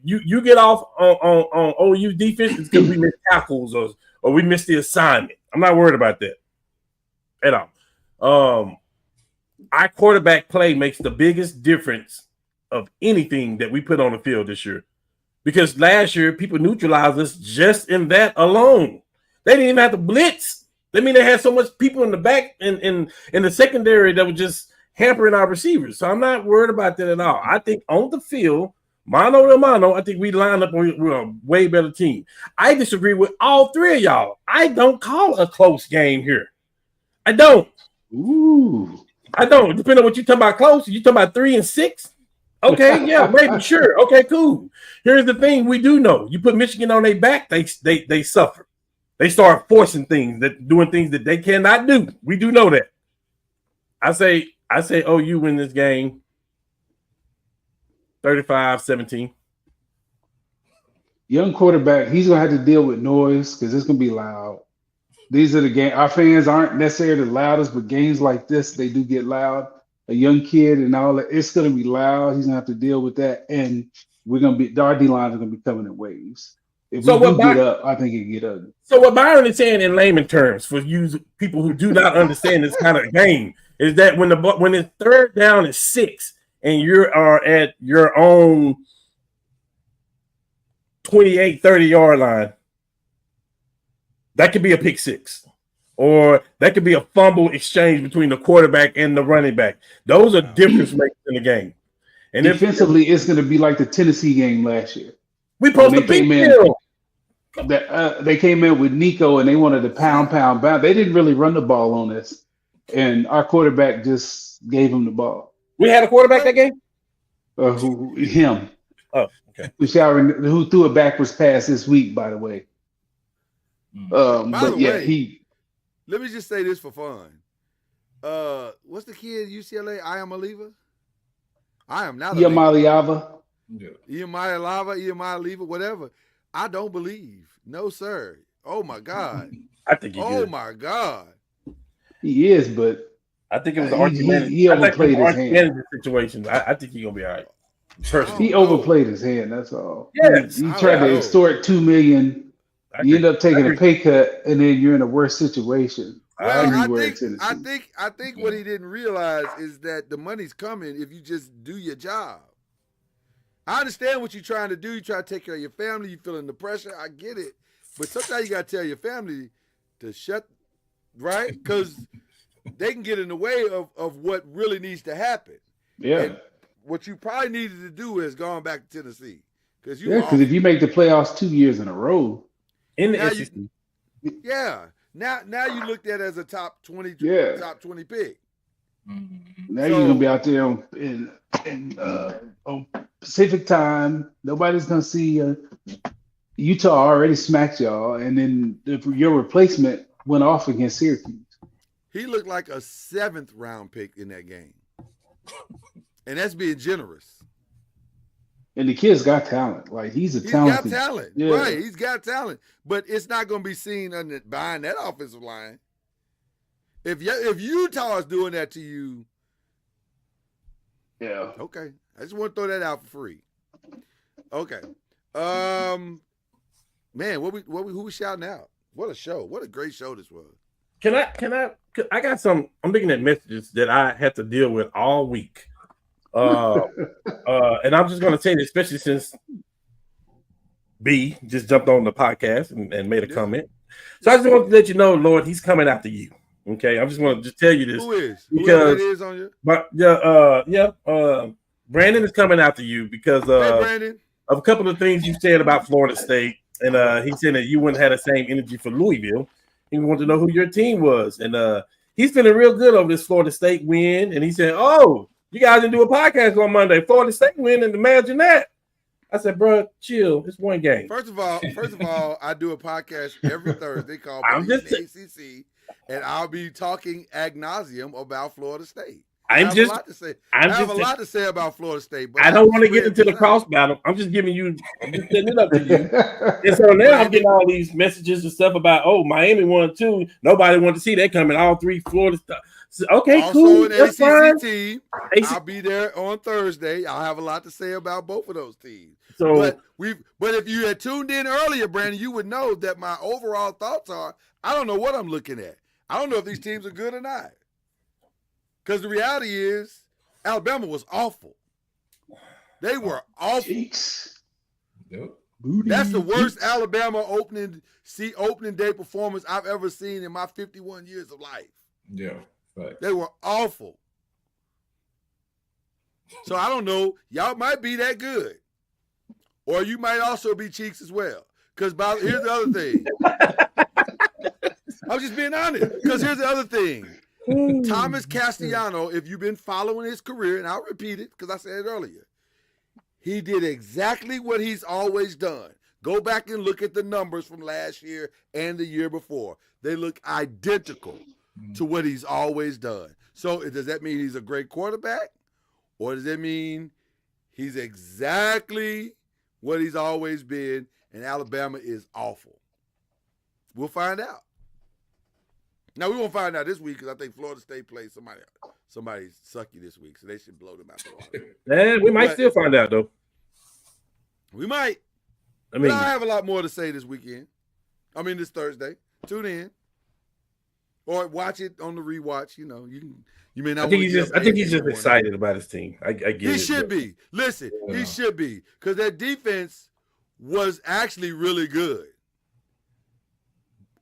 You get off on OU defense because we missed tackles or we missed the assignment. I'm not worried about that at all. Our quarterback play makes the biggest difference of anything that we put on the field this year. Because last year, people neutralized us just in that alone. They didn't even have to blitz. I mean, they had so much people in the back and in the secondary that were just hampering our receivers. So I'm not worried about that at all. I think on the field, mano to mano, I think we line up with a way better team. I disagree with all three of y'all. I don't call a close game here. I don't. Ooh. I don't. Depending on what you're talking about close, you talking about 3 and 6? Okay, yeah, maybe, sure. Okay, cool. Here's the thing we do know. You put Michigan on their back, they suffer. They start forcing things, doing things that they cannot do. We do know that. I say OU win this game 35-17. Young quarterback, he's gonna have to deal with noise because it's gonna be loud. These are the game. Our fans aren't necessarily the loudest, but games like this, they do get loud. A young kid and all that, it's gonna be loud. He's gonna have to deal with that, and our D lines are gonna be coming in waves. If we do get up, I think it get ugly. So what Byron is saying in layman terms for you people who do not understand this kind of game is that when it's third down and 6 and you are at your own 28-30 yard line, that could be a pick 6. Or that could be a fumble exchange between the quarterback and the running back. Those are difference makers in the game. And defensively, it's going to be like the Tennessee game last year. We supposed to beat them. They came in with Nico and they wanted to pound. They didn't really run the ball on us, and our quarterback just gave him the ball. We had a quarterback that game. Him. Oh, okay. Who threw a backwards pass this week, by the way. Let me just say this for fun. what's the kid at UCLA? I am a lever. I am not a lever. Yamaliava. Yeah. Iamaya lever, whatever. I don't believe. No, sir. Oh my God. I think he's Oh good. my God. He is, but I think it was the he, Archie he, Manning. he I think it was overplayed the his Archie hand. Manning situation. I think he's gonna be all right. Personally, He don't know. overplayed his hand. That's all. Yes. He I tried don't to know. extort $2 million. I You agree. end up taking I a agree. pay cut, and then you're in a worse situation. Well, agree. Everywhere in Tennessee. I think what he didn't realize is that the money's coming if you just do your job. I understand what you're trying to do. You try to take care of your family. You feeling the pressure. I get it. But sometimes you got to tell your family to shut, right? Because they can get in the way of what really needs to happen. Yeah. And what you probably needed to do is going back to Tennessee. Because Because if you make the playoffs 2 years in a row, In the Now SEC. yeah. Now you looked at as a top 20 Yeah. top 20 pick. now you're gonna be out there on Pacific time. Nobody's gonna see. Utah already smacked y'all, and then your replacement went off against Syracuse. He looked like a 7th round pick in that game. And that's being generous. And the kid's got talent. Like he's He's talented. got talent. Yeah. Right. He's got talent. But it's not going to be seen behind that offensive line. If Utah is doing that to you, Yeah. okay. I just want to throw that out for free. Okay. Man, who we shouting out? What a show. What a great show this was. I got some. I'm looking at messages that I had to deal with all week. And I'm just going to say this, especially since B just jumped on the podcast and made a comment. So I just want to let you know, Lord, he's coming after you. Okay, I just want to just tell you this. Who is? Because Whoever it is on you? but Brandon is coming after you because Hey, Brandon. of a couple of things you said about Florida State, and he said that you wouldn't have the same energy for Louisville. He wanted to know who your team was, and he's feeling real good over this Florida State win. And he said, "Oh, you guys didn't do a podcast on Monday. Florida State win, and imagine that." I said, "Bro, chill. It's one game." First of all, I do a podcast every Thursday called I'm Believe just- in the ACC, and I'll be talking ad nauseum about Florida State. I have a lot to say about Florida State, but I don't want to get into the this out. cross battle. I'm just giving you, I'm just setting it up to you. And so now I'm getting all these messages and stuff about, oh, Miami won too. Nobody wanted to see that coming. All three Florida stuff. So, okay, Also cool. an That's ACC fine. team. AC I'll be there on Thursday. I'll have a lot to say about both of those teams. So But if you had tuned in earlier, Brandon, you would know that my overall thoughts are, I don't know what I'm looking at. I don't know if these teams are good or not. Because the reality is, Alabama was awful. They were awful. Jeez. That's the worst Alabama opening day performance I've ever seen in my 51 years of life. Yeah. Right. They were awful. So I don't know. Y'all might be that good. Or you might also be cheeks as well. Because here's the other thing. I'm just being honest. Because here's the other thing. Thomas Castellano, if you've been following his career, and I'll repeat it because I said it earlier, he did exactly what he's always done. Go back and look at the numbers from last year and the year before. They look identical to what he's always done. So does that mean he's a great quarterback? Or does it mean he's exactly what he's always been and Alabama is awful? We'll find out. Now, we won't find out this week because I think Florida State plays somebody sucky this week, so they should blow them out the water. we might still find out, though. We might. I mean, But I have a lot more to say this weekend. This Thursday. Tune in. Or watch it on the rewatch. You may not. I think he's just excited about his team. I get it. He should be. Listen, he should be. Because that defense was actually really good.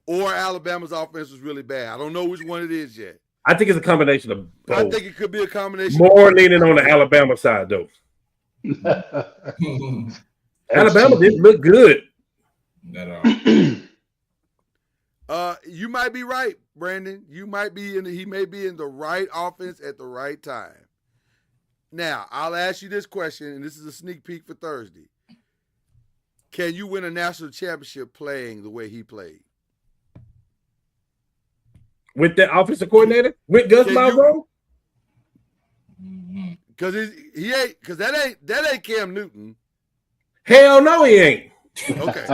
Or Alabama's offense was really bad. I don't know which one it is yet. I think it's a combination of both. I think it could be a combination. More leaning on the Alabama side, though. Alabama didn't look good. You might be right, Brandon. He may be in the right offense at the right time. Now, I'll ask you this question, and this is a sneak peek for Thursday. Can you win a national championship playing the way he played? with that offensive coordinator with Gus Malzahn? Because he ain't, because that ain't Cam Newton. Hell no, he ain't. Okay,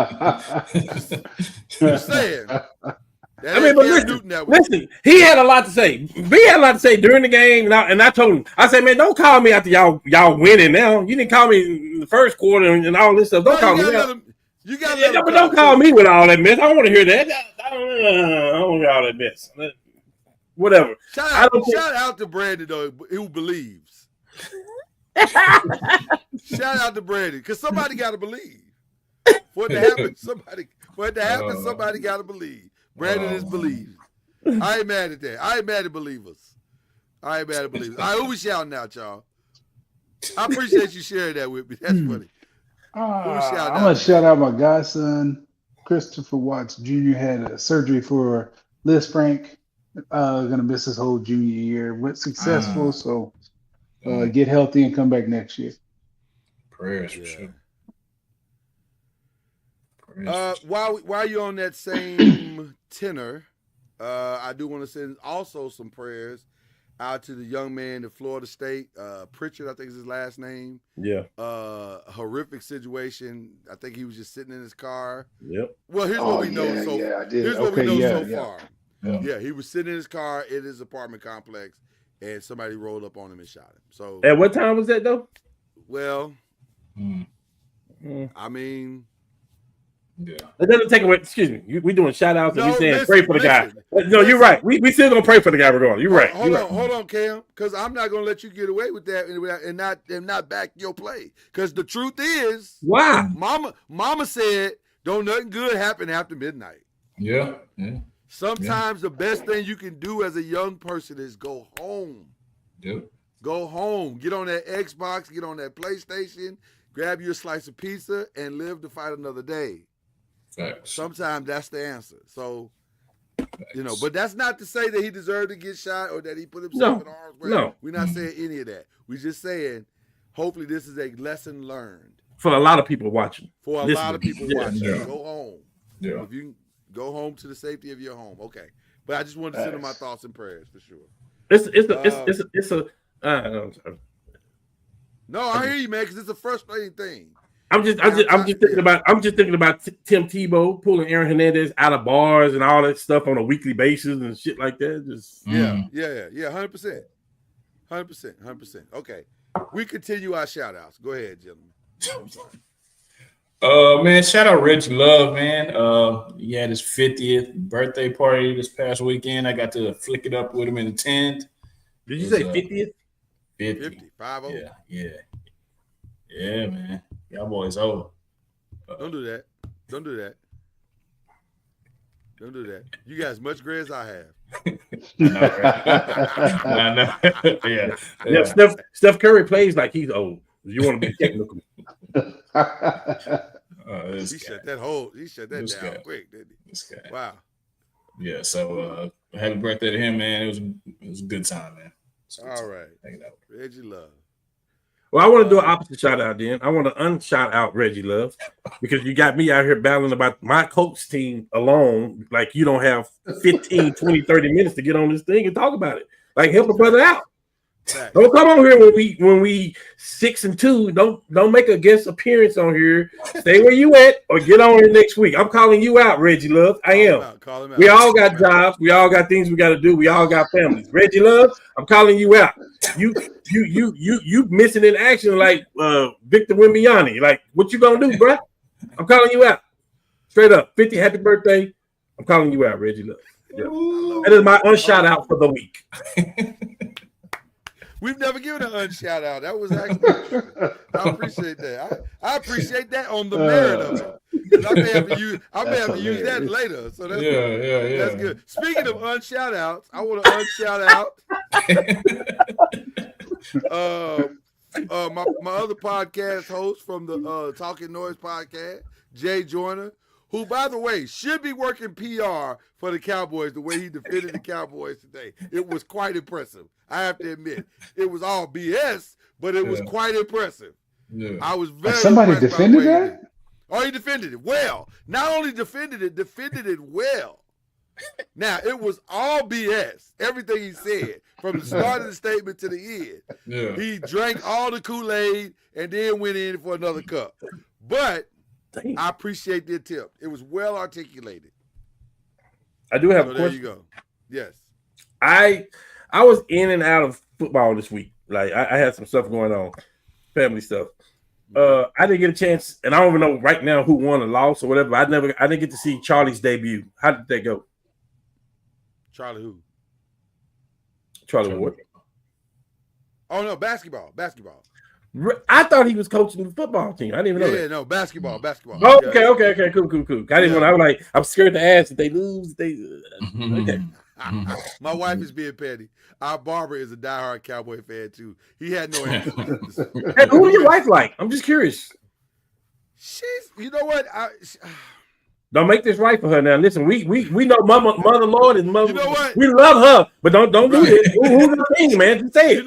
just saying. I mean, but listen, he had a lot to say. B had a lot to say during the game, and I told him, I said, man, don't call me after y'all winning now. You didn't call me in the first quarter and all this stuff. Don't call me now. You got but don't call me with all that mess. I don't want to hear that. I don't want to hear all that mess. Whatever. Shout out to Brandon, though, who believes. Shout out to Brandon, because somebody got to believe. For it to happen, somebody got to believe. Brandon is believed. I ain't mad at that. I ain't mad at believers. All right, who we shouting out, y'all? I appreciate you sharing that with me. That's funny. I'm going to shout out my godson, Christopher Watts Jr. had a surgery for Liz Frank. Going to miss his whole junior year. Went successful, so get healthy and come back next year. Prayers for sure. While you're on that same tenor, I do want to send also some prayers out to the young man at Florida State, Pritchard, I think is his last name. Yeah. Horrific situation. I think he was just sitting in his car. Yep. Well, here's what we know Here's what we know so far. Yeah, he was sitting in his car in his apartment complex, and somebody rolled up on him and shot him. So at what time was that though? Well, I mean. Yeah. It doesn't take away. Excuse me. We doing shout outs and we saying pray for the guy. No, listen. You're right. We still gonna pray for the guy regardless. You're right. Hold on, Cam, because I'm not gonna let you get away with that and not back your play. Because the truth is, why? Mama said, "Don't nothing good happen after midnight." Yeah. Sometimes the best thing you can do as a young person is go home. Yep. Go home. Get on that Xbox. Get on that PlayStation. Grab you a slice of pizza and live to fight another day. Facts. Sometimes that's the answer. So, but that's not to say that he deserved to get shot or that he put himself in harm's way. No. We're not saying any of that. We're just saying, hopefully this is a lesson learned. For a lot of people watching. For a lot of people watching. Yeah. Go home. Yeah. If you can go home to the safety of your home. Okay. But I just wanted to send him my thoughts and prayers for sure. No, I hear you, man, because it's a frustrating thing. I'm just thinking about Tim Tebow pulling Aaron Hernandez out of bars and all that stuff on a weekly basis and shit like that. Just 100%. Okay, we continue our shout outs. Go ahead, gentlemen. I'm sorry. Man, shout out Reggie Love, man. He had his 50th birthday party this past weekend. I got to flick it up with him and attend. Did you say 50th? 50. 50. Yeah, man. Y'all boys old. Don't do that. Don't do that. You got as much gray as I have. I know. Yeah. Steph Curry plays like he's old. You want to be technical. He shut that down quick, didn't he? This guy. Wow. Yeah, so happy birthday to him, man. It was a good time, man. All right. Reggie Love. Well, I want to do an opposite shout out then. I want to unshout out Reggie Love because you got me out here battling about my coach team alone. Like you don't have 15, 20, 30 minutes to get on this thing and talk about it. Like help a brother out. Don't come on here when we 6-2. Don't make a guest appearance on here. Stay where you at or get on here next week. I'm calling you out, Reggie Love. I am. Call him out. We all got jobs. We all got things we got to do. We all got families. Reggie Love, I'm calling you out. You missing in action like Victor Wembanyama. Like what you gonna do, bro? I'm calling you out. Straight up. 50 happy birthday. I'm calling you out, Reggie Love. Yeah. That is my unshout out for the week. We've never given an unshout out. That was actually I appreciate that. I appreciate that on the merit of it. I may have to use that later. So that's that's good. Speaking of unshout outs, I want to unshout out my other podcast host from the Talking Noise podcast, Jay Joyner, who, by the way, should be working PR for the Cowboys the way he defended the Cowboys today. It was quite impressive. I have to admit. It was all BS, but it was quite impressive. Yeah. I was very Somebody defended that? Oh, he defended it well. Not only defended it well. Now, it was all BS. Everything he said, from the start of the statement to the end. Yeah. He drank all the Kool-Aid and then went in for another cup. But I appreciate the attempt. It was well articulated. I do have So a there question. you go. Yes. I was in and out of football this week. Like I had some stuff going on, family stuff. I didn't get a chance, and I don't even know right now who won or lost or whatever. I didn't get to see Charlie's debut. How did that go? Charlie who? Charlie Ward. Oh no, basketball. I thought he was coaching the football team. I didn't even know that. Yeah, no, basketball. Oh, okay, cool. I didn't want. I was like, I'm scared to ask if they lose. Okay. My wife is being petty. Our barber is a diehard Cowboy fan too. He had no answer. Hey, who do your wife like? I'm just curious. She's, you know what? Don't make this right for her now. Listen, we know Mother Lord and Mother. You know what? We love her, but don't do this. Who's the thing, man? Just say it.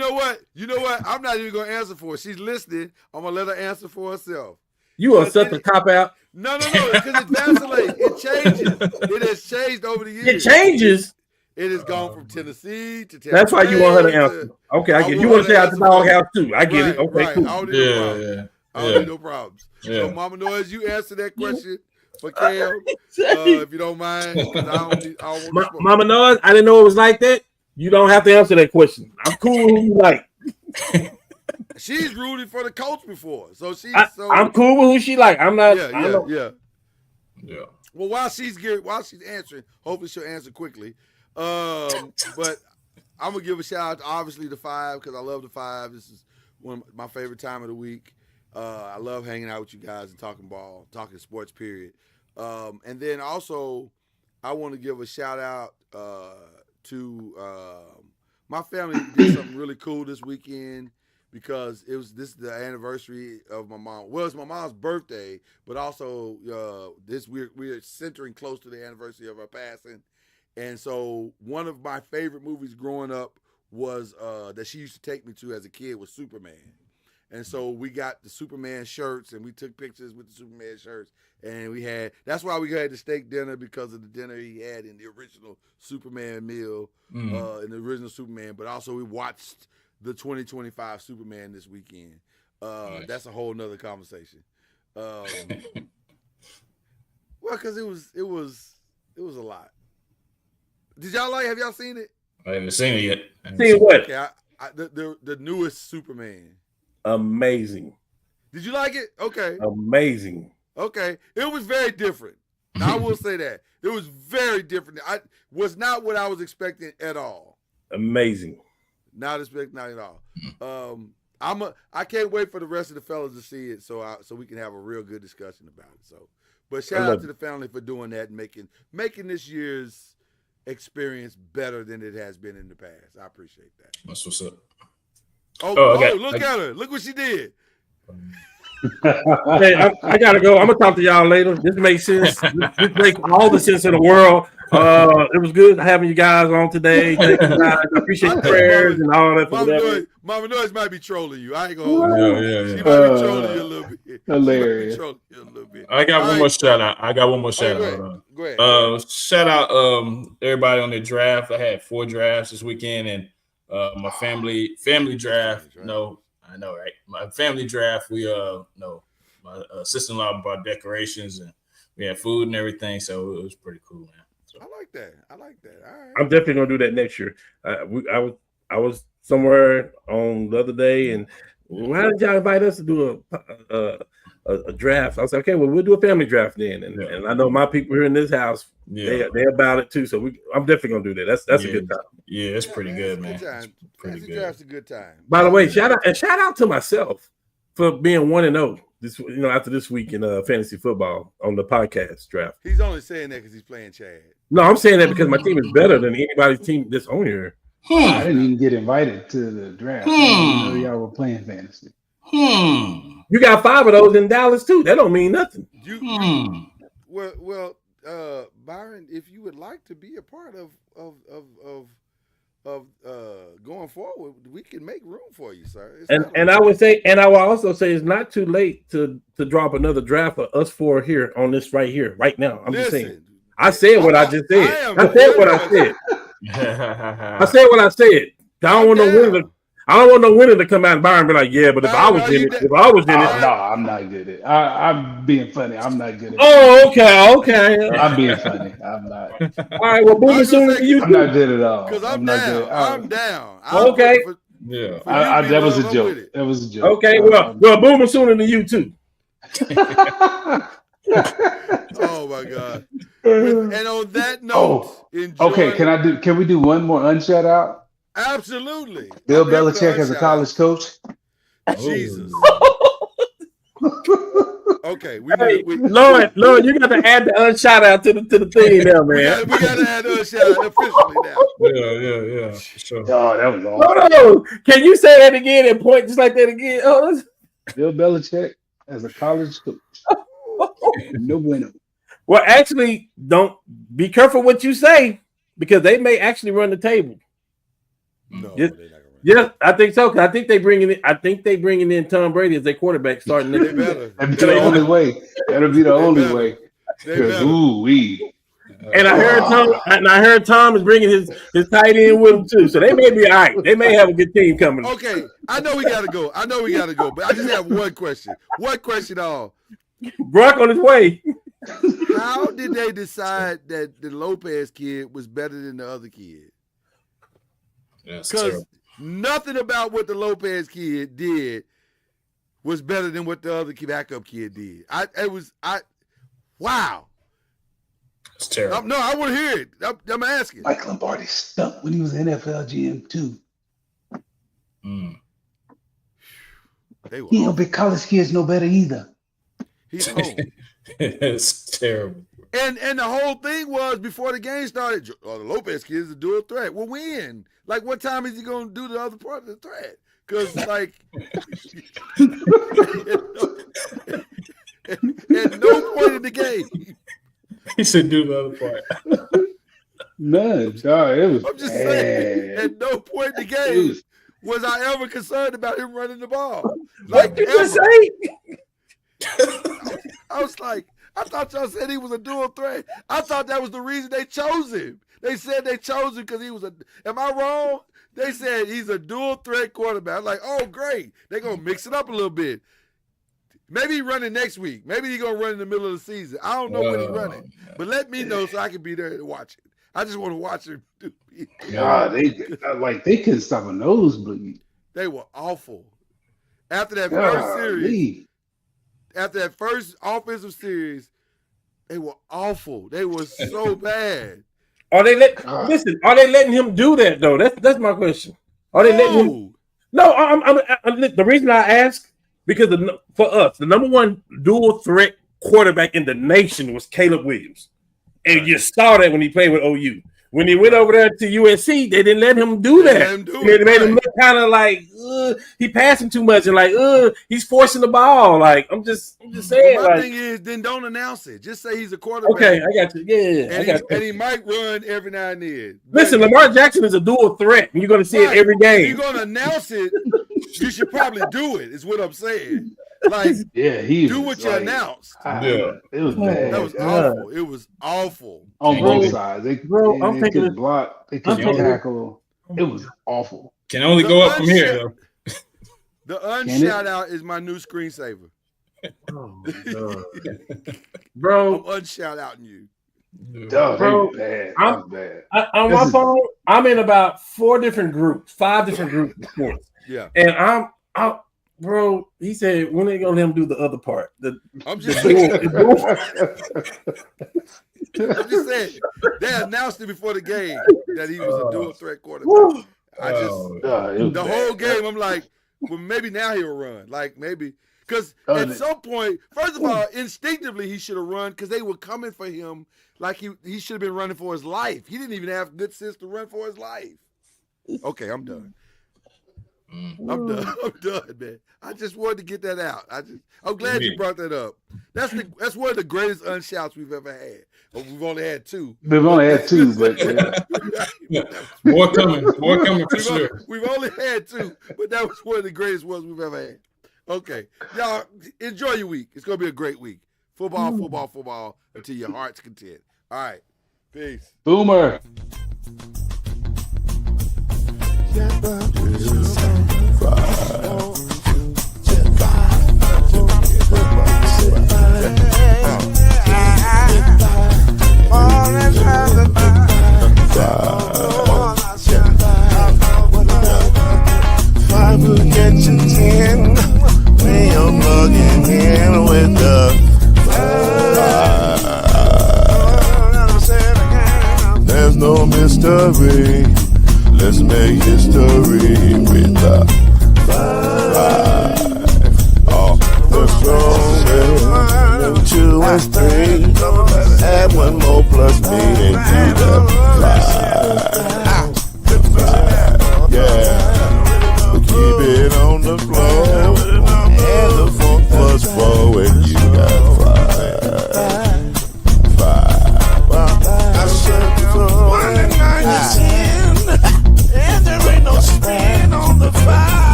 You know what? I'm not even gonna answer for her. She's listening. I'm gonna let her answer for herself. You are such a cop out. No, because it vacillates. It changes. It has changed over the years. It changes. It has gone from Tennessee to Tennessee. That's why you want her to answer. Okay, I get it. You want to stay out the doghouse too. I get it. Okay, right. cool. I don't need no problems. Yeah. So, Mama Noise, you answer that question for Cam, if you don't mind. I don't want Mama Noise, I didn't know it was like that. You don't have to answer that question. I'm cool with who you like. She's rooted for the coach before, so she's. I'm cool with who she like. I'm not. Yeah. Well, while she's answering, hopefully she'll answer quickly. But I'm gonna give a shout out to obviously the Five because I love the Five. This is one of my favorite time of the week. I love hanging out with you guys and talking ball, talking sports. Period. And then also, I want to give a shout out to my family. Did something really cool this weekend because this is the anniversary of my mom. Well, it's my mom's birthday, but also we're centering close to the anniversary of her passing. And so one of my favorite movies growing up was that she used to take me to as a kid was Superman. And so we got the Superman shirts and we took pictures with the Superman shirts. And that's why we had the steak dinner because of the dinner he had in the original Superman meal, in the original Superman. But also we watched the 2025 Superman this weekend. Nice. That's a whole nother conversation. Well, because it was a lot. Have y'all seen it? I haven't seen it yet. Seen what? Okay, the newest Superman. Amazing. Did you like it? Okay. Amazing. Okay. It was very different. I will say that. It was very different. I was not what I was expecting at all. Amazing. Not at all. I can't wait for the rest of the fellas to see it so we can have a real good discussion about it. So, but shout out to the family for doing that and making this year's experience better than it has been in the past. I appreciate that. That's what's up. Look at her. Look what she did. Hey, I gotta go. I'm gonna talk to y'all later. This makes sense. This makes all the sense in the world. It was good having you guys on today. Thank you guys. I appreciate the prayers and all that. Mama Noise might be trolling you. I ain't gonna hold you. Yeah. She might be trolling you a little bit. Hilarious. I got one more shout out. Go ahead. Shout out everybody on the draft. I had 4 drafts this weekend and my family draft. No, I know, right? My family draft. We my sister-in-law brought decorations and we had food and everything, so it was pretty cool, man. So. I like that. All right. I'm definitely gonna do that next year. I was somewhere on the other day, and why did y'all invite us to do a draft? I was like, okay, well, we'll do a family draft then, and I know my people here in this house, they about it too. So I'm definitely gonna do that. That's a good time. Yeah, it's pretty good, man. Fantasy draft's a good time. By the way, shout out to myself for being 1-0. This, after this week in fantasy football on the podcast draft. He's only saying that because he's playing Chad. No, I'm saying that because my team is better than anybody's team that's on here. I didn't even get invited to the draft. I didn't know y'all were playing fantasy. You got 5 of those in Dallas too. That don't mean nothing. Well, Byron, if you would like to be a part of going forward, we can make room for you, sir. I will also say it's not too late to drop another draft for us 4 here on this right here, right now. I'm just saying. I said what I just said. I said what I said. I said what I said. I don't want no winner. I don't want no winner to come out and Byron be like, yeah, but if I was in it, no, I'm not good at it. I'm being funny. I'm not good at it. Oh, okay. I'm being funny. I'm not. All right, well, Boomer Sooner to you. I'm not good at all. Because I'm down. Okay. Yeah. That was a joke. That was a joke. Okay, well, Boomer Sooner to you too. Oh my God. And on that note, okay, can we do one more unshout out? Absolutely. Bill Belichick as a college coach. Jesus. Okay, Lord, you got to add the unshout out to the thing now, man. we got to add the unshout out officially now. Yeah. Sure. Oh, that was awesome. No. Can you say that again and point just like that again? Oh, Bill Belichick as a college coach. No bueno. Well, actually, don't be careful what you say because they may actually run the table. No, yes, I think so. I think they bringing in Tom Brady as their quarterback starting next year. That'd be the only way. That'll be the only way. Ooh-wee. And I heard Tom is bringing his tight end with him too. So they may be all right. They may have a good team coming. Okay, I know we gotta go. But I just have one question. Brock on his way. How did they decide that the Lopez kid was better than the other kid? Because nothing about what the Lopez kid did was better than what the other backup kid did. Wow. It's terrible. No, I want to hear it. I'm asking. Mike Lombardi stunk when he was NFL GM too. Big college kids know better either. He's home. It's terrible. And the whole thing was before the game started, the Lopez kid is a dual threat. Well, when? Like, what time is he going to do the other part of the threat? Because, like, at no point in the game. He said do the other part. None. Sorry, it was I'm just saying, at no point in the game was I ever concerned about him running the ball. Like, I was like, I thought y'all said he was a dual threat. I thought that was the reason they chose him. They said they chose him because he was am I wrong? They said he's a dual threat quarterback. I'm like, oh, great. They're going to mix it up a little bit. Maybe he's running next week. Maybe he's going to run in the middle of the season. I don't know when he's running. But let me know so I can be there to watch it. I just want to watch him do it. God, they couldn't stop a nosebleed. They were awful. After that first series, after that first offensive series, they were awful. They were so bad. Are they letting him do that though? That's my question. Are they letting him? No, I'm the reason I ask because for us, the number one dual threat quarterback in the nation was Caleb Williams, and you saw that when he played with OU. When he went over there to USC, they didn't let him do that. They made him look kind of like he passing too much and like he's forcing the ball. Like I'm just saying. Well, my thing is, then don't announce it. Just say he's a quarterback. Okay, I got you. Yeah, and he might run every now and then. Listen, Lamar Jackson is a dual threat, and you're going to see it every game. If you're going to announce it, you should probably do it. Is what I'm saying. Like, do what you announced. It was bad. That was awful. It was awful on both sides. They couldn't block. They couldn't tackle. It was awful. Can only go up from here though. The unshout out is my new screensaver. Oh my God. Bro, I'm unshout outing you. Bro, bad. On my phone, I'm in about 5 different groups of sports. Yeah. And bro, he said, when are they going to let him do the other part? I'm just saying. They announced it before the game that he was a dual threat quarterback. The whole game, I'm like, well, maybe now he'll run. Like, maybe. Because at some point, first of all, instinctively, he should have run because they were coming for him like he should have been running for his life. He didn't even have good sense to run for his life. Okay, I'm done. I'm done, man. I just wanted to get that out. I'm glad you brought that up. That's one of the greatest unshouts we've ever had. But we've only had 2. We've only had 2, but more coming for sure. We've only had 2, but that was one of the greatest ones we've ever had. Okay, y'all enjoy your week. It's gonna be a great week. Football until your heart's content. All right. Peace. Boomer. Five will get you 10 when you're plugging in with the there's no mystery. Let's make history with the five. Oh, the strongest. 2 and 3. Add 1 more plus me into the 5. Yeah. Keep it on the floor.